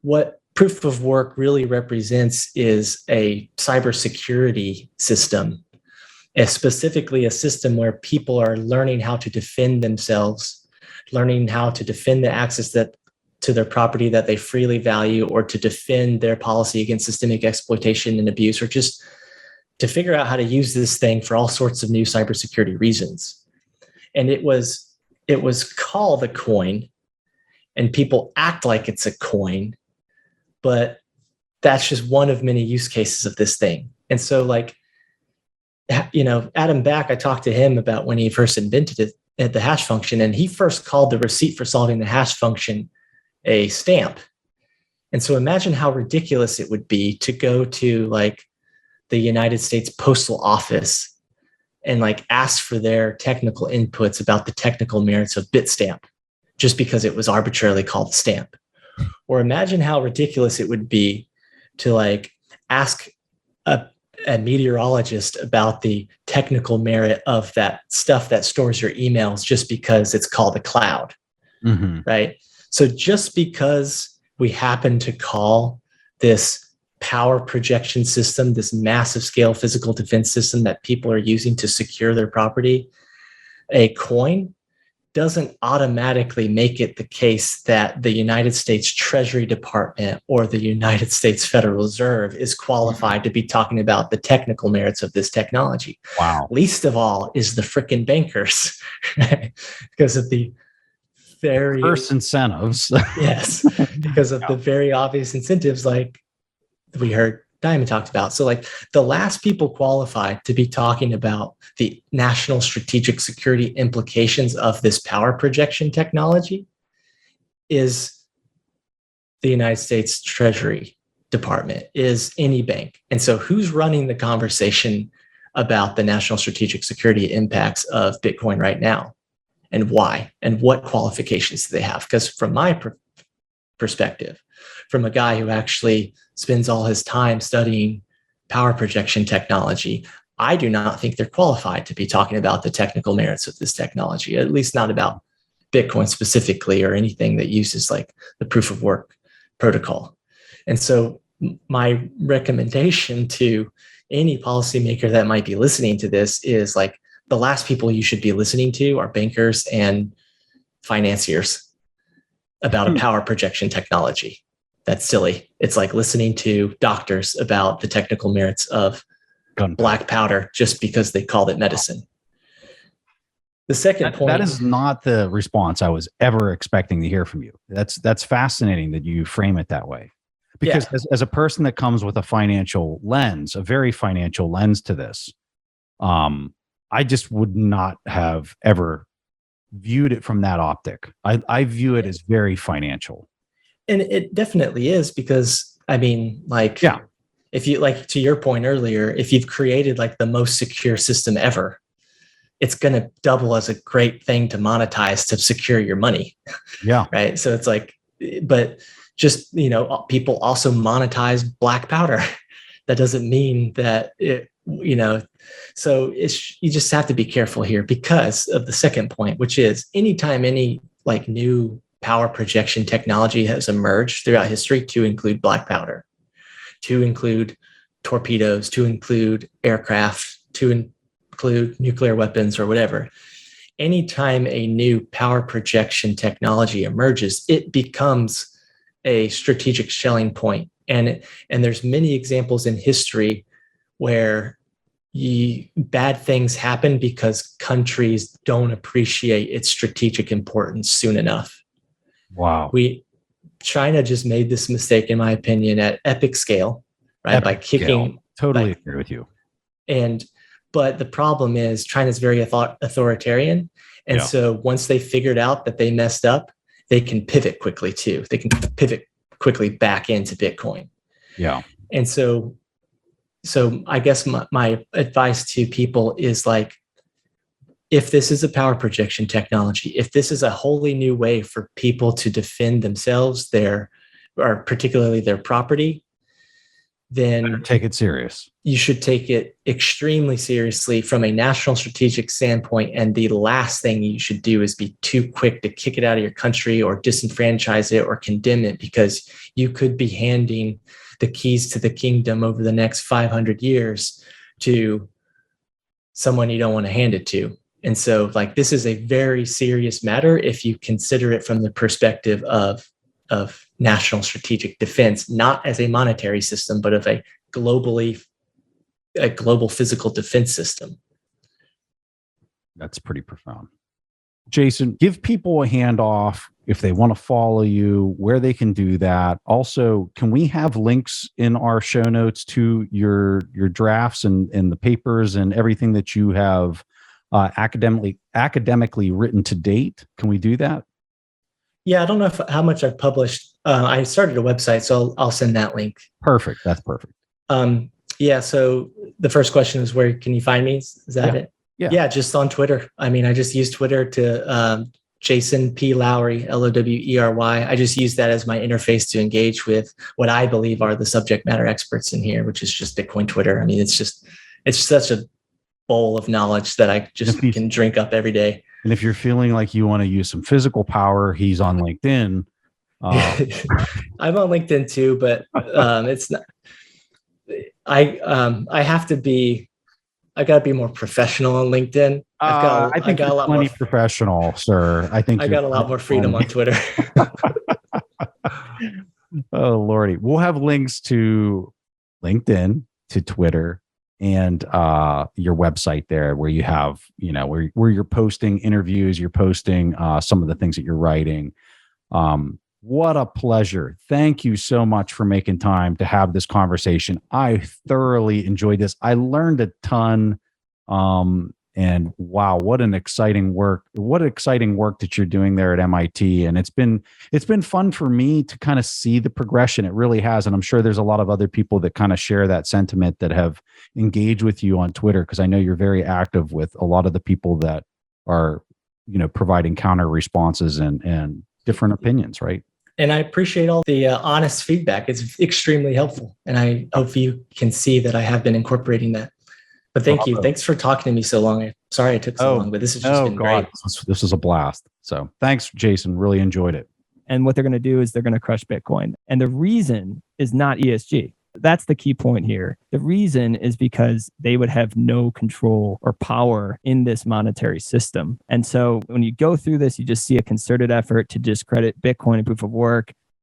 What proof of work really represents is a cybersecurity system, specifically a system where people are learning how to defend themselves, learning how to defend the access to their property that they freely value, or to defend their policy against systemic exploitation and abuse, or just to figure out how to use this thing for all sorts of new cybersecurity reasons. And it was called a coin, and people act like it's a coin, but that's just one of many use cases of this thing. And so, Adam Back, I talked to him about when he first invented it at the hash function, and he first called the receipt for solving the hash function a stamp. And so imagine how ridiculous it would be to go to the United States Postal Office and ask for their technical inputs about the technical merits of Bitstamp just because it was arbitrarily called stamp. Or imagine how ridiculous it would be to ask a meteorologist about the technical merit of that stuff that stores your emails just because it's called a cloud, right? So just because we happen to call this power projection system, this massive scale physical defense system that people are using to secure their property, a coin, doesn't automatically make it the case that the United States Treasury Department or the United States Federal Reserve is qualified to be talking about the technical merits of this technology. Wow. Least of all is the frickin' bankers, because of the very first incentives. Yes, because of the very obvious incentives like we heard Diamond talked about. So the last people qualified to be talking about the national strategic security implications of this power projection technology is the United States Treasury Department, is any bank. And so who's running the conversation about the national strategic security impacts of Bitcoin right now, and why, and what qualifications do they have? Because from my perspective, from a guy who actually spends all his time studying power projection technology, I do not think they're qualified to be talking about the technical merits of this technology, at least not about Bitcoin specifically or anything that uses the proof of work protocol. And so my recommendation to any policymaker that might be listening to this is the last people you should be listening to are bankers and financiers about a power projection technology. That's silly. It's like listening to doctors about the technical merits of black powder just because they called it medicine. The second point. That is not the response I was ever expecting to hear from you. That's fascinating that you frame it that way. Because as a person that comes with a financial lens, a very financial lens to this, I just would not have ever viewed it from that optic. I view it as very financial. And it definitely is, because if you to your point earlier, if you've created the most secure system ever, it's going to double as a great thing to monetize to secure your money. Yeah. Right. So it's but just, people also monetize black powder. That doesn't mean that so you just have to be careful here because of the second point, which is anytime any new power projection technology has emerged throughout history to include black powder, to include torpedoes, to include aircraft, to include nuclear weapons or whatever. Anytime a new power projection technology emerges, it becomes a strategic selling point. And there's many examples in history where bad things happen because countries don't appreciate its strategic importance soon enough. Wow. China just made this mistake, in my opinion, at epic scale, right? By kicking. Totally agree with you. But the problem is China's very authoritarian. And so once they figured out that they messed up, they can pivot quickly too. They can pivot quickly back into Bitcoin. Yeah. And so I guess my advice to people is like, if this is a power projection technology, if this is a wholly new way for people to defend themselves, or particularly their property, then take it serious. You should take it extremely seriously from a national strategic standpoint. And the last thing you should do is be too quick to kick it out of your country or disenfranchise it or condemn it, because you could be handing the keys to the kingdom over the next 500 years to someone you don't want to hand it to. And so like, this is a very serious matter if you consider it from the perspective of national strategic defense, not as a monetary system, but of a global physical defense system. That's pretty profound. Jason, give people a handoff if they want to follow you, where they can do that. Also, can we have links in our show notes to your drafts and the papers and everything that you have academically written to date? Can we do that? Yeah, I don't know how much I've published. I started a website, so I'll send that link. Perfect. That's perfect. Yeah. So the first question is, where can you find me? Is that it? Yeah. Just on Twitter. I mean, I just use Twitter to Jason P. Lowery, Lowery. I just use that as my interface to engage with what I believe are the subject matter experts in here, which is just Bitcoin Twitter. I mean, it's such a bowl of knowledge that I just can drink up every day. And if you're feeling like you want to use some physical power, he's on LinkedIn. I'm on LinkedIn too, but it's not. I got to be more professional on LinkedIn. I think you're plenty professional, sir. I think I got a lot more freedom on Twitter. Oh, Lordy. We'll have links to LinkedIn, to Twitter, and your website there, where you have, where you're posting interviews, you're posting some of the things that you're writing. What a pleasure. Thank you so much for making time to have this conversation. I thoroughly enjoyed this. I learned a ton. And wow, what exciting work that you're doing there at MIT. And it's been fun for me to kind of see the progression. It really has. And I'm sure there's a lot of other people that kind of share that sentiment, that have engaged with you on Twitter, because I know you're very active with a lot of the people that are, providing counter responses and different opinions, right? And I appreciate all the honest feedback. It's extremely helpful. And I hope you can see that I have been incorporating that. But thank you. Thanks for talking to me so long. Sorry it took so long, but this has just been great. This was a blast. So thanks, Jason. Really enjoyed it. And what they're going to do is they're going to crush Bitcoin. And the reason is not ESG. That's the key point here. The reason is because they would have no control or power in this monetary system. And so when you go through this, you just see a concerted effort to discredit Bitcoin and proof of work.